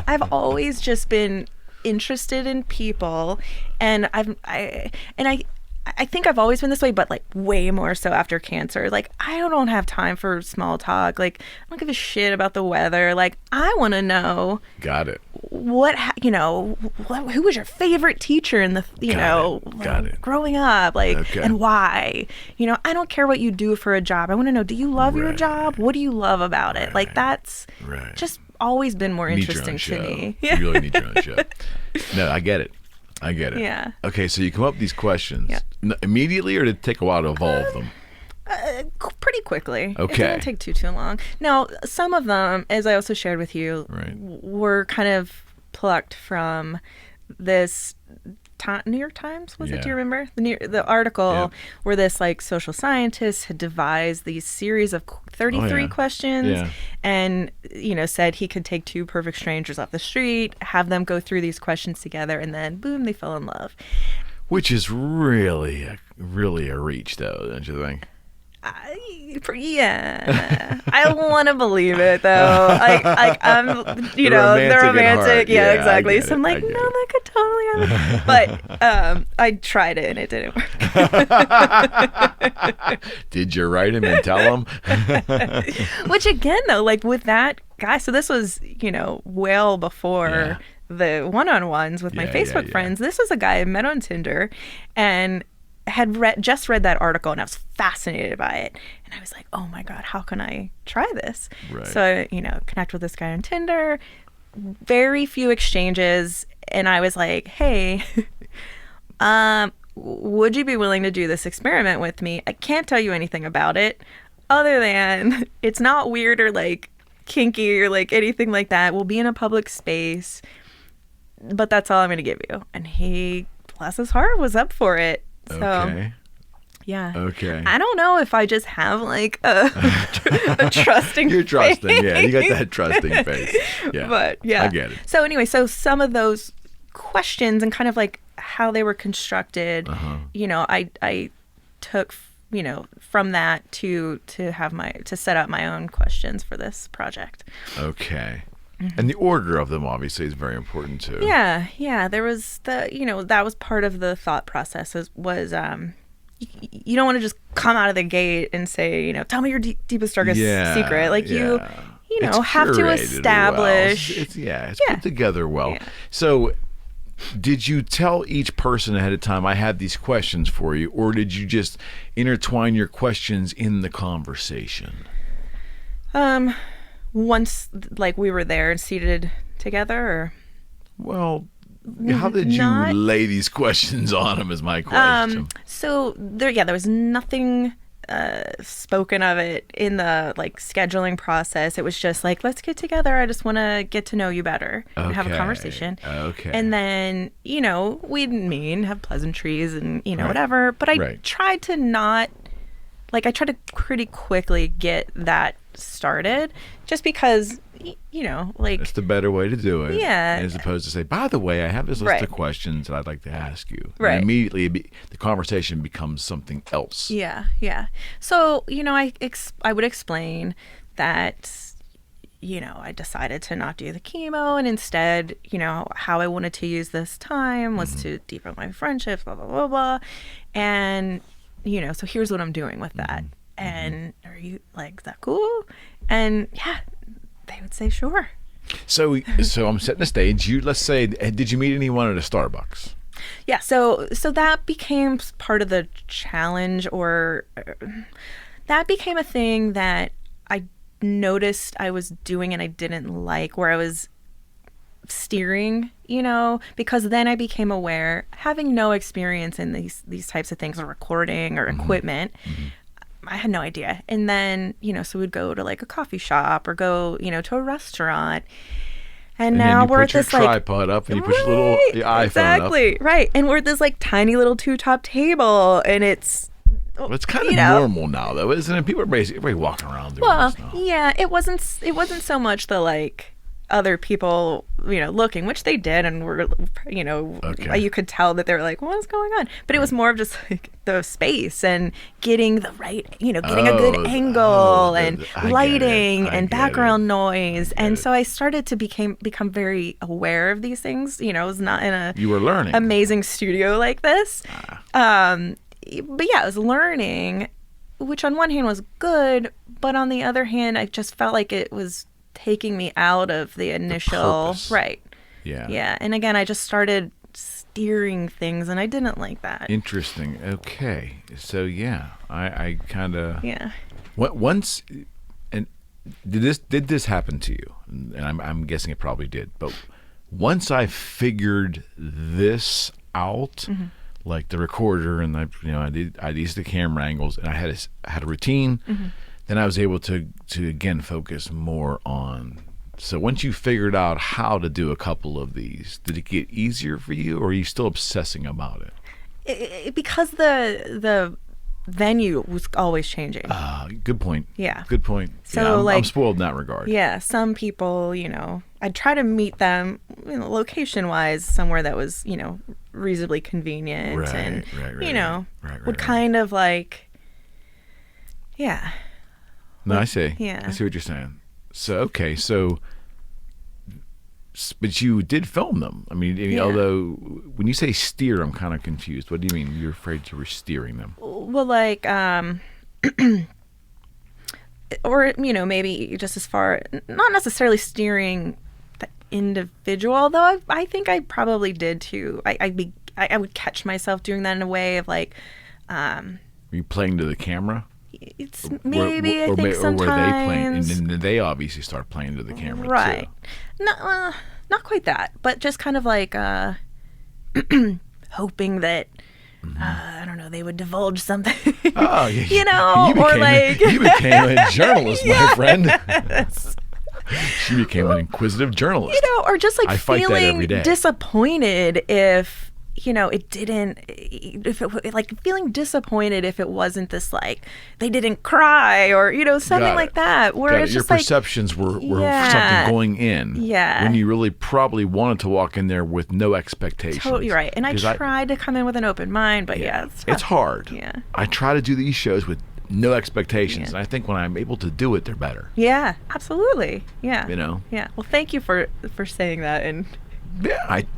[SPEAKER 2] I've always just been interested in people, and I think I've always been this way, but way more so after cancer. I don't have time for small talk. I don't give a shit about the weather. I want to know.
[SPEAKER 3] Got it.
[SPEAKER 2] Who was your favorite teacher in the,
[SPEAKER 3] Got it.
[SPEAKER 2] growing up, and why? I don't care what you do for a job. I want to know, do you love your job? What do you love about it? That's just always been more interesting to me.
[SPEAKER 3] You really need your own show. No, I get it.
[SPEAKER 2] Yeah.
[SPEAKER 3] Okay, so you come up with these questions immediately, or did it take a while to evolve them?
[SPEAKER 2] Pretty quickly.
[SPEAKER 3] Okay.
[SPEAKER 2] It didn't take too long. Now, some of them, as I also shared with you, were kind of plucked from this New York Times, was it? Do you remember the article where this like social scientist had devised these series of 33 questions and, you know, said he could take two perfect strangers off the street, have them go through these questions together, and then boom, they fell in love. Which is
[SPEAKER 3] really a reach, though, don't you think?
[SPEAKER 2] I want to believe it though. I'm, you know, the romantic. Yeah, exactly. So I'm like, no, that could totally happen. But I tried it and it didn't work.
[SPEAKER 3] Did you write him and tell him?
[SPEAKER 2] Which again, though, like with that guy, so this was, you know, well before the one-on-ones with my Facebook friends. This was a guy I met on Tinder and had just read that article, and I was fascinated by it, and I was like, oh my god, how can I try this? So, you know, connect with this guy on Tinder, very few exchanges, and I was like, hey, would you be willing to do this experiment with me? I can't tell you anything about it other than it's not weird or like kinky or like anything like that. We'll be in a public space, but that's all I'm going to give you. And he, bless his heart, was up for it. So, yeah.
[SPEAKER 3] Okay.
[SPEAKER 2] I don't know if I just have like a trusting
[SPEAKER 3] You're trusting, face. Yeah. You got that trusting face. Yeah.
[SPEAKER 2] But yeah.
[SPEAKER 3] I get it.
[SPEAKER 2] So anyway, so some of those questions and kind of like how they were constructed, you know, I took, you know, from that to set up my own questions for this project.
[SPEAKER 3] Okay. And the order of them obviously is very important too.
[SPEAKER 2] Yeah. There was that was part of the thought process was you don't want to just come out of the gate and say, you know, tell me your deepest, darkest secret. Like you know, have to establish.
[SPEAKER 3] Well. It's put together well. Yeah. So did you tell each person ahead of time, I have these questions for you, or did you just intertwine your questions in the conversation?
[SPEAKER 2] Once, like, we were there and seated together, or?
[SPEAKER 3] Well, how did you lay these questions on him is my question.
[SPEAKER 2] So, there was nothing spoken of it in the, like, scheduling process. It was just like, let's get together. I just want to get to know you better and have a conversation.
[SPEAKER 3] Okay.
[SPEAKER 2] And then, you know, we'd have pleasantries and, you know, whatever. But I tried to not, like, I tried to pretty quickly get that started, just because, you know, like,
[SPEAKER 3] it's the better way to do it, as opposed to say, by the way, I have this list of questions that I'd like to ask you, and immediately the conversation becomes something else.
[SPEAKER 2] So, you know, I would explain that, you know, I decided to not do the chemo, and instead, you know, how I wanted to use this time was to deepen my friendships, blah blah blah blah, and, you know, so here's what I'm doing with that. And are you like, is that cool? And they would say sure.
[SPEAKER 3] So I'm setting the stage. Let's say, did you meet anyone at a Starbucks?
[SPEAKER 2] Yeah. So that became part of the challenge, or that became a thing that I noticed I was doing and I didn't like, where I was steering, you know, because then I became aware, having no experience in these types of things, or recording or equipment. I had no idea. And then, you know, so we'd go to like a coffee shop or go, you know, to a restaurant. And now we're at this like
[SPEAKER 3] tripod up and you put your little iPhone up.
[SPEAKER 2] Right. And we're at this like tiny little 2-top table, and it's
[SPEAKER 3] kind of normal now, though, isn't it? People are basically walking around doing this now.
[SPEAKER 2] Yeah, it wasn't so much the like other people, you know, looking, which they did, and were, you know, you could tell that they were like, what's going on? But it was more of just like the space and getting the right, you know, getting a good angle and lighting and background noise. And so I started to become very aware of these things. You know, I was not in
[SPEAKER 3] you were learning
[SPEAKER 2] amazing studio like this. But yeah, I was learning, which on one hand was good, but on the other hand, I just felt like it was taking me out of the initial Yeah. And again, I just started steering things, and I didn't like that.
[SPEAKER 3] Interesting. Okay. So I kind of once. And did this happen to you? And I'm guessing it probably did. But once I figured this out, like the recorder, and I used the camera angles, and I had a routine. Then I was able to again focus more on So once you figured out how to do a couple of these, did it get easier for you, or are you still obsessing about it?
[SPEAKER 2] Because the venue was always changing.
[SPEAKER 3] Good point.
[SPEAKER 2] Yeah.
[SPEAKER 3] Good point.
[SPEAKER 2] So
[SPEAKER 3] I'm spoiled in that regard.
[SPEAKER 2] Yeah, some people, I'd try to meet them, location-wise, somewhere that was, reasonably convenient, would kind of like, yeah.
[SPEAKER 3] No, I see.
[SPEAKER 2] Yeah.
[SPEAKER 3] I see what you're saying. So but you did film them. I mean, although when you say steer, I'm kind of confused. What do you mean? You're afraid you were steering them?
[SPEAKER 2] Well, like, or, maybe just as far, not necessarily steering the individual, though I think I probably did too. I would catch myself doing that in a way of like,
[SPEAKER 3] were you playing to the camera?
[SPEAKER 2] It's maybe, I think sometimes.
[SPEAKER 3] Or were they playing, and then they obviously start playing to the camera
[SPEAKER 2] right.
[SPEAKER 3] too.
[SPEAKER 2] Not quite that, but just kind of like hoping that, I don't know, they would divulge something.
[SPEAKER 3] Oh,
[SPEAKER 2] yeah.
[SPEAKER 3] You became a journalist, my friend. She became an inquisitive journalist.
[SPEAKER 2] Or just like
[SPEAKER 3] I fight that every day.
[SPEAKER 2] Feeling disappointed if, it didn't, feeling disappointed if it wasn't this, like, they didn't cry or, something like that. Where it's
[SPEAKER 3] your
[SPEAKER 2] just like,
[SPEAKER 3] perceptions were something going in.
[SPEAKER 2] Yeah.
[SPEAKER 3] When you really probably wanted to walk in there with no expectations.
[SPEAKER 2] Totally right. And I tried to come in with an open mind, but
[SPEAKER 3] it's hard.
[SPEAKER 2] Yeah.
[SPEAKER 3] I try to do these shows with no expectations. And I think when I'm able to do it, they're better.
[SPEAKER 2] Yeah, absolutely. Yeah.
[SPEAKER 3] Yeah.
[SPEAKER 2] Well, thank you for saying that and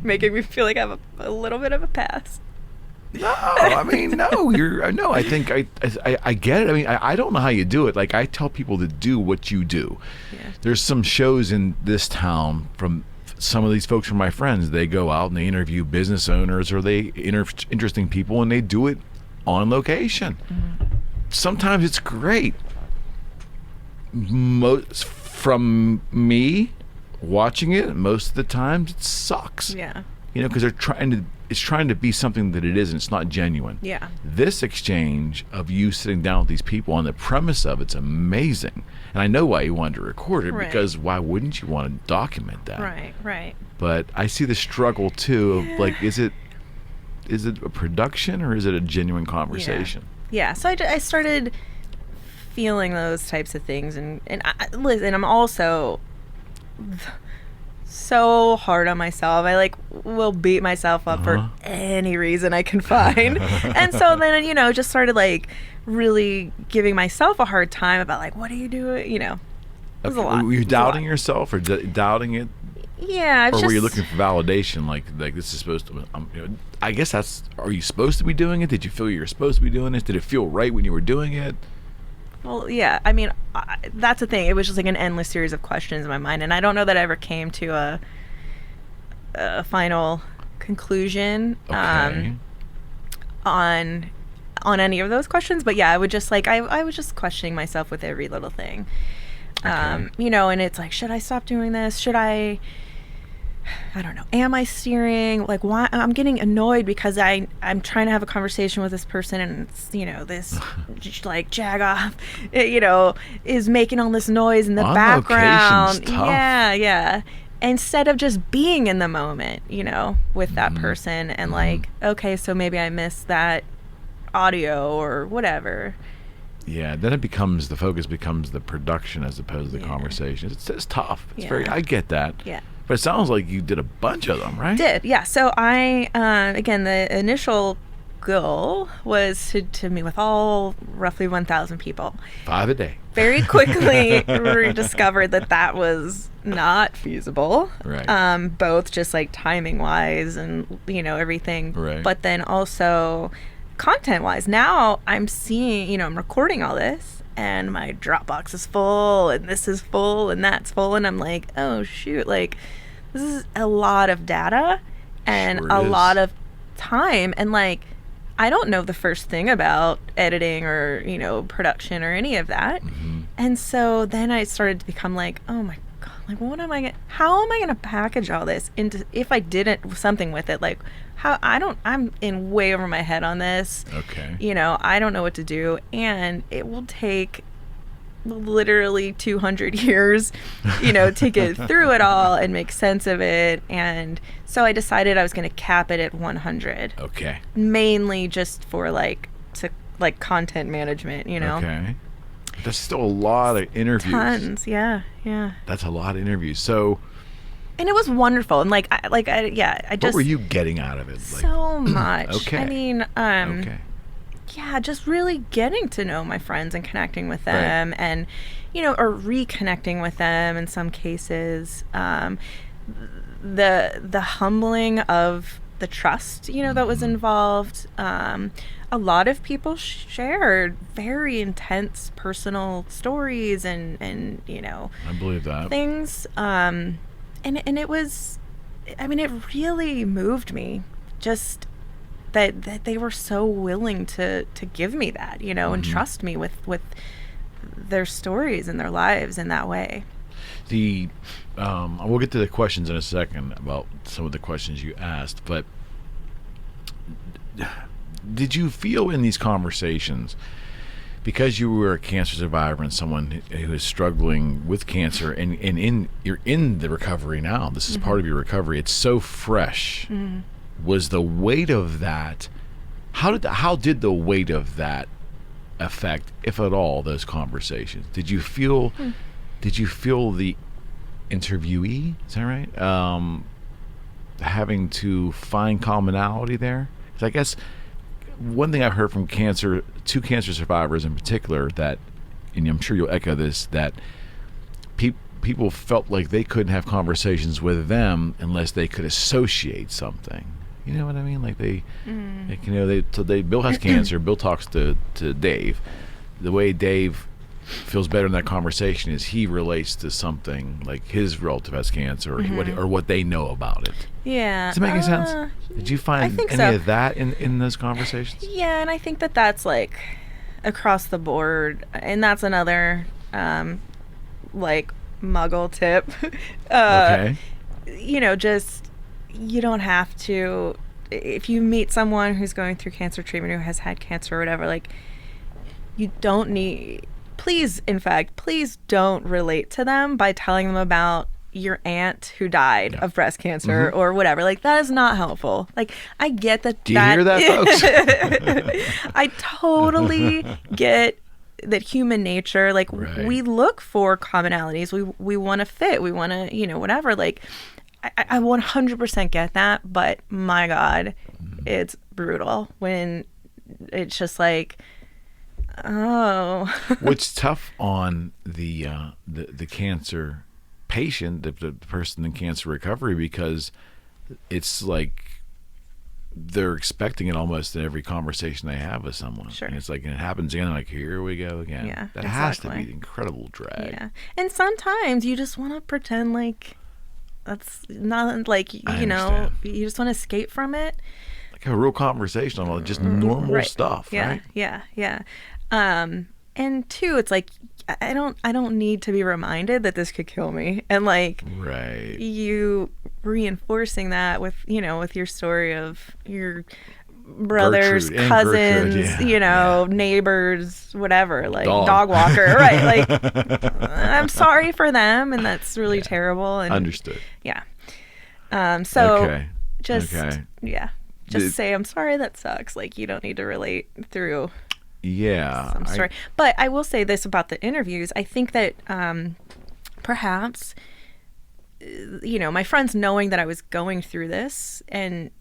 [SPEAKER 2] making me feel like I have a little bit of a pass.
[SPEAKER 3] No, I mean, no. I think I get it. I mean, I don't know how you do it. Like, I tell people to do what you do. Yeah. There's some shows in this town from some of these folks from my friends. They go out and they interview business owners or they interesting people, and they do it on location. Mm-hmm. Sometimes it's great. From me watching it, most of the times it sucks.
[SPEAKER 2] Yeah.
[SPEAKER 3] Because it's trying to be something that it isn't. It's not genuine.
[SPEAKER 2] Yeah.
[SPEAKER 3] This exchange of you sitting down with these people on the premise of it's amazing. And I know why you wanted to record it, because why wouldn't you want to document that?
[SPEAKER 2] Right.
[SPEAKER 3] But I see the struggle too of like, is it a production or is it a genuine conversation?
[SPEAKER 2] Yeah. So I started feeling those types of things, and I'm also so hard on myself. I will beat myself up for any reason I can find. And so then, just started really giving myself a hard time about what are you doing? It was a lot.
[SPEAKER 3] Were you doubting yourself or doubting it?
[SPEAKER 2] Yeah.
[SPEAKER 3] Or were you looking for validation? Like this is supposed to, I guess are you supposed to be doing it? Did you feel you were supposed to be doing this? Did it feel right when you were doing it?
[SPEAKER 2] Well, yeah. I mean, that's the thing. It was just an endless series of questions in my mind, and I don't know that I ever came to a final conclusion on any of those questions. But yeah, I would just I was just questioning myself with every little thing. Okay. And it's should I stop doing this? Should I don't know. Am I steering? Why? I'm getting annoyed because I'm trying to have a conversation with this person, and it's, this jag off, is making all this noise in the background.
[SPEAKER 3] Tough.
[SPEAKER 2] Yeah. Instead of just being in the moment, with that person, and okay, so maybe I missed that audio or whatever.
[SPEAKER 3] Yeah, then the focus becomes the production as opposed to the conversation. It's tough. I get that.
[SPEAKER 2] Yeah.
[SPEAKER 3] But it sounds like you did a bunch of them, right?
[SPEAKER 2] Did, yeah. So I, again, the initial goal was to meet with all roughly 1,000 people. 5
[SPEAKER 3] a day.
[SPEAKER 2] Very quickly rediscovered that was not feasible.
[SPEAKER 3] Right.
[SPEAKER 2] Both just timing-wise and, everything.
[SPEAKER 3] Right.
[SPEAKER 2] But then also content-wise. Now I'm seeing, I'm recording all this. And my Dropbox is full, and this is full, and that's full, and I'm like, oh shoot, this is a lot of data and a lot of time, and I don't know the first thing about editing or production or any of that, and so then I started to become oh my god, how am I gonna package all this into, if I didn't something with it, I'm in way over my head on this.
[SPEAKER 3] Okay.
[SPEAKER 2] I don't know what to do, and it will take literally 200 years, to get through it all and make sense of it. And so I decided I was going to cap it at 100.
[SPEAKER 3] Okay.
[SPEAKER 2] Mainly just for content management,
[SPEAKER 3] Okay. That's still a lot of interviews.
[SPEAKER 2] Tons, yeah.
[SPEAKER 3] That's a lot of interviews. So.
[SPEAKER 2] And it was wonderful. And I just.
[SPEAKER 3] What were you getting out of it?
[SPEAKER 2] So much.
[SPEAKER 3] Okay.
[SPEAKER 2] I mean,
[SPEAKER 3] okay.
[SPEAKER 2] Yeah, just really getting to know my friends and connecting with them, right. And, or reconnecting with them in some cases. The humbling of the trust, that was involved. A lot of people shared very intense personal stories and
[SPEAKER 3] I believe that.
[SPEAKER 2] Things. And it was, it really moved me just that they were so willing to give me that, and trust me with their stories and their lives in that way.
[SPEAKER 3] We'll get to the questions in a second about some of the questions you asked, but did you feel in these conversations, because you were a cancer survivor and someone who is struggling with cancer, and you're in the recovery now, this is part of your recovery, it's so fresh, was the weight of that, how did the weight of that affect, if at all, those conversations? Did you feel the interviewee, is that right, having to find commonality there? Because I guess one thing I've heard from two cancer survivors in particular, that, and I'm sure you'll echo this, that people felt like they couldn't have conversations with them unless they could associate something. You know what I mean? Like Bill has cancer. Bill talks to Dave. The way Dave feels better in that conversation is he relates to something, like his relative has cancer, or what they know about it.
[SPEAKER 2] Yeah.
[SPEAKER 3] Does it make any sense? Did you find any of that in those conversations?
[SPEAKER 2] Yeah, and I think that's across the board, and that's another muggle tip.
[SPEAKER 3] Okay.
[SPEAKER 2] Just, you don't have to, if you meet someone who's going through cancer treatment, who has had cancer or whatever, you don't need, please don't relate to them by telling them about your aunt who died of breast cancer or whatever. That is not helpful. I get that.
[SPEAKER 3] Do you hear that, folks?
[SPEAKER 2] I totally get that human nature,
[SPEAKER 3] right.
[SPEAKER 2] We look for commonalities. We want to fit. We want to, whatever. I 100% get that, but my God, it's brutal when it's just oh.
[SPEAKER 3] What's tough on the cancer patient, the person in cancer recovery, because it's they're expecting it almost in every conversation they have with someone.
[SPEAKER 2] Sure.
[SPEAKER 3] And it's and it happens again, here we go again.
[SPEAKER 2] Yeah,
[SPEAKER 3] that
[SPEAKER 2] exactly.
[SPEAKER 3] has to be an incredible drag.
[SPEAKER 2] Yeah. And sometimes you just want to pretend that's not you you just want to escape from it.
[SPEAKER 3] A real conversation on just normal
[SPEAKER 2] right.
[SPEAKER 3] stuff,
[SPEAKER 2] yeah,
[SPEAKER 3] right?
[SPEAKER 2] Yeah. And two, it's I don't need to be reminded that this could kill me. And
[SPEAKER 3] right.
[SPEAKER 2] You reinforcing that with your story of your brothers, cousins, neighbors, whatever, dog walker, right? I'm sorry for them, and that's really terrible. And
[SPEAKER 3] understood.
[SPEAKER 2] Yeah. So
[SPEAKER 3] okay.
[SPEAKER 2] just say I'm sorry. That sucks. You don't need to relate through.
[SPEAKER 3] Yeah.
[SPEAKER 2] Some story. But I will say this about the interviews. I think that perhaps my friends knowing that I was going through this and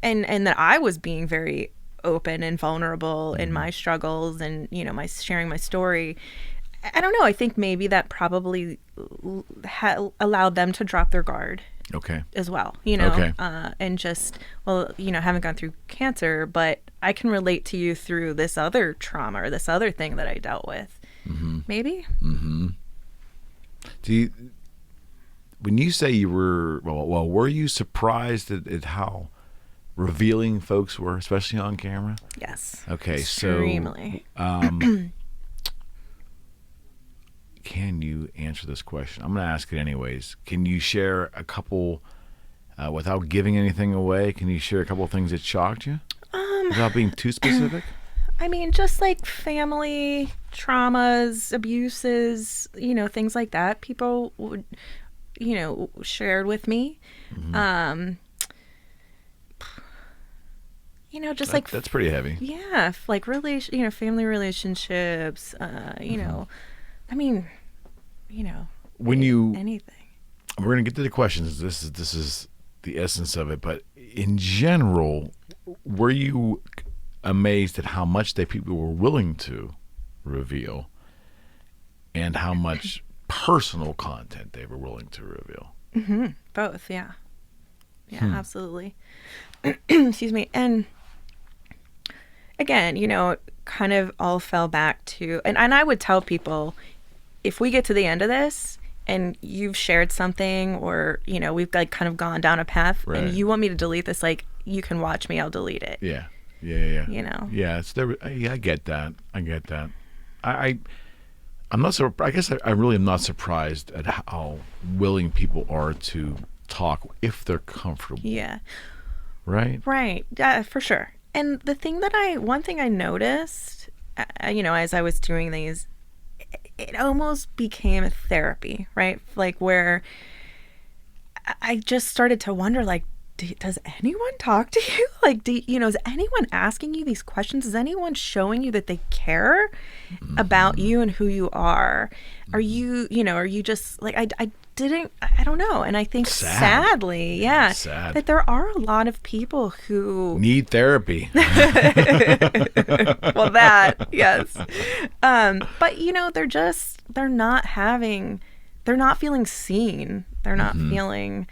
[SPEAKER 2] that I was being very open and vulnerable in my struggles and my sharing my story, I don't know, I think maybe that probably allowed them to drop their guard.
[SPEAKER 3] Okay.
[SPEAKER 2] As well,
[SPEAKER 3] Okay.
[SPEAKER 2] And just, haven't gone through cancer, but I can relate to you through this other trauma or this other thing that I dealt with. Maybe.
[SPEAKER 3] When you say you were, were you surprised at how revealing folks were, especially on camera?
[SPEAKER 2] Yes.
[SPEAKER 3] Okay,
[SPEAKER 2] extremely.
[SPEAKER 3] So can you answer this question? I'm going to ask it anyways. Can you share a couple, without giving anything away, can you share a couple of things that shocked you? Without being too specific?
[SPEAKER 2] I mean, just like family traumas, abuses, things like that. People would, shared with me. Just like
[SPEAKER 3] that's pretty heavy.
[SPEAKER 2] Yeah, like family relationships. I mean,
[SPEAKER 3] when you
[SPEAKER 2] anything.
[SPEAKER 3] We're gonna get to the questions. This is the essence of it. But in general, were you amazed at how much people were willing to reveal, and how much personal content they were willing to reveal?
[SPEAKER 2] Both, yeah, absolutely. Excuse me. And again, kind of all fell back to, and I would tell people, if we get to the end of this and you've shared something, or we've like kind of gone down a path, and you want me to delete this, like, you can watch me, I'll delete it.
[SPEAKER 3] Yeah. Yeah, it's there. Yeah, I get that. I'm not so. I guess I really am not surprised at how willing people are to talk if they're comfortable.
[SPEAKER 2] Yeah.
[SPEAKER 3] Right.
[SPEAKER 2] Yeah, for sure. And one thing I noticed, as I was doing these, it almost became a therapy, right? Like, where I just started to wonder, like, does anyone talk to you? Like, is anyone asking you these questions? Is anyone showing you that they care about you and who you are? Are you just like, I don't know. And I think sadly, that there are a lot of people who
[SPEAKER 3] need therapy.
[SPEAKER 2] Well, that, yes. But they're not feeling seen. They're not feeling,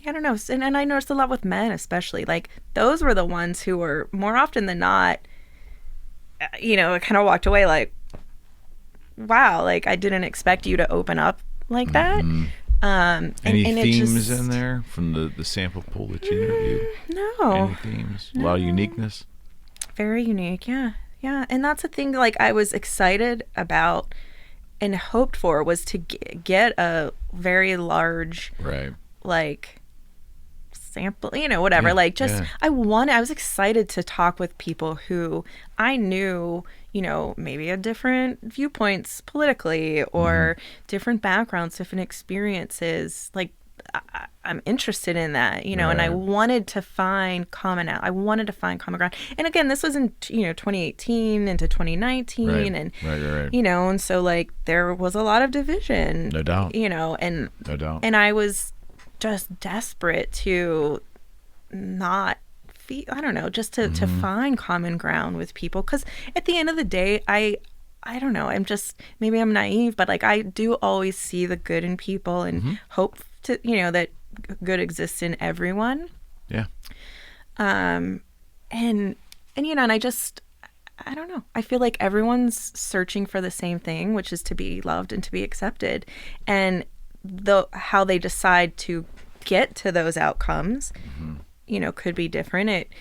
[SPEAKER 2] I don't know. And I noticed a lot with men, especially, like, those were the ones who were more often than not, kind of walked away like, wow, like, I didn't expect you to open up like that.
[SPEAKER 3] Any themes in there from the sample pool that you interviewed?
[SPEAKER 2] No.
[SPEAKER 3] Any themes? A lot of uniqueness?
[SPEAKER 2] Very unique, yeah. Yeah, and that's the thing, like, I was excited about and hoped for, was to get a very large, like, sample, whatever, I was excited to talk with people who I knew, maybe had different viewpoints politically, or different backgrounds, different experiences. Like, I'm interested in that, and I wanted to find common ground. And again, this was in 2018 into 2019, and and so, like, there was a lot of division,
[SPEAKER 3] no doubt,
[SPEAKER 2] and I was just desperate to not feel, I don't know, just to find common ground with people, because at the end of the day, I don't know, maybe I'm naive, but, like, I do always see the good in people, and hope to that good exists in everyone.
[SPEAKER 3] Yeah.
[SPEAKER 2] And and I don't know, I feel like everyone's searching for the same thing, which is to be loved and to be accepted, and how they decide to get to those outcomes, could be different. It,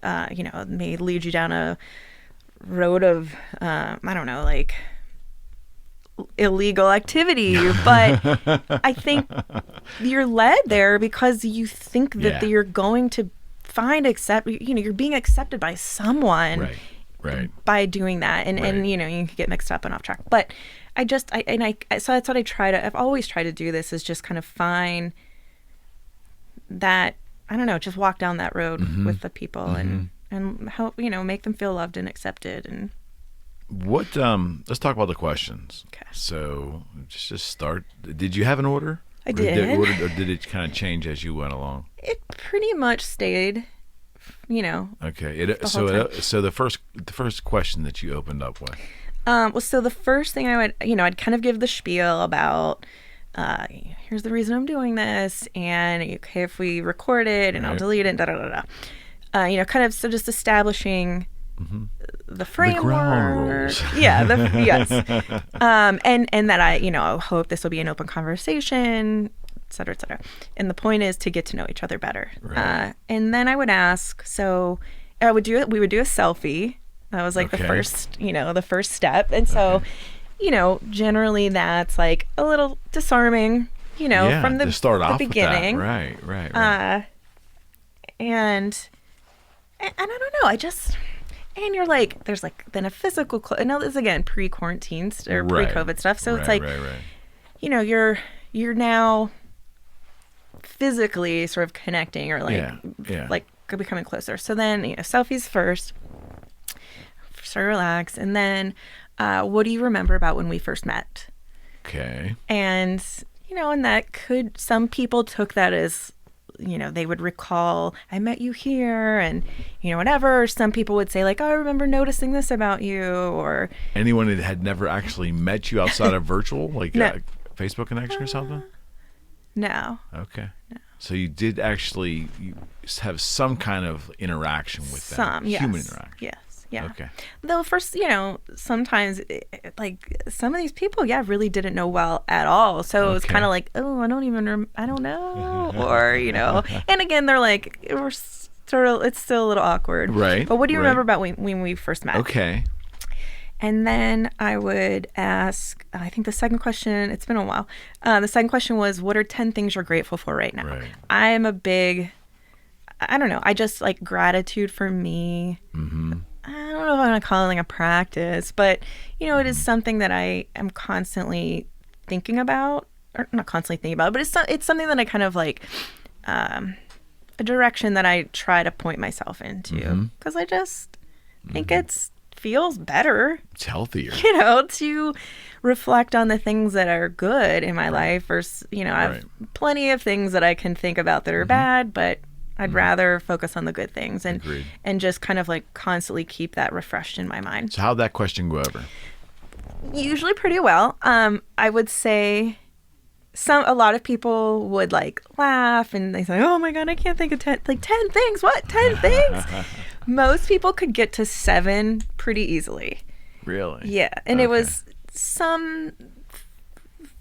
[SPEAKER 2] it may lead you down a road of, I don't know, like, illegal activity, but I think you're led there because you think that you're going to find you're being accepted by someone, by doing that, and you can get mixed up and off track. But so that's what I've always tried to do this, is just kind of find that, I don't know, just walk down that road with the people, and help, make them feel loved and accepted. And
[SPEAKER 3] what, let's talk about the questions.
[SPEAKER 2] Okay.
[SPEAKER 3] So just start. Did you have an order?
[SPEAKER 2] I did.
[SPEAKER 3] Or did it kind of change as you went along?
[SPEAKER 2] It pretty much stayed,
[SPEAKER 3] Okay. So the first question that you opened up with.
[SPEAKER 2] Well, so the first thing I'd kind of give the spiel about, here's the reason I'm doing this, and okay, if we record it, and I'll delete it, kind of, so just establishing the framework,
[SPEAKER 3] the ground rules.
[SPEAKER 2] Yes, and that I hope this will be an open conversation, et cetera, et cetera. And the point is to get to know each other better. And then I would ask, so we would do a selfie. That was like the first step. And so, generally that's like a little disarming, from the,
[SPEAKER 3] to start
[SPEAKER 2] the
[SPEAKER 3] off
[SPEAKER 2] beginning.
[SPEAKER 3] With that. Right.
[SPEAKER 2] And I don't know, And you're like, there's like then a physical, now this is again pre-quarantine or pre-COVID stuff. So it's like, you know, you're now physically sort of connecting or like, like becoming closer. So then, you know, selfies first, start to relax. And then what do you remember about when we first met?
[SPEAKER 3] Okay.
[SPEAKER 2] And, you know, and that could, some people took that as, you know, they would recall, I met you here and, you know, whatever. Some people would say like, oh, I remember noticing this about you, or.
[SPEAKER 3] Anyone that had never actually met you outside of virtual, like Facebook connection or something?
[SPEAKER 2] No.
[SPEAKER 3] Okay. No. So you did actually have some kind of interaction with them. Human interaction.
[SPEAKER 2] Yes. Yeah.
[SPEAKER 3] Okay.
[SPEAKER 2] Though first, you know, sometimes like some of these people, really didn't know well at all. So it was kind of like, oh, I don't know, or you know. And again, they're like, we're sort of, it's still a little awkward,
[SPEAKER 3] right?
[SPEAKER 2] But what do you remember about when we first met?
[SPEAKER 3] Okay.
[SPEAKER 2] And then I would ask, I think the second question, it's been a while. The second question was, what are 10 things you're grateful for right now?
[SPEAKER 3] Right.
[SPEAKER 2] I am a big, I don't know, I just like gratitude for me.
[SPEAKER 3] Mm-hmm.
[SPEAKER 2] I don't know if I'm going to call it like a practice, but, you know, it is something that I am constantly thinking about, or not constantly thinking about, but it's something that I kind of like, a direction that I try to point myself into, because I just think it's feels better.
[SPEAKER 3] It's healthier.
[SPEAKER 2] You know, to reflect on the things that are good in my life versus, you know, I have plenty of things that I can think about that are bad, but I'd rather focus on the good things and just kind of like constantly keep that refreshed in my mind.
[SPEAKER 3] So how'd that question go over?
[SPEAKER 2] Usually pretty well. I would say a lot of people would like laugh and they say, oh my God, I can't think of 10 things. What? 10 things? Most people could get to 7 pretty easily.
[SPEAKER 3] Really?
[SPEAKER 2] Yeah. And it was some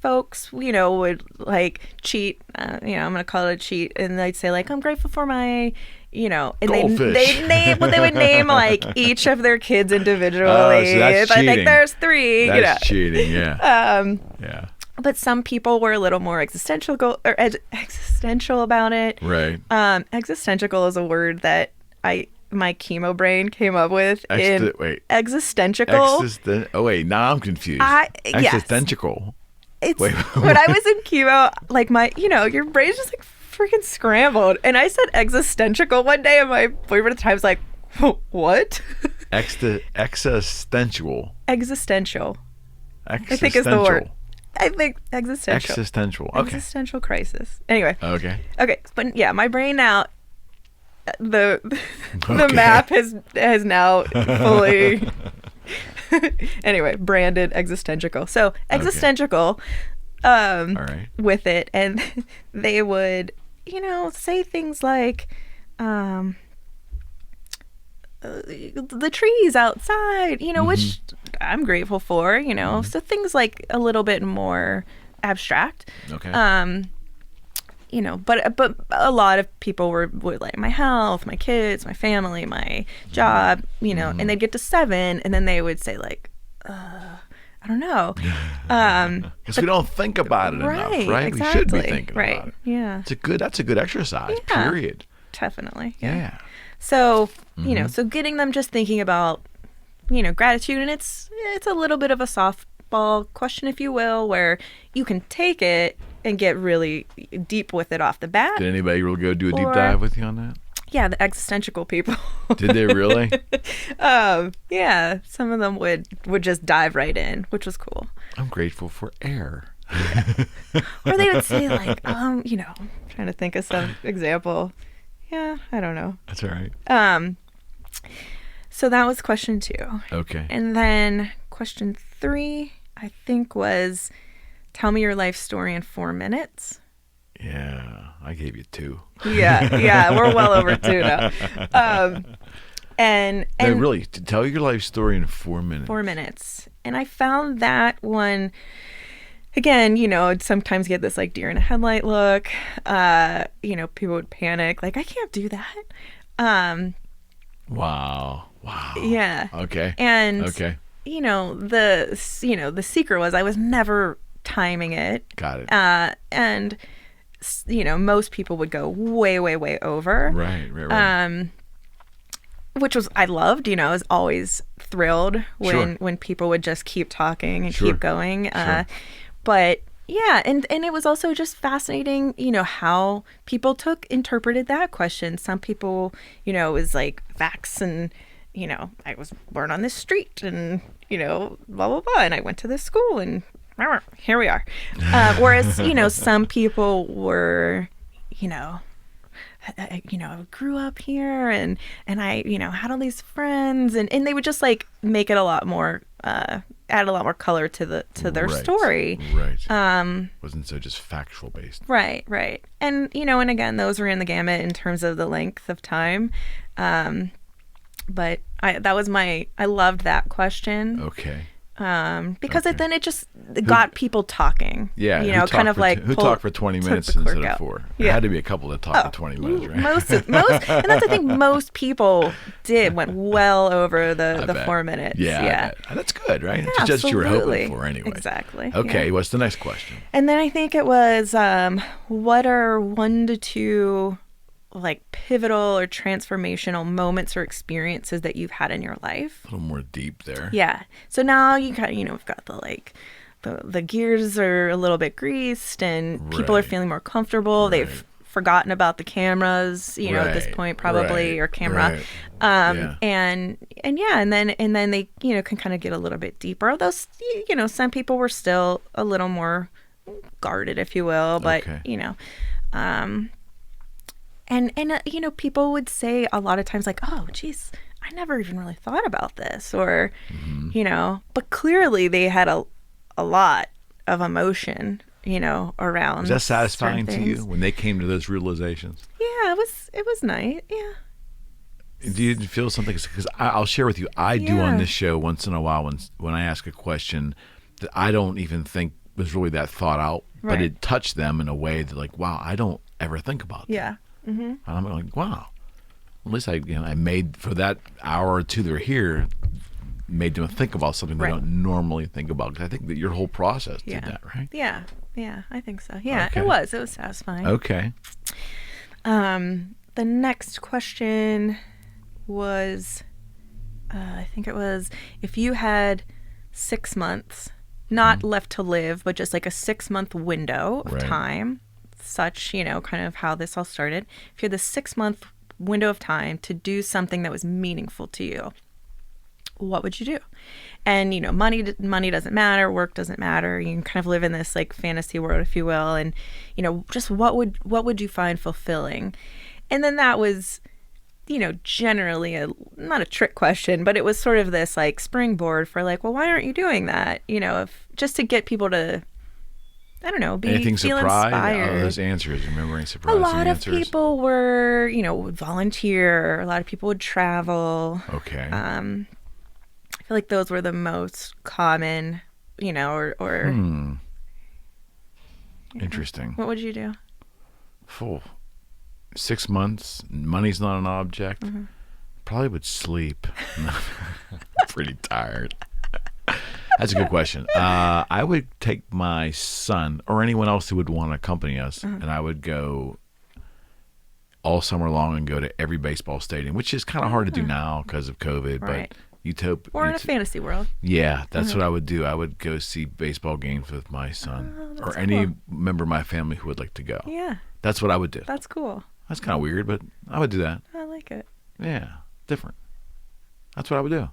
[SPEAKER 2] folks, you know, would like cheat. You know, I'm going to call it a cheat. And they'd say like, I'm grateful for my, you know, and they would name like each of their kids individually.
[SPEAKER 3] Oh, so that's cheating.
[SPEAKER 2] I think there's 3.
[SPEAKER 3] That's
[SPEAKER 2] you know.
[SPEAKER 3] cheating, yeah.
[SPEAKER 2] Yeah. But some people were a little more existential about it.
[SPEAKER 3] Right.
[SPEAKER 2] Existential is a word that my chemo brain came up with. Existential.
[SPEAKER 3] Oh wait, now I'm confused. Existential.
[SPEAKER 2] It's when I was in chemo, like you know, your brain's just like freaking scrambled. And I said existential one day, and my boyfriend at the time was like, "What?"
[SPEAKER 3] Existential.
[SPEAKER 2] Existential. I think is the word. I think existential.
[SPEAKER 3] Existential. Okay.
[SPEAKER 2] Existential crisis. Anyway.
[SPEAKER 3] Okay.
[SPEAKER 2] But yeah, my brain now. The map has now fully anyway branded existential. So existential, all right. With it, and they would, you know, say things like, the trees outside, you know, which I'm grateful for, you know. So things like a little bit more abstract.
[SPEAKER 3] Okay.
[SPEAKER 2] You know, but a lot of people would like my health, my kids, my family, my job, you know, and they'd get to 7 and then they would say like, I don't know.
[SPEAKER 3] Because we don't think about it enough, right?
[SPEAKER 2] Exactly.
[SPEAKER 3] We should be thinking about it.
[SPEAKER 2] Yeah.
[SPEAKER 3] That's a good exercise, period.
[SPEAKER 2] Definitely.
[SPEAKER 3] Yeah.
[SPEAKER 2] So, you know, so getting them just thinking about, you know, gratitude, and it's a little bit of a softball question, if you will, where you can take it and get really deep with it off the bat.
[SPEAKER 3] Did anybody really go do a deep dive with you on that?
[SPEAKER 2] Yeah, the existential people.
[SPEAKER 3] Did they really?
[SPEAKER 2] Yeah, some of them would just dive right in, which was cool.
[SPEAKER 3] I'm grateful for air.
[SPEAKER 2] Yeah. Or they would say like, you know, I'm trying to think of some example. Yeah, I don't know.
[SPEAKER 3] That's all right.
[SPEAKER 2] So that was question 2.
[SPEAKER 3] Okay.
[SPEAKER 2] And then question 3, I think, was tell me your life story in 4 minutes.
[SPEAKER 3] Yeah, I gave you 2.
[SPEAKER 2] Yeah, we're well over 2 now. And
[SPEAKER 3] really, to tell your life story in 4 minutes.
[SPEAKER 2] 4 minutes. And I found that one, again, you know, I'd sometimes get this like deer in a headlight look. You know, people would panic, like, I can't do that.
[SPEAKER 3] Wow.
[SPEAKER 2] Yeah.
[SPEAKER 3] Okay.
[SPEAKER 2] And you know, the secret was I was never timing it.
[SPEAKER 3] Got it.
[SPEAKER 2] And you know, most people would go way over.
[SPEAKER 3] Right.
[SPEAKER 2] which was, I loved, I was always thrilled when people would just keep talking and keep going. But yeah, and it was also just fascinating, how people interpreted that question. Some people, it was like facts and, I was born on this street and, blah, blah, blah. And I went to this school and here we are. Whereas, some people were, I grew up here and I, had all these friends and they would just like make it a lot more, add a lot more color to their story.
[SPEAKER 3] Right. Wasn't so just factual based.
[SPEAKER 2] Right. And, and again, those ran the gamut in terms of the length of time. But I loved that question.
[SPEAKER 3] Okay.
[SPEAKER 2] Because then it just got people talking.
[SPEAKER 3] Yeah.
[SPEAKER 2] Kind of like
[SPEAKER 3] who talked for 20 minutes instead of 4? Yeah. There had to be a couple that talked for 20 minutes, right?
[SPEAKER 2] Most, and that's the thing. Most people went well over the 4 minutes.
[SPEAKER 3] Yeah. That's good, right?
[SPEAKER 2] Yeah,
[SPEAKER 3] it's just
[SPEAKER 2] absolutely.
[SPEAKER 3] you were hoping for anyway.
[SPEAKER 2] Exactly.
[SPEAKER 3] Okay. What's the next question?
[SPEAKER 2] And then I think it was, what are 1 to 2 like pivotal or transformational moments or experiences that you've had in your life?
[SPEAKER 3] A little more deep there.
[SPEAKER 2] Yeah. So now you got, we've got the gears are a little bit greased and people are feeling more comfortable.
[SPEAKER 3] Right.
[SPEAKER 2] They've forgotten about the cameras, at this point probably, or camera.
[SPEAKER 3] Yeah.
[SPEAKER 2] And then they, can kind of get a little bit deeper. Although, some people were still a little more guarded, if you will, but, And people would say a lot of times like, oh, geez, I never even really thought about this. Or, but clearly they had a lot of emotion, around.
[SPEAKER 3] Was that satisfying to you when they came to those realizations?
[SPEAKER 2] Yeah, it was nice. Yeah.
[SPEAKER 3] Do you feel something? Because I'll share with you, I do on this show once in a while when I ask a question that I don't even think was really that thought out, but it touched them in a way that like, wow, I don't ever think about that.
[SPEAKER 2] Yeah. Mm-hmm.
[SPEAKER 3] And I'm like, wow. At least I made for that hour or two they're here, made them think about something they don't normally think about. Because I think that your whole process did that, right?
[SPEAKER 2] Yeah, I think so. Yeah, okay. It was satisfying.
[SPEAKER 3] Okay.
[SPEAKER 2] The next question was, I think it was, if you had 6 months, not left to live, but just like a 6-month window of time. Such, kind of how this all started. If you had the 6-month window of time to do something that was meaningful to you, what would you do? And, money doesn't matter, work doesn't matter. You can kind of live in this like fantasy world, if you will. And, just what would you find fulfilling? And then that was, generally not a trick question, but it was sort of this like springboard for like, well, why aren't you doing that? If just to get people to, I don't know,
[SPEAKER 3] Anything
[SPEAKER 2] feel
[SPEAKER 3] surprised?
[SPEAKER 2] inspired.
[SPEAKER 3] Oh, those answers, remembering surprising
[SPEAKER 2] answers. A lot
[SPEAKER 3] answers.
[SPEAKER 2] of people were, would volunteer. A lot of people would travel.
[SPEAKER 3] Okay.
[SPEAKER 2] I feel like those were the most common, or
[SPEAKER 3] Interesting.
[SPEAKER 2] What would you do?
[SPEAKER 3] 6 months, money's not an object.
[SPEAKER 2] Mm-hmm.
[SPEAKER 3] Probably would sleep. Pretty tired. That's a good question. I would take my son or anyone else who would want to accompany us, and I would go all summer long and go to every baseball stadium, which is kind of hard to do now because of COVID. But
[SPEAKER 2] or in a fantasy world.
[SPEAKER 3] Yeah, that's what I would do. I would go see baseball games with my son or any member of my family who would like to go.
[SPEAKER 2] Yeah.
[SPEAKER 3] That's what I would do.
[SPEAKER 2] That's cool.
[SPEAKER 3] That's kind of weird, but I would do that.
[SPEAKER 2] I like it.
[SPEAKER 3] Yeah, different. That's what I would do.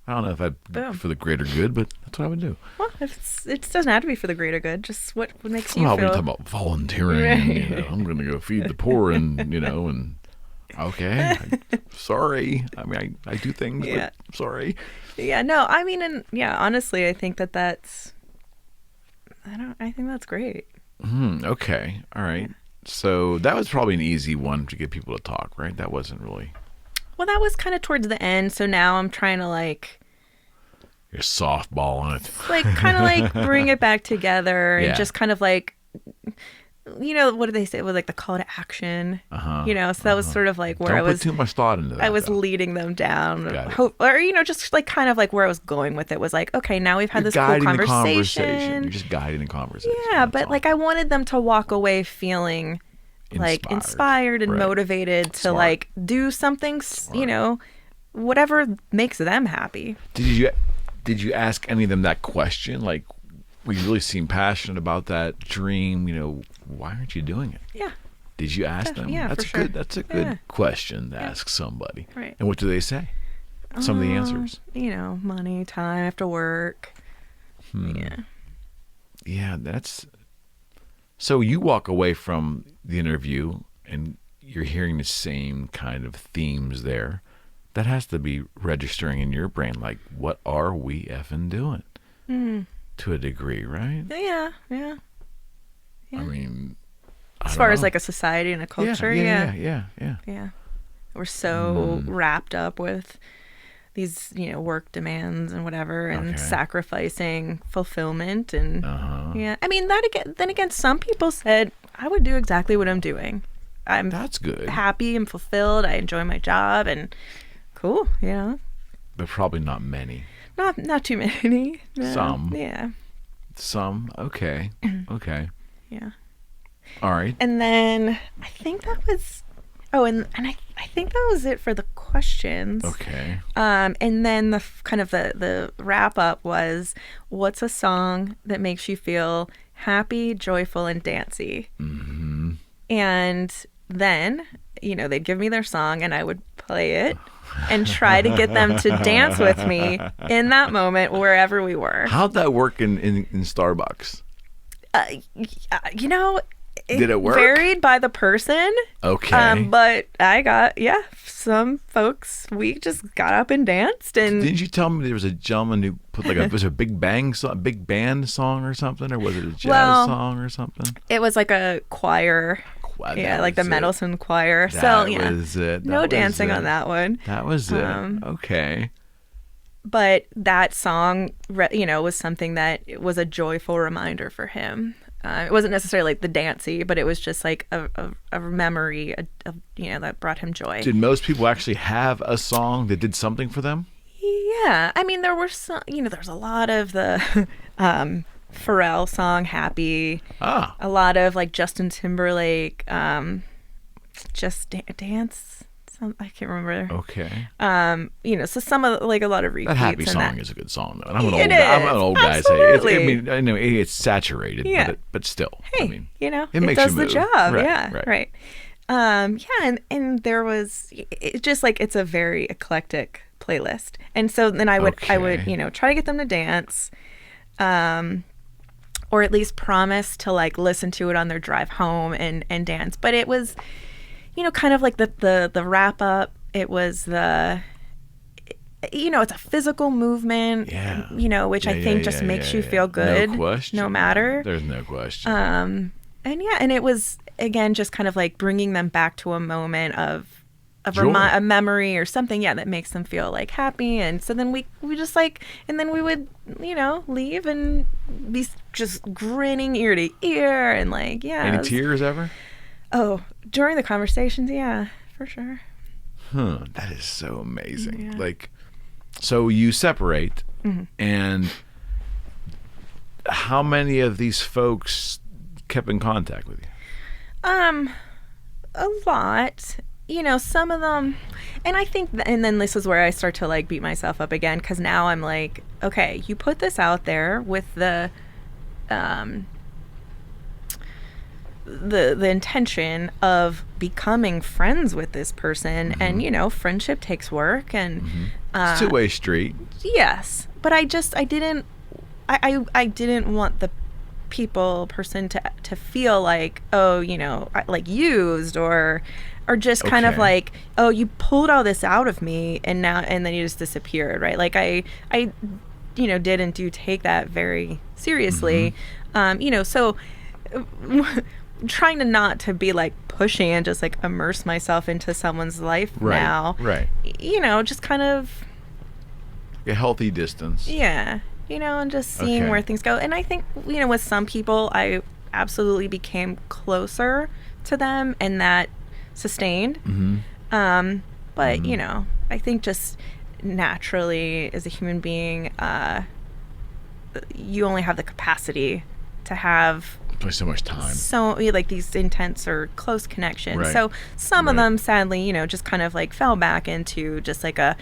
[SPEAKER 3] I don't know if I'd for the greater good, but that's what I would do.
[SPEAKER 2] Well, it doesn't have to be for the greater good. Just what makes you feel.
[SPEAKER 3] Somehow we talk about volunteering. And, I'm going to go feed the poor, and and okay, sorry. I mean, I do things, but sorry.
[SPEAKER 2] Yeah, no, I mean, and honestly, I think that's. I think that's great.
[SPEAKER 3] Okay, all right. So that was probably an easy one to get people to talk, right? That wasn't really.
[SPEAKER 2] Well, that was kind of towards the end, so now I'm trying to like.
[SPEAKER 3] You're softballing it.
[SPEAKER 2] Like, kind of like bring it back together and just kind of like, what do they say with like the call to action? So that was sort of like where
[SPEAKER 3] Don't
[SPEAKER 2] I was.
[SPEAKER 3] Put too much thought into that.
[SPEAKER 2] I was leading them down,
[SPEAKER 3] or
[SPEAKER 2] just like kind of like where I was going with it was like, okay, now we've had this cool conversation.
[SPEAKER 3] You're just guiding the conversation.
[SPEAKER 2] Yeah, but like I wanted them to walk away feeling like inspired and motivated to like do something, whatever makes them happy.
[SPEAKER 3] Did you ask any of them that question? Like, we really seem passionate about that dream. Why aren't you doing it?
[SPEAKER 2] Yeah.
[SPEAKER 3] Did you ask them?
[SPEAKER 2] Yeah,
[SPEAKER 3] that's
[SPEAKER 2] for sure.
[SPEAKER 3] That's a good question to ask somebody.
[SPEAKER 2] Right.
[SPEAKER 3] And what do they say? Some of the answers.
[SPEAKER 2] Money, time after work.
[SPEAKER 3] Yeah, so you walk away from the interview and you're hearing the same kind of themes there. That has to be registering in your brain, like, what are we effing doing? To a degree, right?
[SPEAKER 2] Yeah.
[SPEAKER 3] I mean,
[SPEAKER 2] as far as like a society and a culture,
[SPEAKER 3] yeah.
[SPEAKER 2] We're so wrapped up with these, work demands and whatever, and sacrificing fulfillment, and I mean, then again, some people said I would do exactly what I'm doing. That's good. Happy and fulfilled. I enjoy my job, and cool,
[SPEAKER 3] But probably not many.
[SPEAKER 2] Not too many. No.
[SPEAKER 3] Some.
[SPEAKER 2] Yeah.
[SPEAKER 3] Some. Okay.
[SPEAKER 2] Yeah.
[SPEAKER 3] All right.
[SPEAKER 2] And then I think that was. Oh, and I think that was it for the questions.
[SPEAKER 3] Okay.
[SPEAKER 2] And then the wrap up was, what's a song that makes you feel happy, joyful, and dancy? Mm-hmm. And then, they'd give me their song and I would play it and try to get them to dance with me in that moment wherever we were.
[SPEAKER 3] How'd that work in Starbucks? Did it work?
[SPEAKER 2] Varied by the person.
[SPEAKER 3] Okay.
[SPEAKER 2] But I got, some folks, we just got up and danced. And
[SPEAKER 3] didn't you tell me there was a gentleman who put was it a big band song or something? Or was it a jazz song or something?
[SPEAKER 2] It was like a choir. Like the Mendelssohn choir.
[SPEAKER 3] That was it.
[SPEAKER 2] No dancing on that one.
[SPEAKER 3] That was it. Okay.
[SPEAKER 2] But that song, was something that was a joyful reminder for him. It wasn't necessarily like the dancey, but it was just like a memory, that brought him joy.
[SPEAKER 3] Did most people actually have a song that did something for them?
[SPEAKER 2] Yeah. I mean, there were some, there's a lot of the Pharrell song "Happy." A lot of like Justin Timberlake, "Just Dance." I can't remember.
[SPEAKER 3] Okay.
[SPEAKER 2] So some of like a lot of repeats.
[SPEAKER 3] That "Happy" song is a good song though. And I'm an old guy.
[SPEAKER 2] Absolutely.
[SPEAKER 3] I know it's saturated, but still.
[SPEAKER 2] Hey,
[SPEAKER 3] it makes
[SPEAKER 2] does
[SPEAKER 3] you move.
[SPEAKER 2] The job.
[SPEAKER 3] Right.
[SPEAKER 2] And there was just like, it's a very eclectic playlist, and so then I would try to get them to dance. Or at least promise to like listen to it on their drive home and dance. But it was, kind of like the wrap up. It was it's a physical movement, which I think just makes you feel good.
[SPEAKER 3] No question.
[SPEAKER 2] No matter.
[SPEAKER 3] There's no question.
[SPEAKER 2] And it was, again, just kind of like bringing them back to a moment of a memory or something, that makes them feel like happy. And so then we just like, and then we would, leave and be just grinning ear to ear and like,
[SPEAKER 3] Any tears ever?
[SPEAKER 2] Oh, during the conversations, for sure.
[SPEAKER 3] That is so amazing. Like, so you separate, and how many of these folks kept in contact with you?
[SPEAKER 2] A lot. Some of them, and I think, and then this is where I start to like beat myself up again, because now I'm like, okay, you put this out there with the intention of becoming friends with this person, and friendship takes work, and
[SPEAKER 3] it's a two-way street.
[SPEAKER 2] Yes, but I didn't want the person to feel like, like used or just kind of like, oh, you pulled all this out of me and then you just disappeared, right? Like I did and do take that very seriously. So trying to not to be like pushing and just like immerse myself into someone's life now. Right. Just kind of
[SPEAKER 3] a healthy distance.
[SPEAKER 2] Yeah. And just seeing where things go. And I think, with some people, I absolutely became closer to them, and that sustained. But, I think just naturally as a human being, you only have the capacity to have
[SPEAKER 3] For so much time.
[SPEAKER 2] So like these intense or close connections.
[SPEAKER 3] Right.
[SPEAKER 2] So some of them sadly, you know, just kind of like fell back into just like a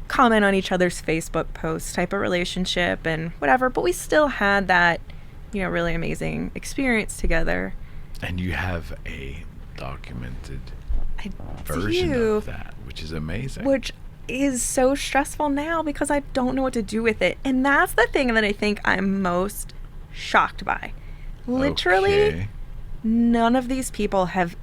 [SPEAKER 2] comment on each other's Facebook posts type of relationship and whatever. But we still had that, you know, really amazing experience together.
[SPEAKER 3] And you have a documented version of that, which is amazing.
[SPEAKER 2] Which is so stressful now because I don't know what to do with it. And that's the thing that I think I'm most shocked by. Literally, none of these people have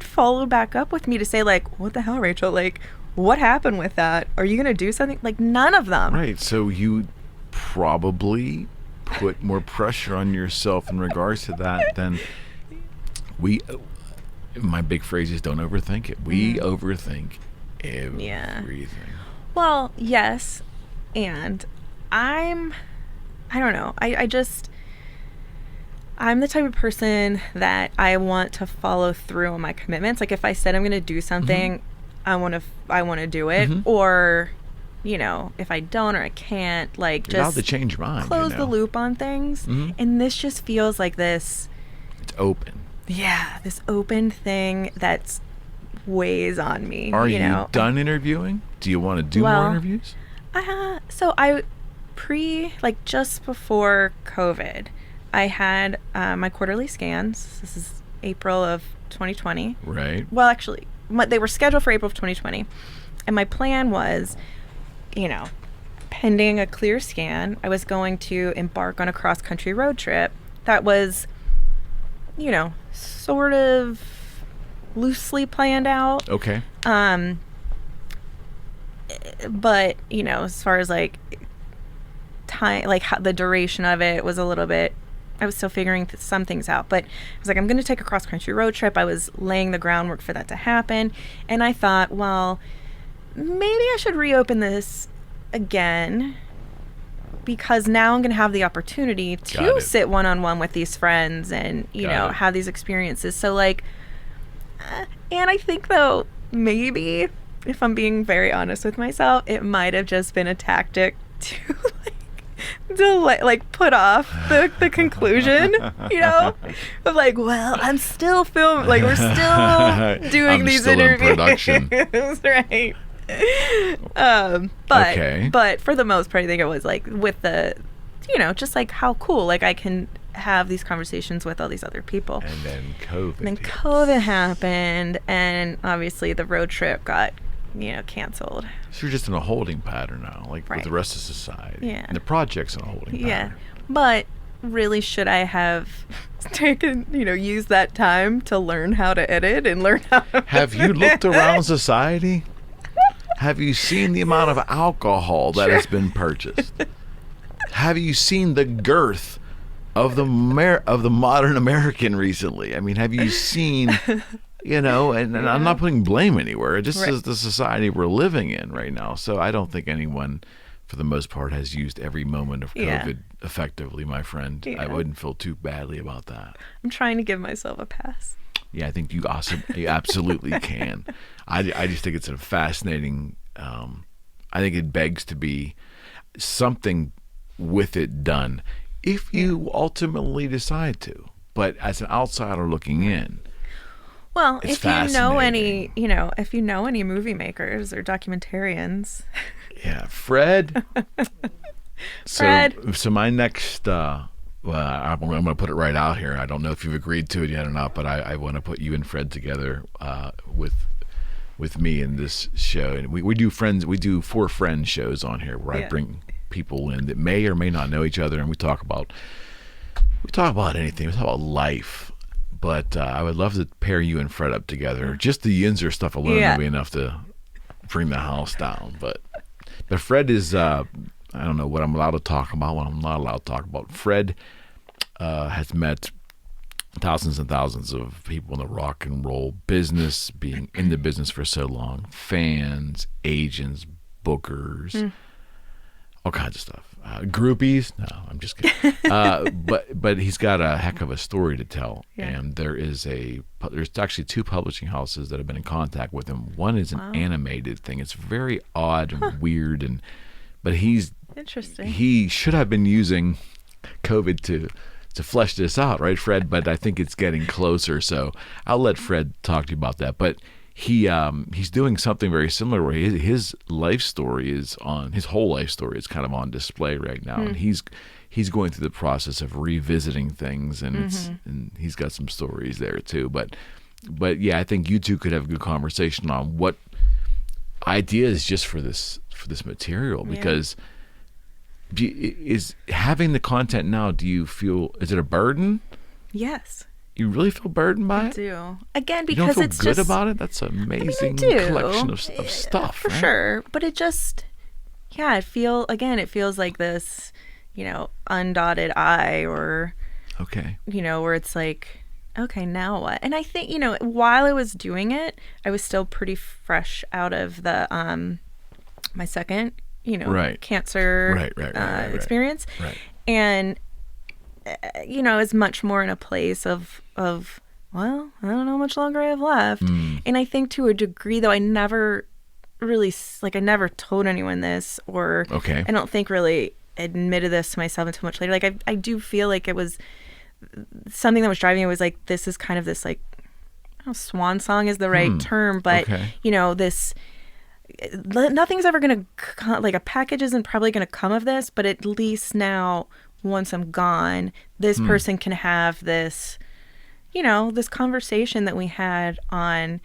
[SPEAKER 2] followed back up with me to say, like, what the hell, Rachel? Like, what happened with that? Are you going to do something? Like, none of them.
[SPEAKER 3] Right. So you probably put more pressure on yourself in regards to that than my big phrase is don't overthink it. We overthink everything.
[SPEAKER 2] Well, yes. And I don't know. I'm the type of person that I want to follow through on my commitments. Like if I said I'm going to do something, I want to do it. Or, you know, if I don't or I can't, like
[SPEAKER 3] You're allowed to change your mind.
[SPEAKER 2] Close the loop on things. And this just feels like this.
[SPEAKER 3] It's open.
[SPEAKER 2] Yeah, this open thing that's weighs on me.
[SPEAKER 3] Are you done interviewing? Do you want to do more interviews?
[SPEAKER 2] So I just before COVID, I had my quarterly scans. This is April of 2020.
[SPEAKER 3] Right.
[SPEAKER 2] Well, actually, they were scheduled for April of 2020. And my plan was, you know, pending a clear scan, I was going to embark on a cross-country road trip that was, you know, sort of loosely planned out.
[SPEAKER 3] Okay.
[SPEAKER 2] But, you know, as far as like time, like how the duration of it was a little bit, I was still figuring some things out. But I was like, I'm going to take a cross-country road trip. I was laying the groundwork for that to happen. And I thought, well, maybe I should reopen this again because now I'm going to have the opportunity to sit one-on-one with these friends and, you know, have these experiences. So, like, and I think, though, maybe, if I'm being very honest with myself, it might have just been a tactic to put off the conclusion, you know, of like, well, I'm still filming, like we're still doing these interviews, in production. Right? But for the most part, I think it was like with the, you know, just like how cool, like I can have these conversations with all these other people.
[SPEAKER 3] And then COVID.
[SPEAKER 2] And then COVID happened, and obviously the road trip got, you know, canceled.
[SPEAKER 3] So you're just in a holding pattern now, like with the rest of society.
[SPEAKER 2] Yeah.
[SPEAKER 3] And the project's in a holding pattern.
[SPEAKER 2] Yeah. But really, should I have used that time to learn how to edit and learn how to...
[SPEAKER 3] Have you looked around society? Have you seen the amount of alcohol that has been purchased? Have you seen the girth of the modern American recently? I mean, have you seen... You know, and I'm not putting blame anywhere. It just is the society we're living in right now. So I don't think anyone, for the most part, has used every moment of COVID effectively, my friend. Yeah. I wouldn't feel too badly about that.
[SPEAKER 2] I'm trying to give myself a pass.
[SPEAKER 3] Yeah, I think you absolutely can. I just think it's a fascinating, I think it begs to be something with it done if you ultimately decide to. But as an outsider looking in,
[SPEAKER 2] well, if you know any movie makers or documentarians.
[SPEAKER 3] Yeah, Fred. So my next, well, I'm going to put it right out here. I don't know if you've agreed to it yet or not, but I want to put you and Fred together with me in this show. And we do for friends shows on here where I bring people in that may or may not know each other, and we talk about anything. We talk about life. But I would love to pair you and Fred up together. Just the Yinzer stuff alone would be enough to bring the house down. But Fred is, I don't know what I'm allowed to talk about, what I'm not allowed to talk about. Fred has met thousands and thousands of people in the rock and roll business, being in the business for so long. Fans, agents, bookers, all kinds of stuff. Groupies? No, I'm just kidding. But he's got a heck of a story to tell. Yeah. And there's actually two publishing houses that have been in contact with him. One is an animated thing. It's very odd and weird, but he's interesting. He should have been using COVID flesh this out, right, Fred? But I think it's getting closer. So I'll let Fred talk to you about that. But he's doing something very similar where his life story his whole life story is kind of on display right now, and he's going through the process of revisiting things, and and he's got some stories there too. But yeah, I think you two could have a good conversation on what ideas just for this material, because is having the content now, do you feel, is it a burden?
[SPEAKER 2] Yes.
[SPEAKER 3] You really feel burdened by it?
[SPEAKER 2] I do. Again, because
[SPEAKER 3] you don't feel
[SPEAKER 2] it's
[SPEAKER 3] good
[SPEAKER 2] just
[SPEAKER 3] about it? That's an amazing collection of stuff.
[SPEAKER 2] For sure. But it just, it feels like this, undotted I, or, where it's like, okay, now what? And I think, while I was doing it, I was still pretty fresh out of the, my second, cancer experience. Right. And, I was much more in a place of, well, I don't know how much longer I have left. And I think to a degree, though, I never really, I never told anyone this, or I don't think really admitted this to myself until much later. I do feel like it was something that was driving me, was like, this is kind of this, I don't know, swan song is the right term, but, this, nothing's ever going to, a package isn't probably going to come of this, but at least now, once I'm gone, this person can have this, this conversation that we had on.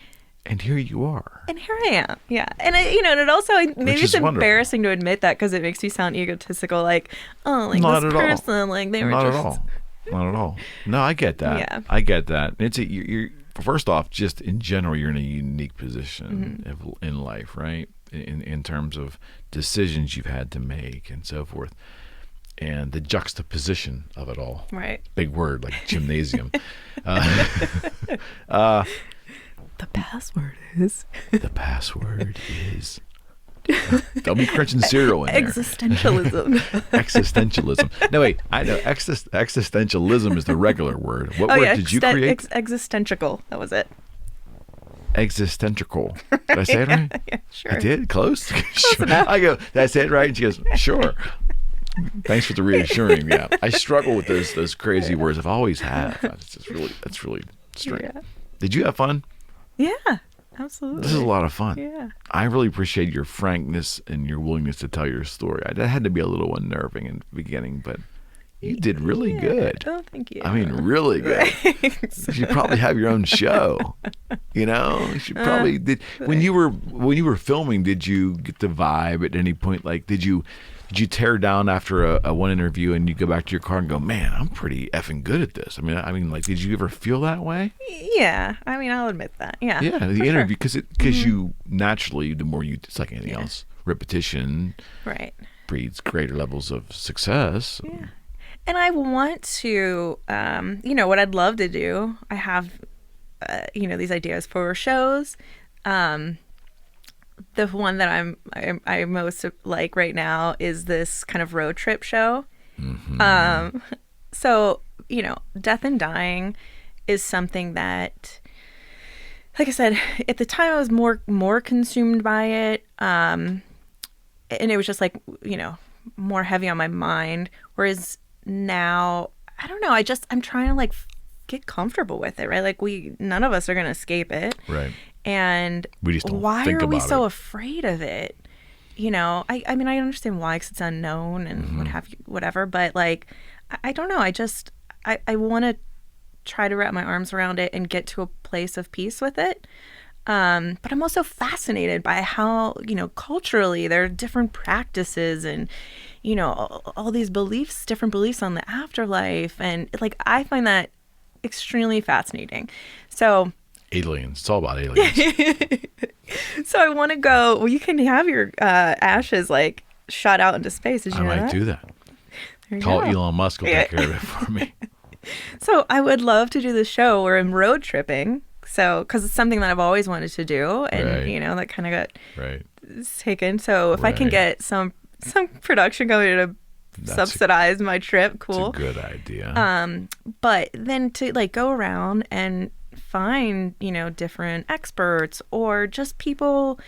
[SPEAKER 3] And here you are.
[SPEAKER 2] And here I am. Yeah. And and it also, maybe it's embarrassing to admit that, because it makes you sound egotistical, not this person, they were
[SPEAKER 3] not
[SPEAKER 2] just.
[SPEAKER 3] At all. Not at all. No, I get that.
[SPEAKER 2] Yeah.
[SPEAKER 3] I get that. You're first off, just in general, you're in a unique position in life, right? In terms of decisions you've had to make and so forth. And the juxtaposition of it all.
[SPEAKER 2] Right.
[SPEAKER 3] Big word, like gymnasium.
[SPEAKER 2] The password is.
[SPEAKER 3] The password is. Don't be crunching cereal in there.
[SPEAKER 2] Existentialism.
[SPEAKER 3] Existentialism. No, wait. I know existentialism is the regular word. What word did you create?
[SPEAKER 2] Existential. That was it.
[SPEAKER 3] Existential. Did I say it right?
[SPEAKER 2] Yeah, sure.
[SPEAKER 3] I did? Close? Sure. I go, did I say it right? And she goes, sure. Thanks for the reassuring. Yeah, I struggle with those crazy words. I've always had. That's really strange. Yeah. Did you have fun?
[SPEAKER 2] Yeah, absolutely.
[SPEAKER 3] This is a lot of fun.
[SPEAKER 2] Yeah.
[SPEAKER 3] I really appreciate your frankness and your willingness to tell your story. That had to be a little unnerving in the beginning, but you did really good.
[SPEAKER 2] Oh, thank you.
[SPEAKER 3] I mean, really good. You should probably have your own show. You should probably when you were filming, did you get the vibe at any point? Did you tear down after a one interview and you go back to your car and go, man, I'm pretty effing good at this? I mean, did you ever feel that way?
[SPEAKER 2] Yeah. I mean, I'll admit that. Yeah.
[SPEAKER 3] Yeah. The interview, because you naturally, the more it's like anything else, repetition breeds greater levels of success.
[SPEAKER 2] Yeah. And I want to, what I'd love to do, I have, these ideas for shows. The one that I most like right now is this kind of road trip show. So, death and dying is something that, like I said, at the time I was more consumed by it. And it was just more heavy on my mind. Whereas now, I don't know, I'm trying to get comfortable with it, right? None of us are going to escape it.
[SPEAKER 3] Right.
[SPEAKER 2] And
[SPEAKER 3] we just don't
[SPEAKER 2] why
[SPEAKER 3] think
[SPEAKER 2] are we
[SPEAKER 3] about
[SPEAKER 2] so
[SPEAKER 3] it.
[SPEAKER 2] Afraid of it? I mean, I understand why, because it's unknown and what have you, whatever. But I don't know. I want to try to wrap my arms around it and get to a place of peace with it. But I'm also fascinated by how, culturally there are different practices and, all these beliefs, different beliefs on the afterlife. And I find that extremely fascinating. So
[SPEAKER 3] aliens. It's all about aliens.
[SPEAKER 2] So I want to go. Well, you can have your ashes shot out into space. Did you know that?
[SPEAKER 3] I might do that. Call Elon Musk. Will take care of it for me.
[SPEAKER 2] So I would love to do the show where I'm road tripping. So, because it's something that I've always wanted to do, and that kind of got taken. So if I can get some production company to subsidize my trip, cool.
[SPEAKER 3] That's a good idea.
[SPEAKER 2] But then to go around and find different experts or just people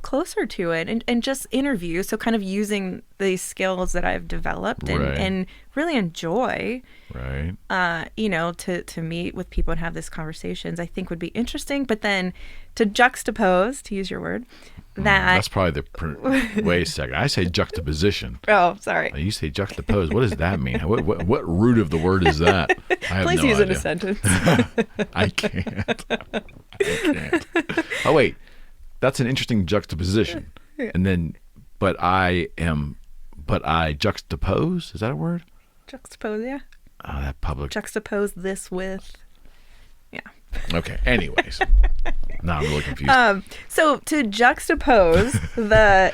[SPEAKER 2] closer to it and just interview. So kind of using these skills that I've developed and really enjoy, to meet with people and have these conversations, I think would be interesting. But then to juxtapose, to use your word, that's
[SPEAKER 3] probably wait a second. I say juxtaposition.
[SPEAKER 2] Oh, sorry.
[SPEAKER 3] You say juxtapose. What does that mean? What root of the word is that? I have
[SPEAKER 2] Please
[SPEAKER 3] no
[SPEAKER 2] use
[SPEAKER 3] idea.
[SPEAKER 2] it in a sentence.
[SPEAKER 3] I can't. Oh, wait. That's an interesting juxtaposition. And then, but I juxtapose? Is that a word?
[SPEAKER 2] Juxtapose, yeah.
[SPEAKER 3] Oh, that public.
[SPEAKER 2] Juxtapose this with, yeah.
[SPEAKER 3] Okay. Anyways. Now I'm really confused.
[SPEAKER 2] So to juxtapose the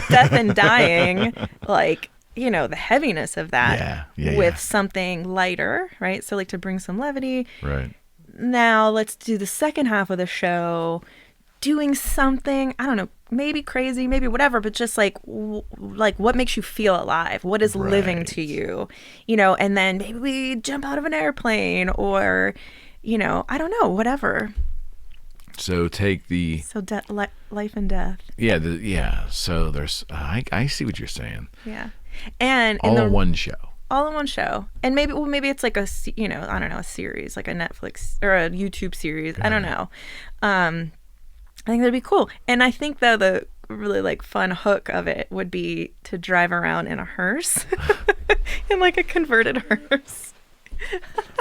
[SPEAKER 2] death and dying, like, the heaviness of that with something lighter, right? So like to bring some levity.
[SPEAKER 3] Right.
[SPEAKER 2] Now let's do the second half of the show, doing something, I don't know, maybe crazy, maybe whatever, but just like what makes you feel alive? What is living to you? And then maybe we jump out of an airplane or, I don't know, whatever.
[SPEAKER 3] So take the...
[SPEAKER 2] So life and death.
[SPEAKER 3] Yeah. So there's... I see what you're saying.
[SPEAKER 2] Yeah. And
[SPEAKER 3] all in one show.
[SPEAKER 2] All in one show. And maybe it's like a, I don't know, a series, like a Netflix or a YouTube series. I don't know. I think that'd be cool. And I think, though, the really like fun hook of it would be to drive around in a hearse, in like a converted hearse.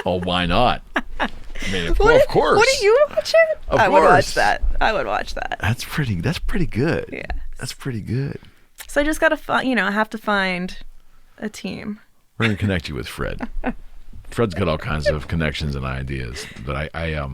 [SPEAKER 3] Oh, why not? I mean, of course.
[SPEAKER 2] Wouldn't you watch it?
[SPEAKER 3] I
[SPEAKER 2] would watch that. I would watch that.
[SPEAKER 3] That's pretty good.
[SPEAKER 2] Yeah.
[SPEAKER 3] That's pretty good.
[SPEAKER 2] So I just got to I have to find a team.
[SPEAKER 3] We're going to connect you with Fred. Fred's got all kinds of connections and ideas, but I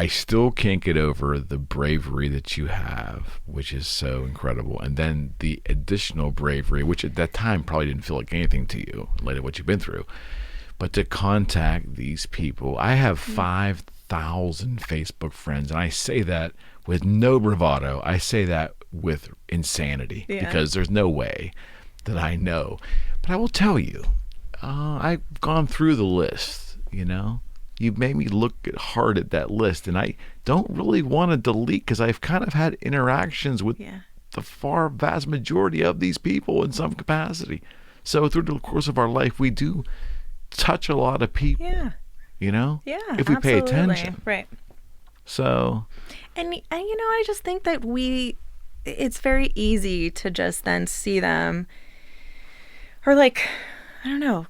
[SPEAKER 3] still can't get over the bravery that you have, which is so incredible. And then the additional bravery, which at that time probably didn't feel like anything to you, later what you've been through. But to contact these people, I have 5,000 Facebook friends, and I say that with no bravado. I say that with insanity because there's no way that I know. But I will tell you, I've gone through the list, You've made me look hard at that list, and I don't really want to delete because I've kind of had interactions with the vast majority of these people in some capacity. So through the course of our life, we do touch a lot of people, if we pay attention.
[SPEAKER 2] Right.
[SPEAKER 3] So.
[SPEAKER 2] And I just think that it's very easy to just then see them or like, I don't know,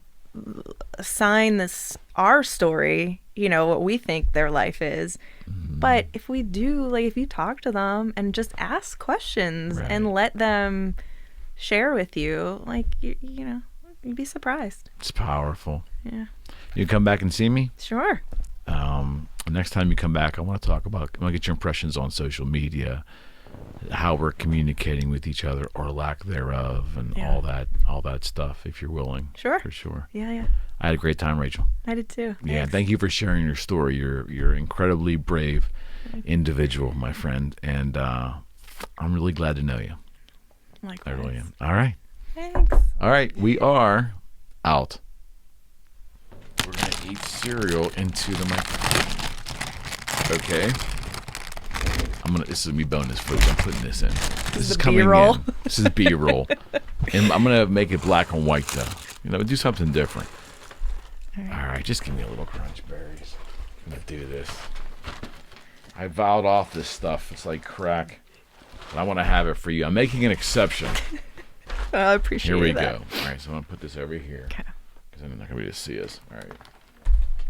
[SPEAKER 2] assign our story, what we think their life is. But if we do, if you talk to them and just ask questions and let them share with you, you'd be surprised.
[SPEAKER 3] It's powerful.
[SPEAKER 2] Yeah.
[SPEAKER 3] You come back and see me?
[SPEAKER 2] Sure.
[SPEAKER 3] Next time you come back, I want to get your impressions on social media, how we're communicating with each other or lack thereof, and all that stuff, if you're willing.
[SPEAKER 2] Sure.
[SPEAKER 3] For sure.
[SPEAKER 2] Yeah.
[SPEAKER 3] I had a great time, Rachel.
[SPEAKER 2] I did too.
[SPEAKER 3] Yeah,
[SPEAKER 2] Thanks.
[SPEAKER 3] thank you for sharing your story. You're an incredibly brave individual, my friend, and I'm really glad to know you.
[SPEAKER 2] Likewise.
[SPEAKER 3] I really am. All right.
[SPEAKER 2] Thanks.
[SPEAKER 3] All right, we are out. We're going to eat cereal into the microphone. Okay. This is me bonus footage. I'm putting this in. This is coming
[SPEAKER 2] B-roll.
[SPEAKER 3] in. This is B-roll. And I'm going to make it black and white, though. Do something different. All right, just give me a little crunch berries. I'm going to do this. I vowed off this stuff. It's like crack. But I want to have it for you. I'm making an exception.
[SPEAKER 2] I appreciate that.
[SPEAKER 3] Here we go. All right, so I'm going to put this over here.
[SPEAKER 2] Okay.
[SPEAKER 3] Because they're not going to be able to see us. All right.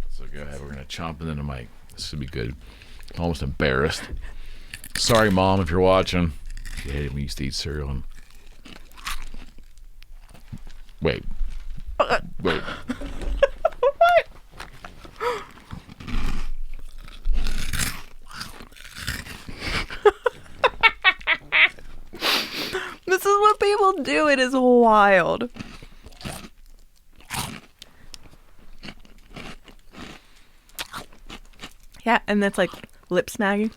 [SPEAKER 3] So go ahead. We're going to chomp it into the mic. This should be good. I'm almost embarrassed. Sorry, Mom, if you're watching. She hated me used to eat cereal. And... Wait.
[SPEAKER 2] What? This is what people do. It is wild. Yeah, and that's like lip snagging.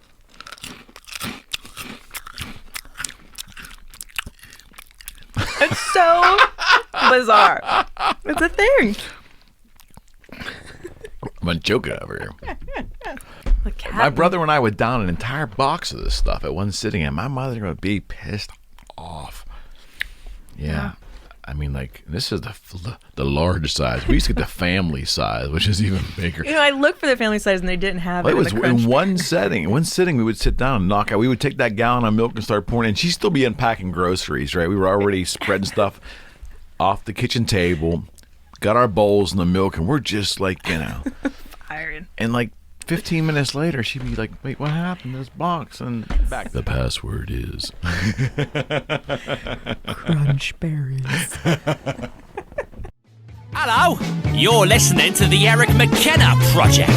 [SPEAKER 2] It's so bizarre. It's a thing.
[SPEAKER 3] I'm gonna choke it over here. My brother and I would down an entire box of this stuff at one sitting, and my mother would be pissed off. Yeah. I mean, like, this is the large size. We used to get the family size, which is even bigger.
[SPEAKER 2] I looked for the family size, and they didn't have it.
[SPEAKER 3] It was in one sitting, we would sit down and knock out. We would take that gallon of milk and start pouring, and she'd still be unpacking groceries, right? We were already spreading stuff off the kitchen table, got our bowls and the milk, and we're just like,
[SPEAKER 2] firing.
[SPEAKER 3] And like 15 minutes later, she'd be like, wait, what happened to this box? And back. The password is
[SPEAKER 2] crunch berries.
[SPEAKER 1] Hello, you're listening to the Eric McKenna Project.